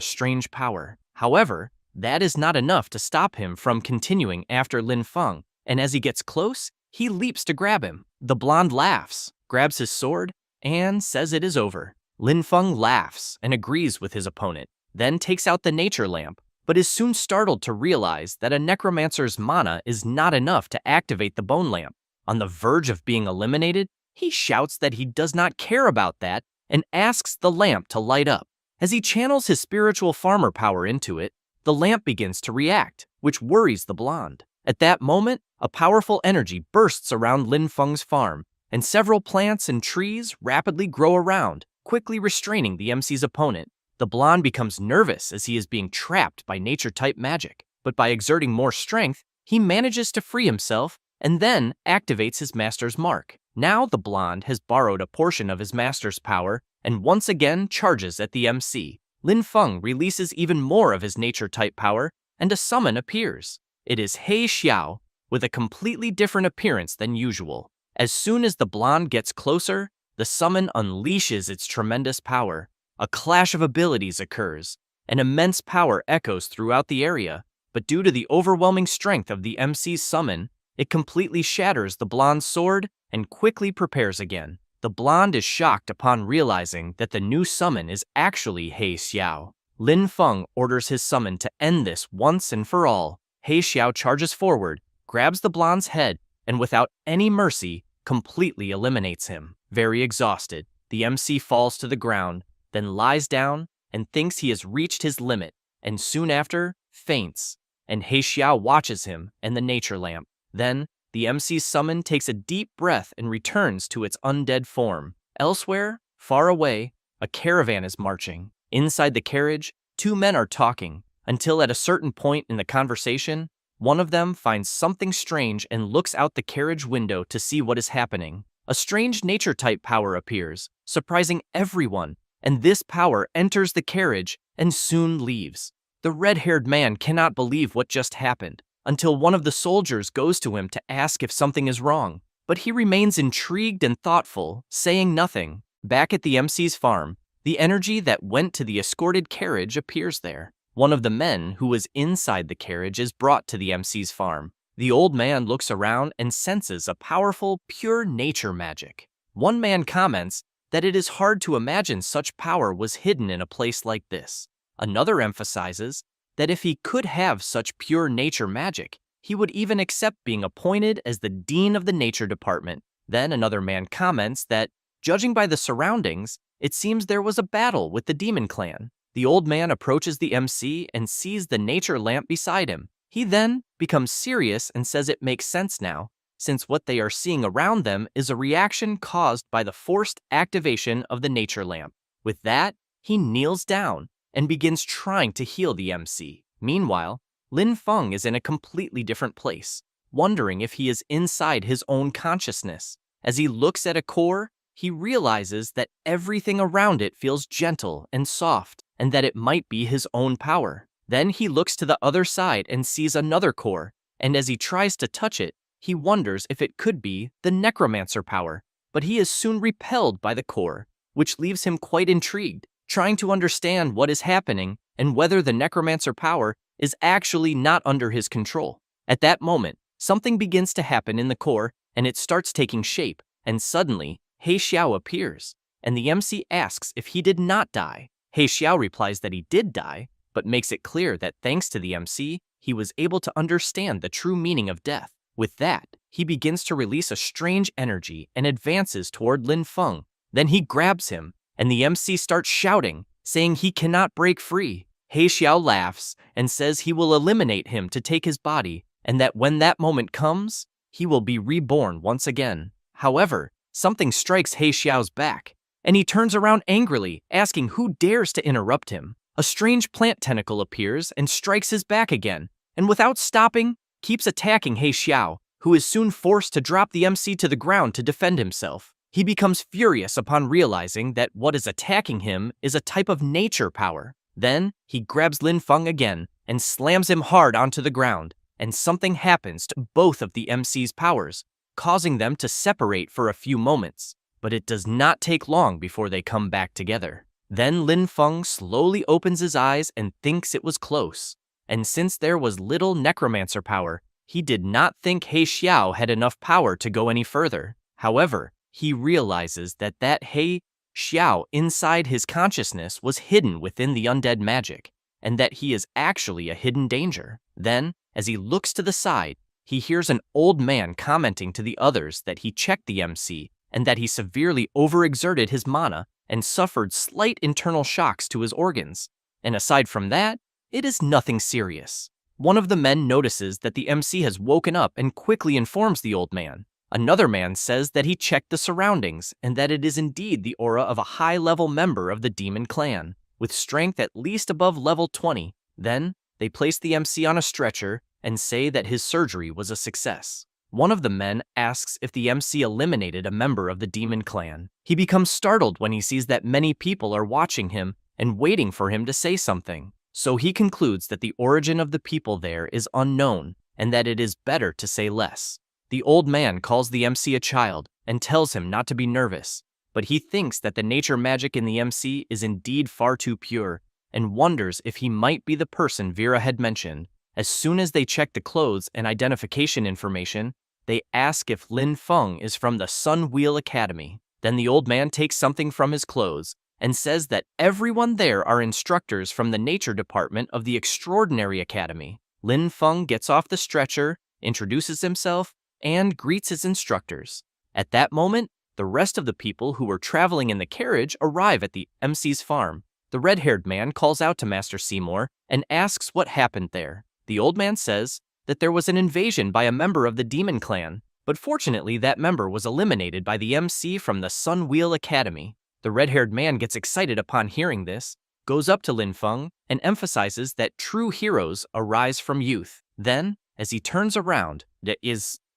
strange power. However, that is not enough to stop him from continuing after Lin Feng, and as he gets close, he leaps to grab him. The blonde laughs, grabs his sword, and says it is over. Lin Feng laughs and agrees with his opponent, then takes out the nature lamp, but is soon startled to realize that a necromancer's mana is not enough to activate the bone lamp. On the verge of being eliminated, he shouts that he does not care about that and asks the lamp to light up. As he channels his spiritual farmer power into it, the lamp begins to react, which worries the blonde. At that moment, a powerful energy bursts around Lin Feng's farm, and several plants and trees rapidly grow around, quickly restraining the MC's opponent. The blonde becomes nervous as he is being trapped by nature-type magic, but by exerting more strength, he manages to free himself and then activates his master's mark. Now the blonde has borrowed a portion of his master's power and once again charges at the MC. Lin Feng releases even more of his nature-type power, and a summon appears. It is He Xiao, with a completely different appearance than usual. As soon as the blonde gets closer, the summon unleashes its tremendous power. A clash of abilities occurs. An immense power echoes throughout the area, but due to the overwhelming strength of the MC's summon, it completely shatters the blonde's sword and quickly prepares again. The blonde is shocked upon realizing that the new summon is actually He Xiao. Lin Feng orders his summon to end this once and for all. He Xiao charges forward, grabs the blonde's head, and without any mercy, completely eliminates him. Very exhausted, the MC falls to the ground, then lies down and thinks he has reached his limit, and soon after, faints, and He Xiao watches him and the nature lamp. Then, the MC's summon takes a deep breath and returns to its undead form. Elsewhere, far away, a caravan is marching. Inside the carriage, two men are talking, until at a certain point in the conversation, one of them finds something strange and looks out the carriage window to see what is happening. A strange nature-type power appears, surprising everyone, and this power enters the carriage and soon leaves. The red-haired man cannot believe what just happened, until one of the soldiers goes to him to ask if something is wrong. But he remains intrigued and thoughtful, saying nothing. Back at the MC's farm, the energy that went to the escorted carriage appears there. One of the men who was inside the carriage is brought to the MC's farm. The old man looks around and senses a powerful, pure nature magic. One man comments that it is hard to imagine such power was hidden in a place like this. Another emphasizes that if he could have such pure nature magic, he would even accept being appointed as the dean of the nature department. Then another man comments that, judging by the surroundings, it seems there was a battle with the demon clan. The old man approaches the MC and sees the nature lamp beside him. He then becomes serious and says it makes sense now, since what they are seeing around them is a reaction caused by the forced activation of the nature lamp. With that, he kneels down and begins trying to heal the MC. Meanwhile, Lin Feng is in a completely different place, wondering if he is inside his own consciousness. As he looks at a core, he realizes that everything around it feels gentle and soft, and that it might be his own power. Then he looks to the other side and sees another core, and as he tries to touch it, he wonders if it could be the necromancer power. But he is soon repelled by the core, which leaves him quite intrigued, trying to understand what is happening and whether the necromancer power is actually not under his control. At that moment, something begins to happen in the core, and it starts taking shape, and suddenly, He Xiao appears, and the MC asks if he did not die. He Xiao replies that he did die, but makes it clear that thanks to the MC, he was able to understand the true meaning of death. With that, he begins to release a strange energy and advances toward Lin Feng. Then he grabs him, and the MC starts shouting, saying he cannot break free. He Xiao laughs and says he will eliminate him to take his body, and that when that moment comes, he will be reborn once again. However, something strikes He Xiao's back, and he turns around angrily, asking who dares to interrupt him. A strange plant tentacle appears and strikes his back again, and without stopping, keeps attacking He Xiao, who is soon forced to drop the MC to the ground to defend himself. He becomes furious upon realizing that what is attacking him is a type of nature power. Then, he grabs Lin Feng again and slams him hard onto the ground, and something happens to both of the MC's powers, causing them to separate for a few moments. But it does not take long before they come back together. Then Lin Feng slowly opens his eyes and thinks it was close. And since there was little necromancer power, he did not think He Xiao had enough power to go any further. However, he realizes that He Xiao inside his consciousness was hidden within the undead magic, and that he is actually a hidden danger. Then, as he looks to the side, he hears an old man commenting to the others that he checked the MC and that he severely overexerted his mana and suffered slight internal shocks to his organs. And aside from that, it is nothing serious. One of the men notices that the MC has woken up and quickly informs the old man. Another man says that he checked the surroundings and that it is indeed the aura of a high-level member of the demon clan, with strength at least above level 20. Then, they place the MC on a stretcher and say that his surgery was a success. One of the men asks if the MC eliminated a member of the demon clan. He becomes startled when he sees that many people are watching him and waiting for him to say something. So he concludes that the origin of the people there is unknown and that it is better to say less. The old man calls the MC a child and tells him not to be nervous, but he thinks that the nature magic in the MC is indeed far too pure and wonders if he might be the person Vera had mentioned. As soon as they check the clothes and identification information, they ask if Lin Feng is from the Sun Wheel Academy. Then the old man takes something from his clothes and says that everyone there are instructors from the nature department of the Extraordinary Academy. Lin Feng gets off the stretcher, introduces himself, and greets his instructors. At that moment, the rest of the people who were traveling in the carriage arrive at the MC's farm. The red-haired man calls out to Master Seymour and asks what happened there. The old man says that there was an invasion by a member of the demon clan, but fortunately that member was eliminated by the MC from the Sun Wheel Academy. The red-haired man gets excited upon hearing this, goes up to Lin Feng, and emphasizes that true heroes arise from youth. Then, as he turns around,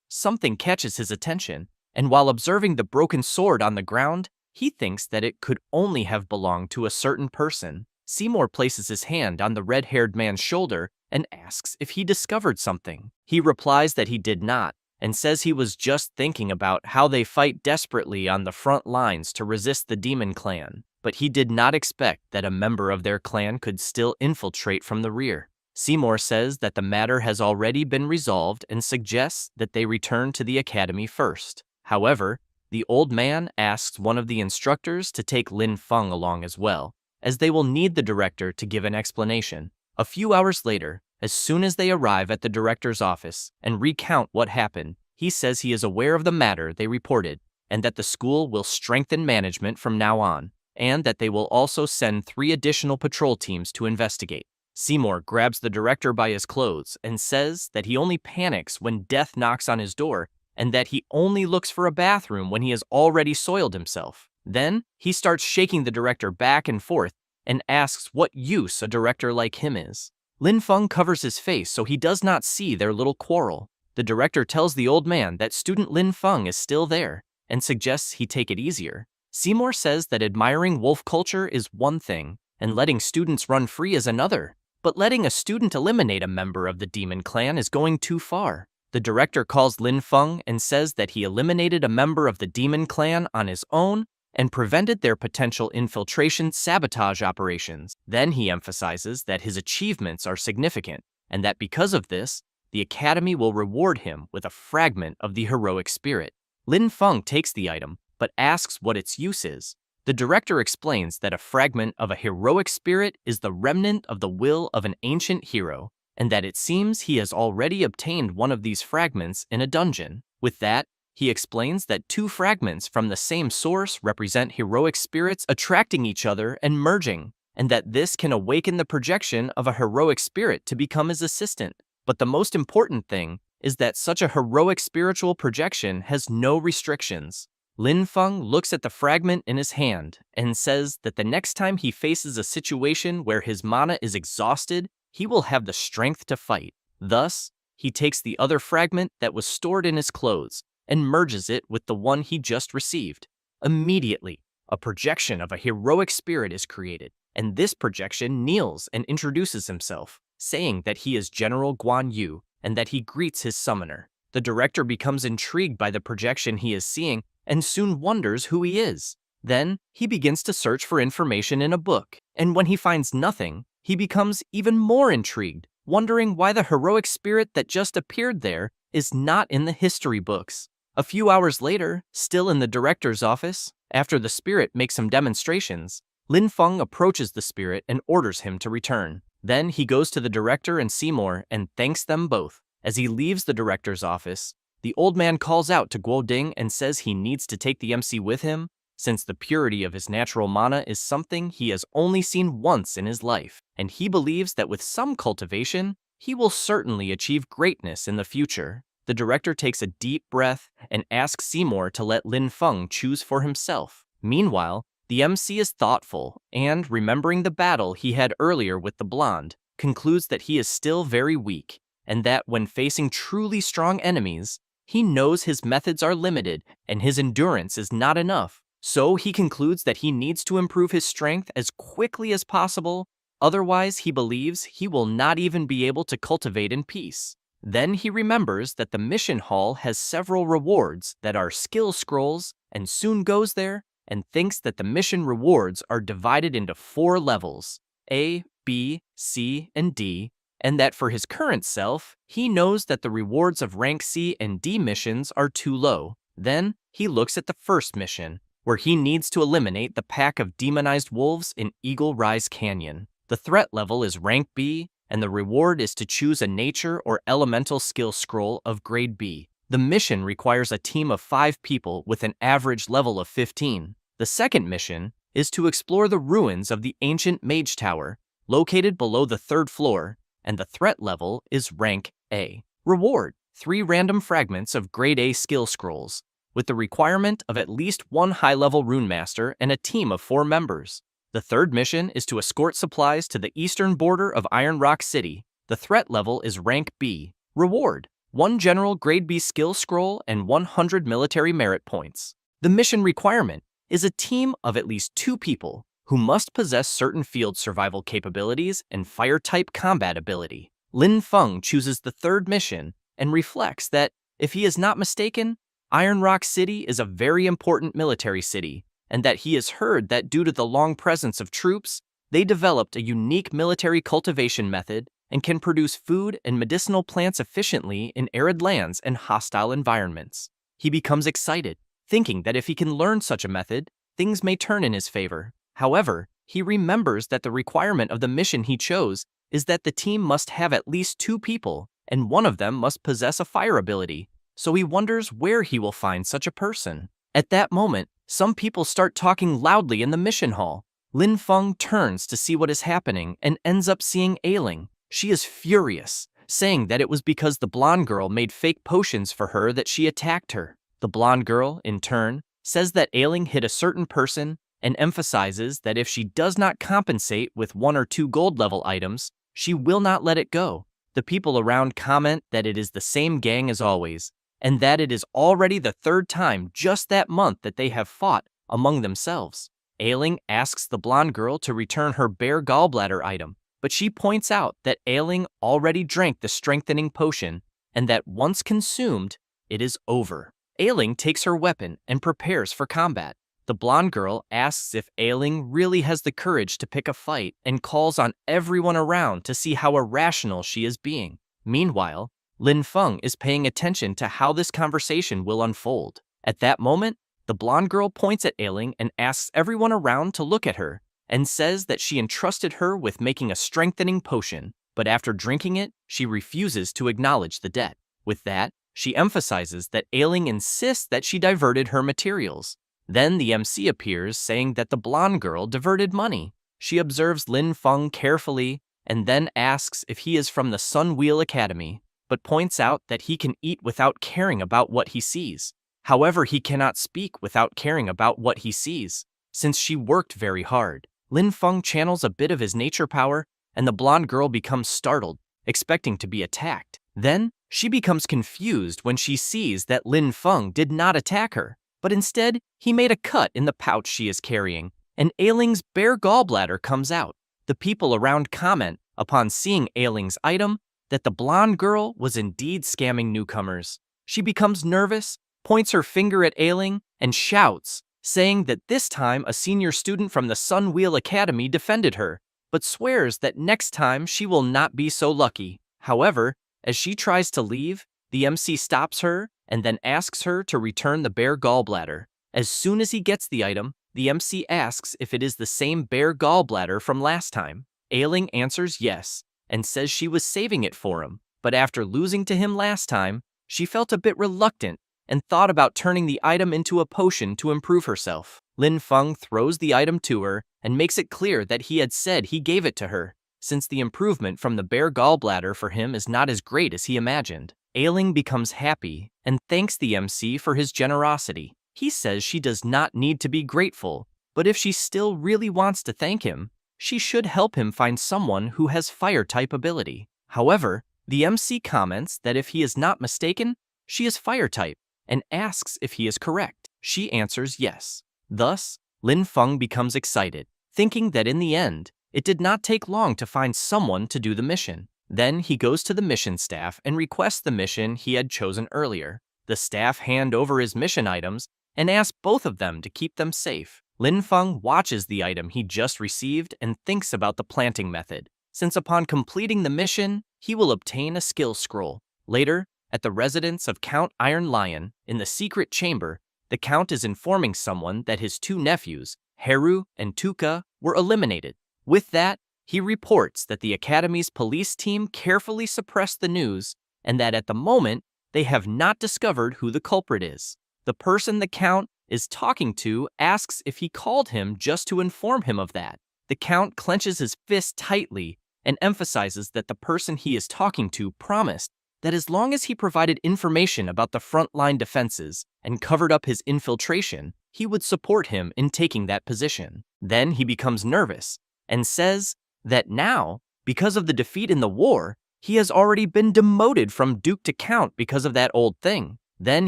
something catches his attention, and while observing the broken sword on the ground, he thinks that it could only have belonged to a certain person. Seymour places his hand on the red-haired man's shoulder and asks if he discovered something. He replies that he did not, and says he was just thinking about how they fight desperately on the front lines to resist the demon clan, but he did not expect that a member of their clan could still infiltrate from the rear. Seymour says that the matter has already been resolved and suggests that they return to the academy first. However, the old man asks one of the instructors to take Lin Feng along as well, as they will need the director to give an explanation. A few hours later, as soon as they arrive at the director's office and recount what happened, he says he is aware of the matter they reported and that the school will strengthen management from now on, and that they will also send 3 additional patrol teams to investigate. Seymour grabs the director by his clothes and says that he only panics when death knocks on his door and that he only looks for a bathroom when he has already soiled himself. Then, he starts shaking the director back and forth and asks what use a director like him is. Lin Feng covers his face so he does not see their little quarrel. The director tells the old man that student Lin Feng is still there and suggests he take it easier. Seymour says that admiring wolf culture is one thing and letting students run free is another, but letting a student eliminate a member of the demon clan is going too far. The director calls Lin Feng and says that he eliminated a member of the demon clan on his own and prevented their potential infiltration sabotage operations. Then he emphasizes that his achievements are significant, and that because of this, the Academy will reward him with a fragment of the heroic spirit. Lin Feng takes the item, but asks what its use is. The director explains that a fragment of a heroic spirit is the remnant of the will of an ancient hero, and that it seems he has already obtained one of these fragments in a dungeon. With that, he explains that 2 fragments from the same source represent heroic spirits attracting each other and merging, and that this can awaken the projection of a heroic spirit to become his assistant. But the most important thing is that such a heroic spiritual projection has no restrictions. Lin Feng looks at the fragment in his hand and says that the next time he faces a situation where his mana is exhausted, he will have the strength to fight. Thus, he takes the other fragment that was stored in his clothes and merges it with the one he just received. Immediately, a projection of a heroic spirit is created, and this projection kneels and introduces himself, saying that he is General Guan Yu and that he greets his summoner. The director becomes intrigued by the projection he is seeing and soon wonders who he is. Then, he begins to search for information in a book, and when he finds nothing, he becomes even more intrigued, wondering why the heroic spirit that just appeared there is not in the history books. A few hours later, still in the director's office, after the spirit makes some demonstrations, Lin Feng approaches the spirit and orders him to return. Then he goes to the director and Seymour and thanks them both. As he leaves the director's office, the old man calls out to Guo Ding and says he needs to take the MC with him, since the purity of his natural mana is something he has only seen once in his life, and he believes that with some cultivation, he will certainly achieve greatness in the future. The director takes a deep breath and asks Seymour to let Lin Feng choose for himself. Meanwhile, the MC is thoughtful and, remembering the battle he had earlier with the blonde, concludes that he is still very weak, and that when facing truly strong enemies, he knows his methods are limited and his endurance is not enough. So he concludes that he needs to improve his strength as quickly as possible, otherwise he believes he will not even be able to cultivate in peace. Then he remembers that the mission hall has several rewards that are skill scrolls and soon goes there and thinks that the mission rewards are divided into 4 levels, A, B, C, and D, and that for his current self, he knows that the rewards of rank C and D missions are too low. Then he looks at the first mission, where he needs to eliminate the pack of demonized wolves in Eagle Rise Canyon. The threat level is rank B, and the reward is to choose a nature or elemental skill scroll of grade B. The mission requires a team of 5 people with an average level of 15. The second mission is to explore the ruins of the ancient Mage Tower, located below the 3rd floor, and the threat level is rank A. Reward: 3 random fragments of grade A skill scrolls, with the requirement of at least 1 high-level rune master and a team of 4 members. The third mission is to escort supplies to the eastern border of Iron Rock City. The threat level is rank B. Reward: 1 general grade B skill scroll and 100 military merit points. The mission requirement is a team of at least 2 people who must possess certain field survival capabilities and fire-type combat ability. Lin Feng chooses the third mission and reflects that, if he is not mistaken, Iron Rock City is a very important military city, and that he has heard that due to the long presence of troops, they developed a unique military cultivation method and can produce food and medicinal plants efficiently in arid lands and hostile environments. He becomes excited, thinking that if he can learn such a method, things may turn in his favor. However, he remembers that the requirement of the mission he chose is that the team must have at least 2 people, and one of them must possess a fire ability, so he wonders where he will find such a person. At that moment, some people start talking loudly in the mission hall. Lin Feng turns to see what is happening and ends up seeing Ailing. She is furious, saying that it was because the blonde girl made fake potions for her that she attacked her. The blonde girl, in turn, says that Ailing hit a certain person and emphasizes that if she does not compensate with 1 or 2 gold-level items, she will not let it go. The people around comment that it is the same gang as always, and that it is already the 3rd time just that month that they have fought among themselves. Ailing asks the blonde girl to return her bare gallbladder item, but she points out that Ailing already drank the strengthening potion, and that once consumed, it is over. Ailing takes her weapon and prepares for combat. The blonde girl asks if Ailing really has the courage to pick a fight and calls on everyone around to see how irrational she is being. Meanwhile, Lin Feng is paying attention to how this conversation will unfold. At that moment, the blonde girl points at Ailing and asks everyone around to look at her, and says that she entrusted her with making a strengthening potion, but after drinking it, she refuses to acknowledge the debt. With that, she emphasizes that Ailing insists that she diverted her materials. Then the MC appears, saying that the blonde girl diverted money. She observes Lin Feng carefully and then asks if he is from the Sun Wheel Academy, but points out that he can eat without caring about what he sees. However, he cannot speak without caring about what he sees, since she worked very hard. Lin Feng channels a bit of his nature power, and the blonde girl becomes startled, expecting to be attacked. Then, she becomes confused when she sees that Lin Feng did not attack her, but instead he made a cut in the pouch she is carrying, and Ailing's bare gallbladder comes out. The people around comment, upon seeing Ailing's item, that the blonde girl was indeed scamming newcomers. She becomes nervous, points her finger at Ailing, and shouts, saying that this time a senior student from the Sunwheel Academy defended her, but swears that next time she will not be so lucky. However, as she tries to leave, the MC stops her and then asks her to return the bare gallbladder. As soon as he gets the item, the MC asks if it is the same bare gallbladder from last time. Ailing answers yes, and says she was saving it for him, but after losing to him last time, she felt a bit reluctant and thought about turning the item into a potion to improve herself. Lin Feng throws the item to her and makes it clear that he had said he gave it to her, since the improvement from the bare gallbladder for him is not as great as he imagined. Ailing becomes happy and thanks the MC for his generosity. He says she does not need to be grateful, but if she still really wants to thank him, she should help him find someone who has fire-type ability. However, the MC comments that if he is not mistaken, she is fire-type, and asks if he is correct. She answers yes. Thus, Lin Feng becomes excited, thinking that in the end, it did not take long to find someone to do the mission. Then he goes to the mission staff and requests the mission he had chosen earlier. The staff hand over his mission items and ask both of them to keep them safe. Lin Feng watches the item he just received and thinks about the planting method, since upon completing the mission, he will obtain a skill scroll. Later, at the residence of Count Iron Lion, in the secret chamber, the Count is informing someone that his two nephews, Haru and Tuka, were eliminated. With that, he reports that the Academy's police team carefully suppressed the news and that at the moment, they have not discovered who the culprit is. The person the Count is talking to asks if he called him just to inform him of that. The Count clenches his fist tightly and emphasizes that the person he is talking to promised that as long as he provided information about the frontline defenses and covered up his infiltration, he would support him in taking that position. Then he becomes nervous and says that now, because of the defeat in the war, he has already been demoted from Duke to Count because of that old thing. Then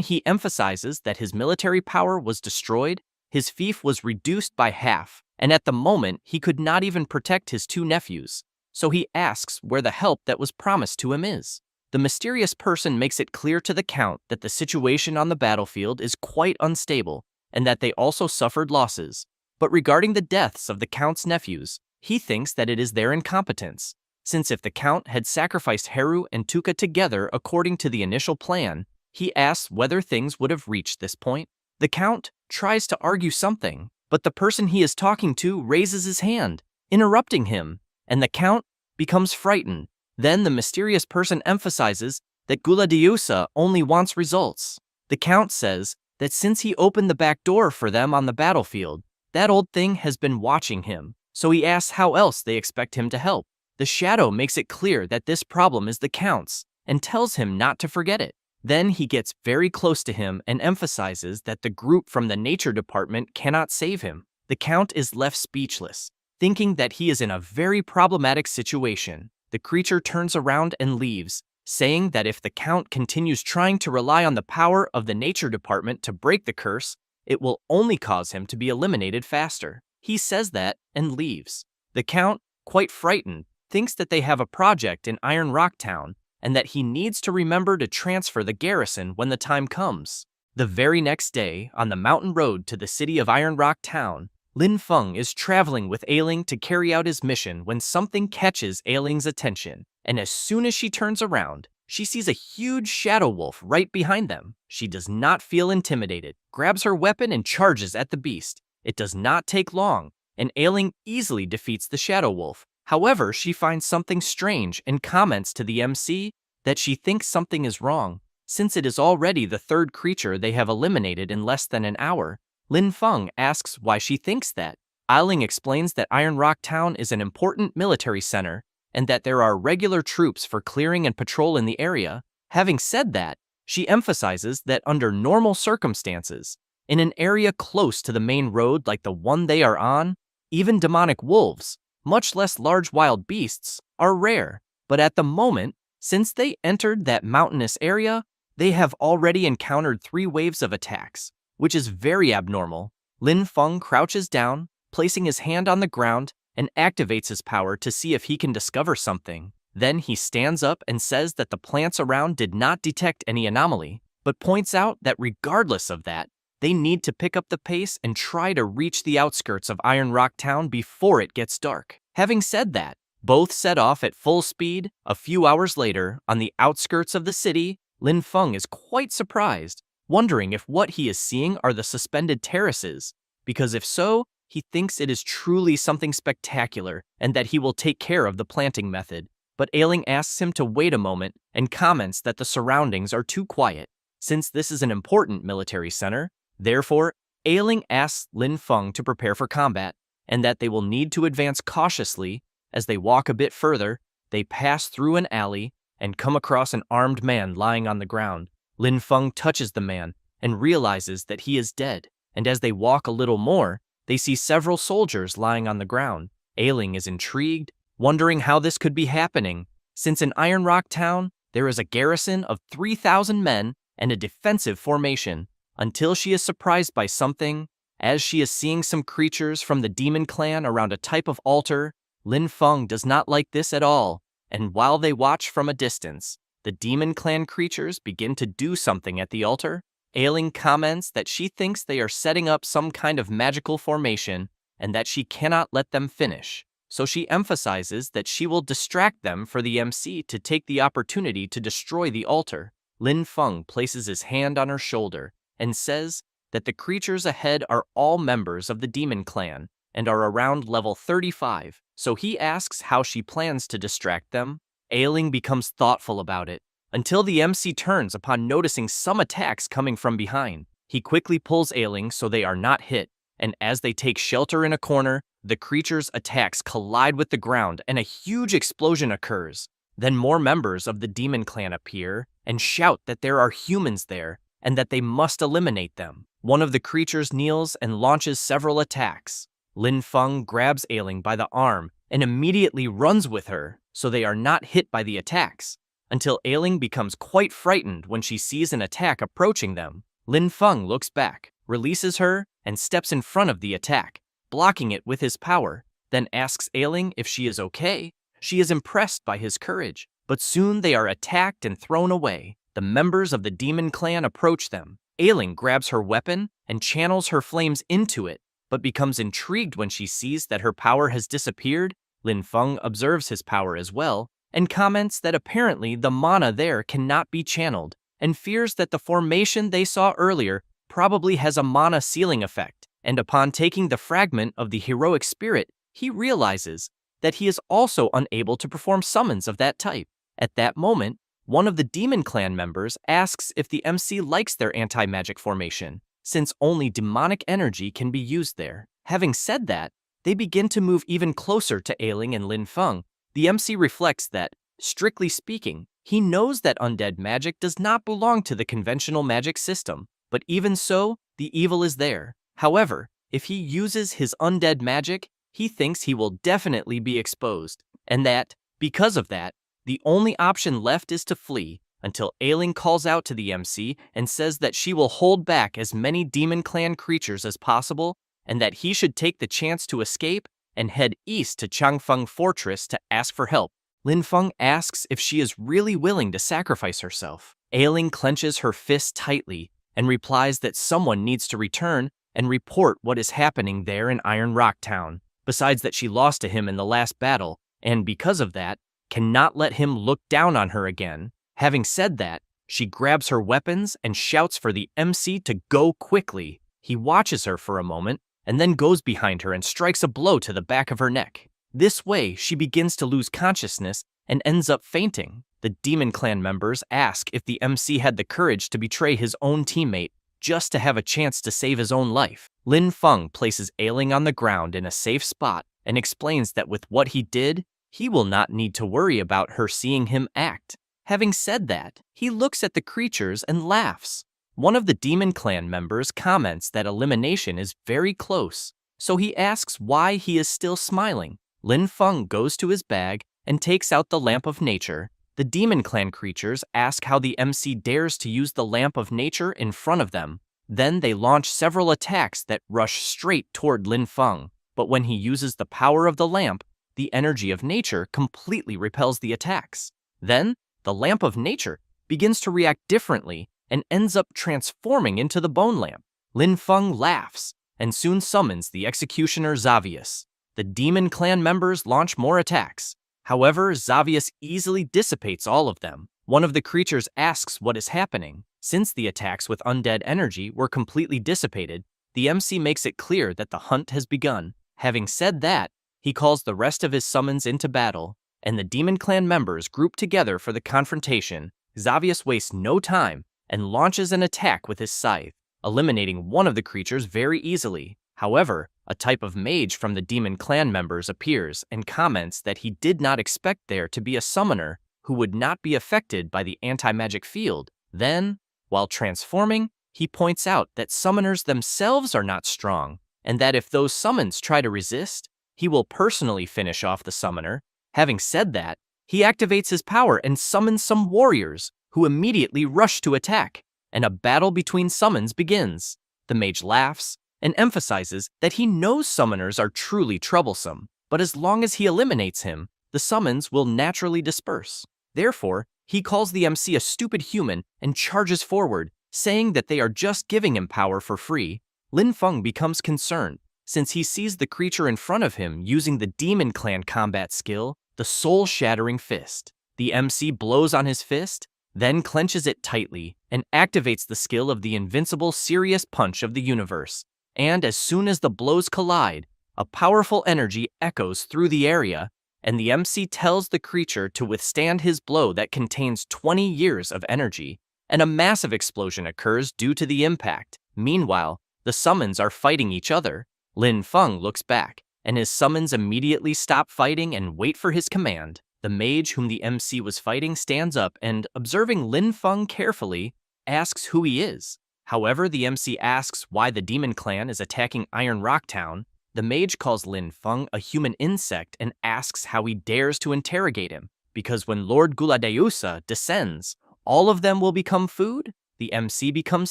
he emphasizes that his military power was destroyed, his fief was reduced by half, and at the moment he could not even protect his two nephews. So he asks where the help that was promised to him is. The mysterious person makes it clear to the Count that the situation on the battlefield is quite unstable and that they also suffered losses. But regarding the deaths of the Count's nephews, he thinks that it is their incompetence, since if the Count had sacrificed Haru and Tuka together according to the initial plan, he asks whether things would have reached this point. The Count tries to argue something, but the person he is talking to raises his hand, interrupting him, and the Count becomes frightened. Then the mysterious person emphasizes that Guladiusa only wants results. The Count says that since he opened the back door for them on the battlefield, that old thing has been watching him, so he asks how else they expect him to help. The Shadow makes it clear that this problem is the Count's and tells him not to forget it. Then he gets very close to him and emphasizes that the group from the Nature Department cannot save him. The Count is left speechless, thinking that he is in a very problematic situation. The creature turns around and leaves, saying that if the Count continues trying to rely on the power of the Nature Department to break the curse, it will only cause him to be eliminated faster. He says that and leaves. The Count, quite frightened, thinks that they have a project in Iron Rock Town and that he needs to remember to transfer the garrison when the time comes. The very next day, on the mountain road to the city of Iron Rock Town, Lin Feng is traveling with Ailing to carry out his mission when something catches Ailing's attention, and as soon as she turns around, she sees a huge shadow wolf right behind them. She does not feel intimidated, grabs her weapon and charges at the beast. It does not take long, and Ailing easily defeats the shadow wolf. However, she finds something strange and comments to the MC that she thinks something is wrong, since it is already the third creature they have eliminated in less than an hour. Lin Feng asks why she thinks that. Ailing explains that Iron Rock Town is an important military center and that there are regular troops for clearing and patrol in the area. Having said that, she emphasizes that under normal circumstances, in an area close to the main road like the one they are on, even demonic wolves, much less large wild beasts, are rare. But at the moment, since they entered that mountainous area, they have already encountered 3 waves of attacks. which is very abnormal. Lin Feng crouches down, placing his hand on the ground, and activates his power to see if he can discover something. Then he stands up and says that the plants around did not detect any anomaly, but points out that regardless of that, they need to pick up the pace and try to reach the outskirts of Iron Rock Town before it gets dark. Having said that, both set off at full speed. A few hours later, on the outskirts of the city, Lin Feng is quite surprised, wondering if what he is seeing are the suspended terraces, because if so, he thinks it is truly something spectacular and that he will take care of the planting method. But Ailing asks him to wait a moment and comments that the surroundings are too quiet, since this is an important military center. Therefore, Ailing asks Lin Feng to prepare for combat, and that they will need to advance cautiously. As they walk a bit further, they pass through an alley and come across an armed man lying on the ground. Lin Feng touches the man and realizes that he is dead, and as they walk a little more, they see several soldiers lying on the ground. Ailing is intrigued, wondering how this could be happening, since in Iron Rock Town, there is a garrison of 3,000 men and a defensive formation, until she is surprised by something. As she is seeing some creatures from the demon clan around a type of altar, Lin Feng does not like this at all, and while they watch from a distance, the demon clan creatures begin to do something at the altar. Ailing comments that she thinks they are setting up some kind of magical formation and that she cannot let them finish. So she emphasizes that she will distract them for the MC to take the opportunity to destroy the altar. Lin Feng places his hand on her shoulder and says that the creatures ahead are all members of the demon clan and are around level 35, so he asks how she plans to distract them. Ailing becomes thoughtful about it, until the MC turns upon noticing some attacks coming from behind. He quickly pulls Ailing so they are not hit, and as they take shelter in a corner, the creature's attacks collide with the ground and a huge explosion occurs. Then more members of the demon clan appear and shout that there are humans there and that they must eliminate them. One of the creatures kneels and launches several attacks. Lin Feng grabs Ailing by the arm and immediately runs with her so they are not hit by the attacks, until Ailing becomes quite frightened when she sees an attack approaching them. Lin Feng looks back, releases her, and steps in front of the attack, blocking it with his power, then asks Ailing if she is okay. She is impressed by his courage, but soon they are attacked and thrown away. The members of the demon clan approach them. Ailing grabs her weapon and channels her flames into it, but becomes intrigued when she sees that her power has disappeared. Lin Feng observes his power as well, and comments that apparently the mana there cannot be channeled, and fears that the formation they saw earlier probably has a mana sealing effect. And upon taking the fragment of the heroic spirit, he realizes that he is also unable to perform summons of that type. At that moment, one of the demon clan members asks if the MC likes their anti-magic formation, since only demonic energy can be used there. Having said that, they begin to move even closer to Ailing and Lin Feng. The MC reflects that, strictly speaking, he knows that undead magic does not belong to the conventional magic system, but even so, the evil is there. However, if he uses his undead magic, he thinks he will definitely be exposed, and that, because of that, the only option left is to flee, until Ailing calls out to the MC and says that she will hold back as many demon clan creatures as possible, and that he should take the chance to escape and head east to Changfeng Fortress to ask for help. Lin Feng asks if she is really willing to sacrifice herself. Ailing clenches her fist tightly and replies that someone needs to return and report what is happening there in Iron Rock Town, besides that she lost to him in the last battle, and because of that, cannot let him look down on her again. Having said that, she grabs her weapons and shouts for the MC to go quickly. He watches her for a moment and then goes behind her and strikes a blow to the back of her neck. This way, she begins to lose consciousness and ends up fainting. The demon clan members ask if the MC had the courage to betray his own teammate just to have a chance to save his own life. Lin Feng places Ailing on the ground in a safe spot and explains that with what he did, he will not need to worry about her seeing him act. Having said that, he looks at the creatures and laughs. One of the demon clan members comments that elimination is very close, so he asks why he is still smiling. Lin Feng goes to his bag and takes out the lamp of nature. The demon clan creatures ask how the MC dares to use the lamp of nature in front of them, Then they launch several attacks that rush straight toward Lin Feng, but when he uses the power of the lamp, the energy of nature completely repels the attacks. Then, the lamp of nature begins to react differently and ends up transforming into the bone lamp. Lin Feng laughs and soon summons the executioner Xavius. The demon clan members launch more attacks. However, Xavius easily dissipates all of them. One of the creatures asks what is happening. Since the attacks with undead energy were completely dissipated, the MC makes it clear that the hunt has begun. Having said that, he calls the rest of his summons into battle, and the demon clan members group together for the confrontation. Xavius wastes no time and launches an attack with his scythe, eliminating one of the creatures very easily. However, a type of mage from the demon clan members appears and comments that he did not expect there to be a summoner who would not be affected by the anti-magic field. Then, while transforming, he points out that summoners themselves are not strong, and that if those summons try to resist, he will personally finish off the summoner. Having said that, he activates his power and summons some warriors, who immediately rush to attack, and a battle between summons begins. The mage laughs and emphasizes that he knows summoners are truly troublesome, but as long as he eliminates him, the summons will naturally disperse. Therefore, he calls the MC a stupid human and charges forward, saying that they are just giving him power for free. Lin Feng becomes concerned, since he sees the creature in front of him using the Demon Clan combat skill, the Soul-Shattering Fist. The MC blows on his fist, then clenches it tightly and activates the skill of the invincible Serious Punch of the universe. And as soon as the blows collide, a powerful energy echoes through the area, and the MC tells the creature to withstand his blow that contains 20 years of energy, and a massive explosion occurs due to the impact. Meanwhile, the summons are fighting each other. Lin Feng looks back, and his summons immediately stop fighting and wait for his command. The mage whom the MC was fighting stands up and, observing Lin Feng carefully, asks who he is. However, the MC asks why the Demon Clan is attacking Iron Rock Town. The mage calls Lin Feng a human insect and asks how he dares to interrogate him, because when Lord Guladeusa descends, all of them will become food? The MC becomes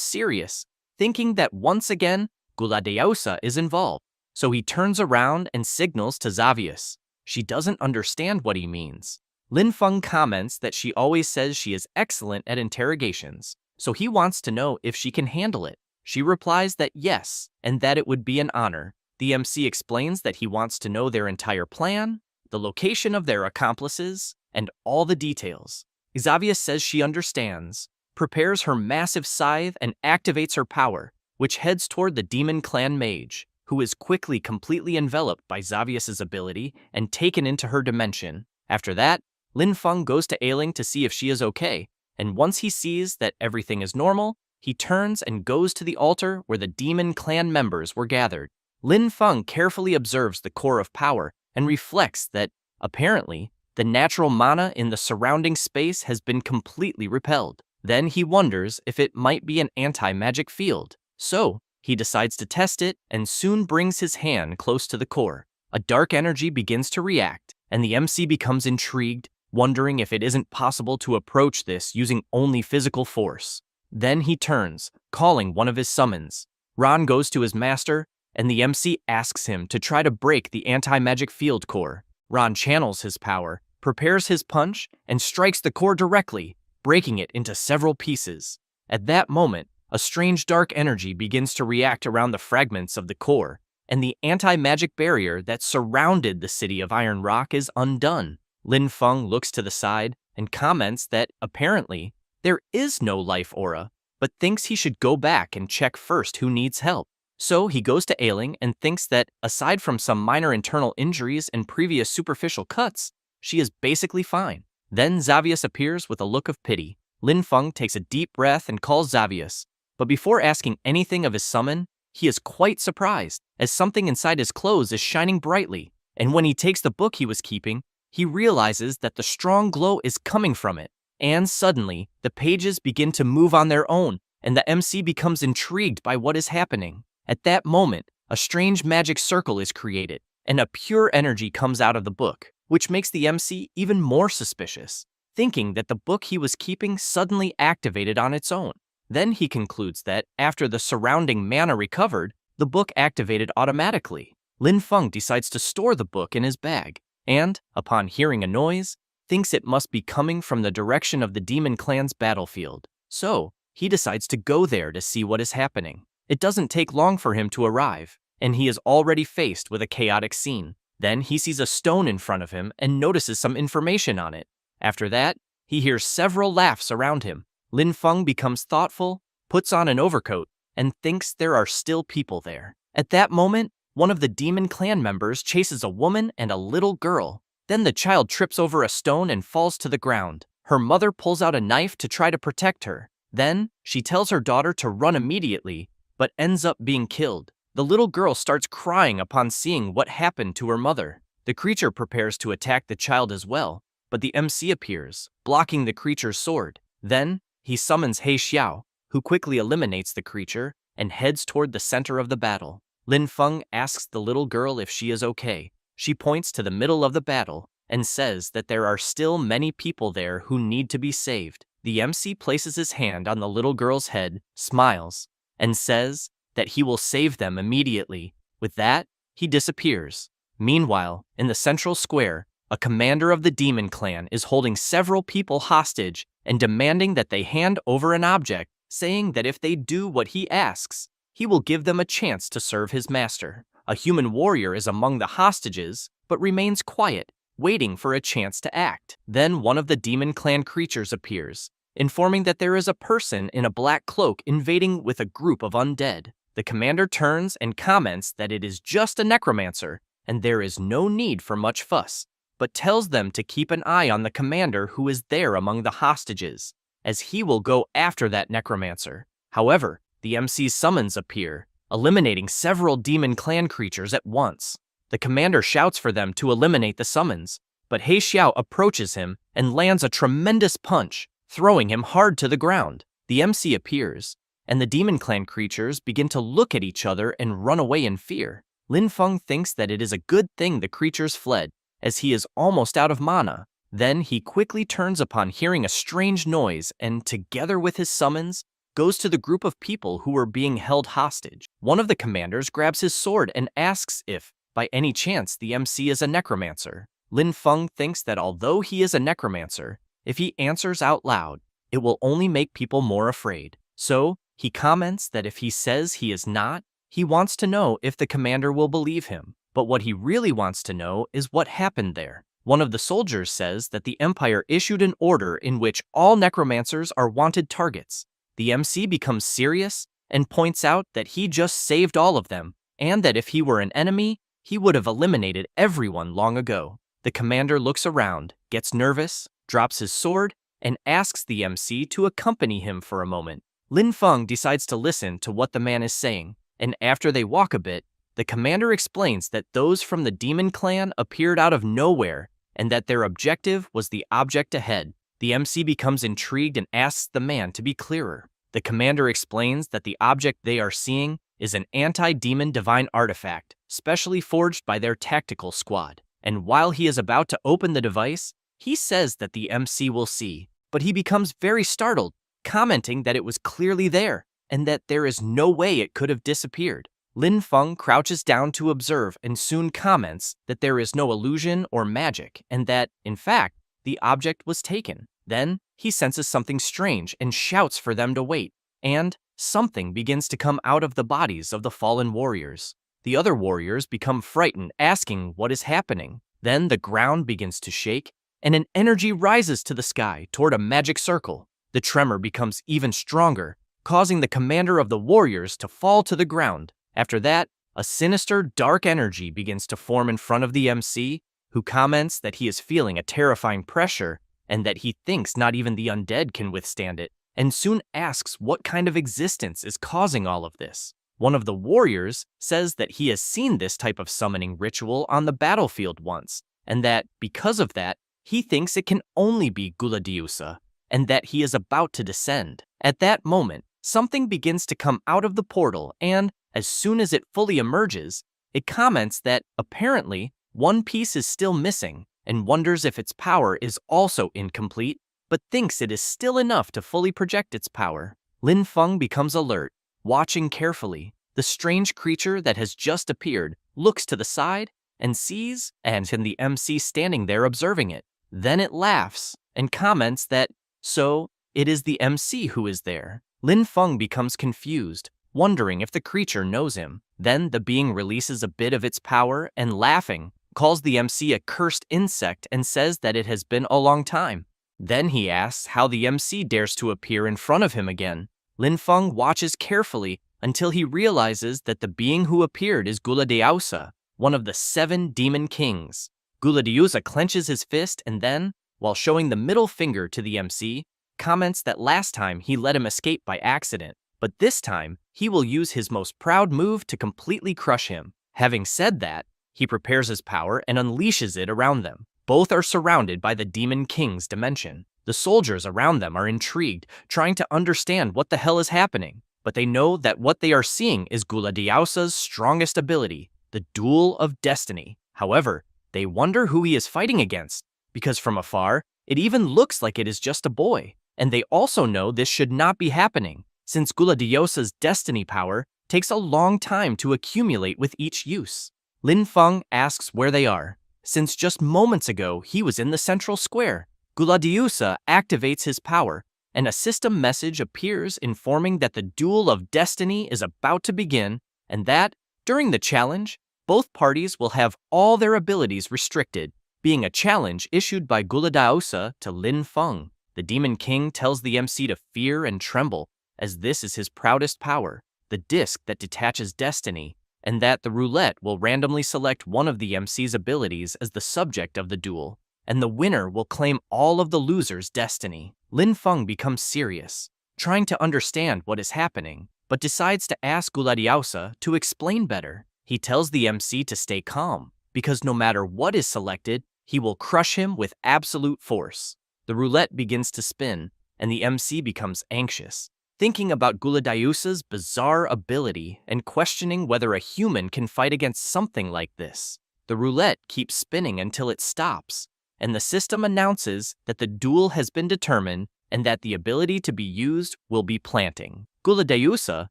serious, thinking that once again, Guladeusa is involved. So he turns around and signals to Xavius. She doesn't understand what he means. Lin Feng comments that she always says she is excellent at interrogations, so he wants to know if she can handle it. She replies that yes, and that it would be an honor. The MC explains that he wants to know their entire plan, the location of their accomplices, and all the details. Xavius says she understands, prepares her massive scythe, and activates her power, which heads toward the Demon Clan mage, who is quickly completely enveloped by Xavius's ability and taken into her dimension. After that, Lin Feng goes to Ailing to see if she is okay, and once he sees that everything is normal, he turns and goes to the altar where the Demon Clan members were gathered. Lin Feng carefully observes the core of power and reflects that, apparently, the natural mana in the surrounding space has been completely repelled. Then he wonders if it might be an anti-magic field. So, he decides to test it and soon brings his hand close to the core. A dark energy begins to react, and the MC becomes intrigued, wondering if it isn't possible to approach this using only physical force. Then he turns, calling one of his summons. Ron goes to his master, and the MC asks him to try to break the anti-magic field core. Ron channels his power, prepares his punch, and strikes the core directly, breaking it into several pieces. At that moment, a strange dark energy begins to react around the fragments of the core, and the anti-magic barrier that surrounded the city of Iron Rock is undone. Lin Feng looks to the side and comments that, apparently, there is no life aura, but thinks he should go back and check first who needs help. So he goes to Ailing and thinks that, aside from some minor internal injuries and previous superficial cuts, she is basically fine. Then Xavius appears with a look of pity. Lin Feng takes a deep breath and calls Xavius, but before asking anything of his summon, he is quite surprised, as something inside his clothes is shining brightly, and when he takes the book he was keeping, he realizes that the strong glow is coming from it, and suddenly, the pages begin to move on their own, and the MC becomes intrigued by what is happening. At that moment, a strange magic circle is created, and a pure energy comes out of the book, which makes the MC even more suspicious, thinking that the book he was keeping suddenly activated on its own. Then he concludes that, after the surrounding mana recovered, the book activated automatically. Lin Feng decides to store the book in his bag, and, upon hearing a noise, thinks it must be coming from the direction of the Demon Clan's battlefield. So, he decides to go there to see what is happening. It doesn't take long for him to arrive, and he is already faced with a chaotic scene. Then he sees a stone in front of him and notices some information on it. After that, he hears several laughs around him. Lin Feng becomes thoughtful, puts on an overcoat, and thinks there are still people there. At that moment, one of the Demon Clan members chases a woman and a little girl. Then the child trips over a stone and falls to the ground. Her mother pulls out a knife to try to protect her. Then, she tells her daughter to run immediately, but ends up being killed. The little girl starts crying upon seeing what happened to her mother. The creature prepares to attack the child as well, but the MC appears, blocking the creature's sword. Then, he summons He Xiao, who quickly eliminates the creature and heads toward the center of the battle. Lin Feng asks the little girl if she is okay. She points to the middle of the battle and says that there are still many people there who need to be saved. The MC places his hand on the little girl's head, smiles, and says that he will save them immediately. With that, he disappears. Meanwhile, in the central square, a commander of the Demon Clan is holding several people hostage and demanding that they hand over an object, saying that if they do what he asks, he will give them a chance to serve his master. A human warrior is among the hostages, but remains quiet, waiting for a chance to act. Then one of the Demon Clan creatures appears, informing that there is a person in a black cloak invading with a group of undead. The commander turns and comments that it is just a necromancer, and there is no need for much fuss, but tells them to keep an eye on the commander who is there among the hostages, as he will go after that necromancer. However, the MC's summons appear, eliminating several Demon Clan creatures at once. The commander shouts for them to eliminate the summons, but He Xiao approaches him and lands a tremendous punch, throwing him hard to the ground. The MC appears, and the Demon Clan creatures begin to look at each other and run away in fear. Lin Feng thinks that it is a good thing the creatures fled, as he is almost out of mana. Then he quickly turns upon hearing a strange noise and, together with his summons, goes to the group of people who were being held hostage. One of the commanders grabs his sword and asks if, by any chance, the MC is a necromancer. Lin Feng thinks that although he is a necromancer, if he answers out loud, it will only make people more afraid. So, he comments that if he says he is not, he wants to know if the commander will believe him. But what he really wants to know is what happened there. One of the soldiers says that the Empire issued an order in which all necromancers are wanted targets. The MC becomes serious and points out that he just saved all of them, and that if he were an enemy, he would have eliminated everyone long ago. The commander looks around, gets nervous, drops his sword, and asks the MC to accompany him for a moment. Lin Feng decides to listen to what the man is saying, and after they walk a bit, the commander explains that those from the Demon Clan appeared out of nowhere and that their objective was the object ahead. The MC becomes intrigued and asks the man to be clearer. The commander explains that the object they are seeing is an anti-demon divine artifact, specially forged by their tactical squad. And while he is about to open the device, he says that the MC will see, but he becomes very startled, commenting that it was clearly there and that there is no way it could have disappeared. Lin Feng crouches down to observe and soon comments that there is no illusion or magic and that, in fact, the object was taken. Then, he senses something strange and shouts for them to wait, and something begins to come out of the bodies of the fallen warriors. The other warriors become frightened, asking what is happening. Then the ground begins to shake, and an energy rises to the sky toward a magic circle. The tremor becomes even stronger, causing the commander of the warriors to fall to the ground. After that, a sinister, dark energy begins to form in front of the MC, who comments that he is feeling a terrifying pressure and that he thinks not even the undead can withstand it, and soon asks what kind of existence is causing all of this. One of the warriors says that he has seen this type of summoning ritual on the battlefield once, and that, because of that, he thinks it can only be Guladiusa, and that he is about to descend. At that moment, something begins to come out of the portal, and, as soon as it fully emerges, it comments that, apparently, one piece is still missing, and wonders if its power is also incomplete, but thinks it is still enough to fully project its power. Lin Feng becomes alert, watching carefully. The strange creature that has just appeared looks to the side and sees the MC standing there observing it. Then it laughs and comments that, so, it is the MC who is there. Lin Feng becomes confused, wondering if the creature knows him. Then the being releases a bit of its power and, laughing, calls the MC a cursed insect and says that it has been a long time. Then he asks how the MC dares to appear in front of him again. Lin Feng watches carefully until he realizes that the being who appeared is Guladeusa, one of the 7 demon kings. Guladeusa clenches his fist and then, while showing the middle finger to the MC, comments that last time he let him escape by accident, but this time he will use his most proud move to completely crush him. Having said that, he prepares his power and unleashes it around them. Both are surrounded by the Demon King's dimension. The soldiers around them are intrigued, trying to understand what the hell is happening, but they know that what they are seeing is Guladeusa's strongest ability, the Duel of Destiny. However, they wonder who he is fighting against, because from afar, it even looks like it is just a boy. And they also know this should not be happening, since Guladeusa's destiny power takes a long time to accumulate with each use. Lin Feng asks where they are, since just moments ago he was in the central square. Guladeusa activates his power, and a system message appears informing that the Duel of Destiny is about to begin, and that, during the challenge, both parties will have all their abilities restricted, being a challenge issued by Guladeusa to Lin Feng. The Demon King tells the MC to fear and tremble, as this is his proudest power, the disc that detaches destiny, and that the roulette will randomly select one of the MC's abilities as the subject of the duel, and the winner will claim all of the loser's destiny. Lin Feng becomes serious, trying to understand what is happening, but decides to ask Guladeusa to explain better. He tells the MC to stay calm, because no matter what is selected, he will crush him with absolute force. The roulette begins to spin, and the MC becomes anxious, thinking about Guladeusa's bizarre ability and questioning whether a human can fight against something like this. The roulette keeps spinning until it stops, and the system announces that the duel has been determined and that the ability to be used will be planting. Guladeusa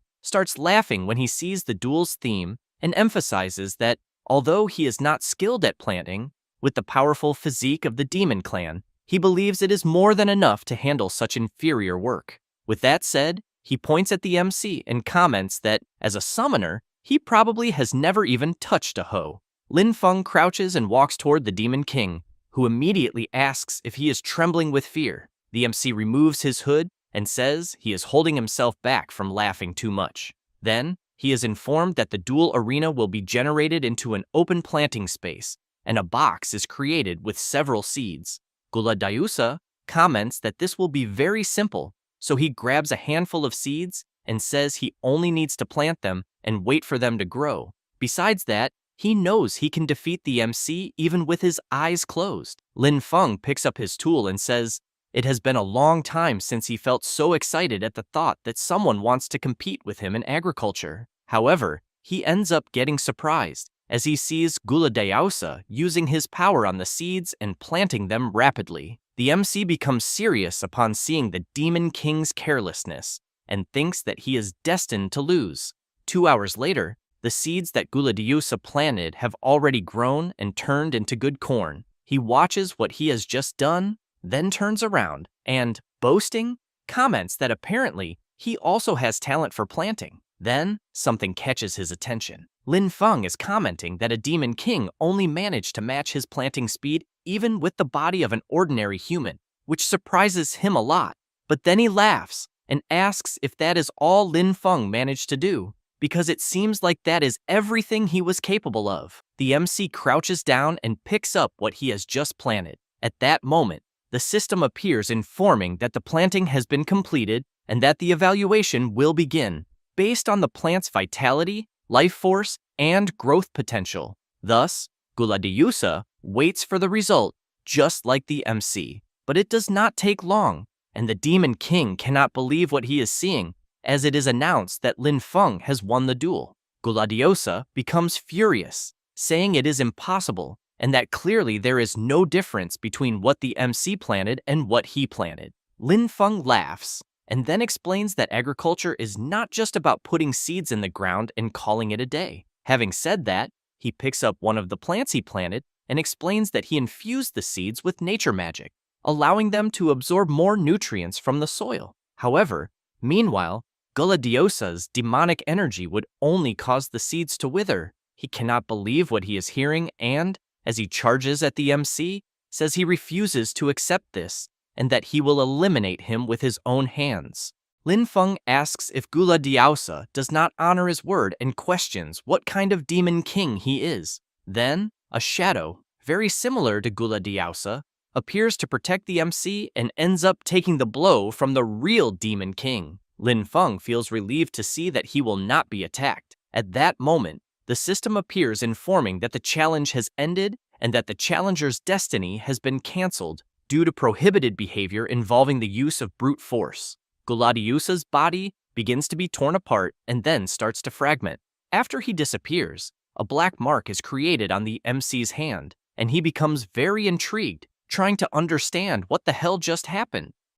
starts laughing when he sees the duel's theme and emphasizes that, although he is not skilled at planting, with the powerful physique of the Demon Clan, he believes it is more than enough to handle such inferior work. With that said, he points at the MC and comments that, as a summoner, he probably has never even touched a hoe. Lin Feng crouches and walks toward the Demon King, who immediately asks if he is trembling with fear. The MC removes his hood and says he is holding himself back from laughing too much. Then, he is informed that the duel arena will be generated into an open planting space, and a box is created with several seeds. Guladeusa comments that this will be very simple, so he grabs a handful of seeds and says he only needs to plant them and wait for them to grow. Besides that, he knows he can defeat the MC even with his eyes closed. Lin Feng picks up his tool and says, it has been a long time since he felt so excited at the thought that someone wants to compete with him in agriculture. However, he ends up getting surprised as he sees Guladeusa using his power on the seeds and planting them rapidly. The MC becomes serious upon seeing the Demon King's carelessness and thinks that he is destined to lose. 2 hours later, the seeds that Guladeusa planted have already grown and turned into good corn. He watches what he has just done, then turns around and, boasting, comments that apparently he also has talent for planting. Then, something catches his attention. Lin Feng is commenting that a Demon King only managed to match his planting speed even with the body of an ordinary human, which surprises him a lot. But then he laughs and asks if that is all Lin Feng managed to do, because it seems like that is everything he was capable of. The MC crouches down and picks up what he has just planted. At that moment, the system appears informing that the planting has been completed and that the evaluation will begin, based on the plant's vitality, life force, and growth potential. Thus, Guladeusa waits for the result, just like the MC. But it does not take long, and the Demon King cannot believe what he is seeing, as it is announced that Lin Feng has won the duel. Guladeusa becomes furious, saying it is impossible, and that clearly there is no difference between what the MC planted and what he planted. Lin Feng laughs and then explains that agriculture is not just about putting seeds in the ground and calling it a day. Having said that, he picks up one of the plants he planted and explains that he infused the seeds with nature magic, allowing them to absorb more nutrients from the soil. However, meanwhile, Guladiosa's demonic energy would only cause the seeds to wither. He cannot believe what he is hearing and, as he charges at the MC, says he refuses to accept this and that he will eliminate him with his own hands. Lin Feng asks if Guladiosa does not honor his word and questions what kind of demon king he is. Then, a shadow, very similar to Guladiosa, appears to protect the MC and ends up taking the blow from the real demon king. Lin Feng feels relieved to see that he will not be attacked. At that moment, the system appears informing that the challenge has ended and that the challenger's destiny has been cancelled due to prohibited behavior involving the use of brute force. Guladiosa's body begins to be torn apart and then starts to fragment. After he disappears, a black mark is created on the MC's hand, and he becomes very intrigued, trying to understand what the hell just happened.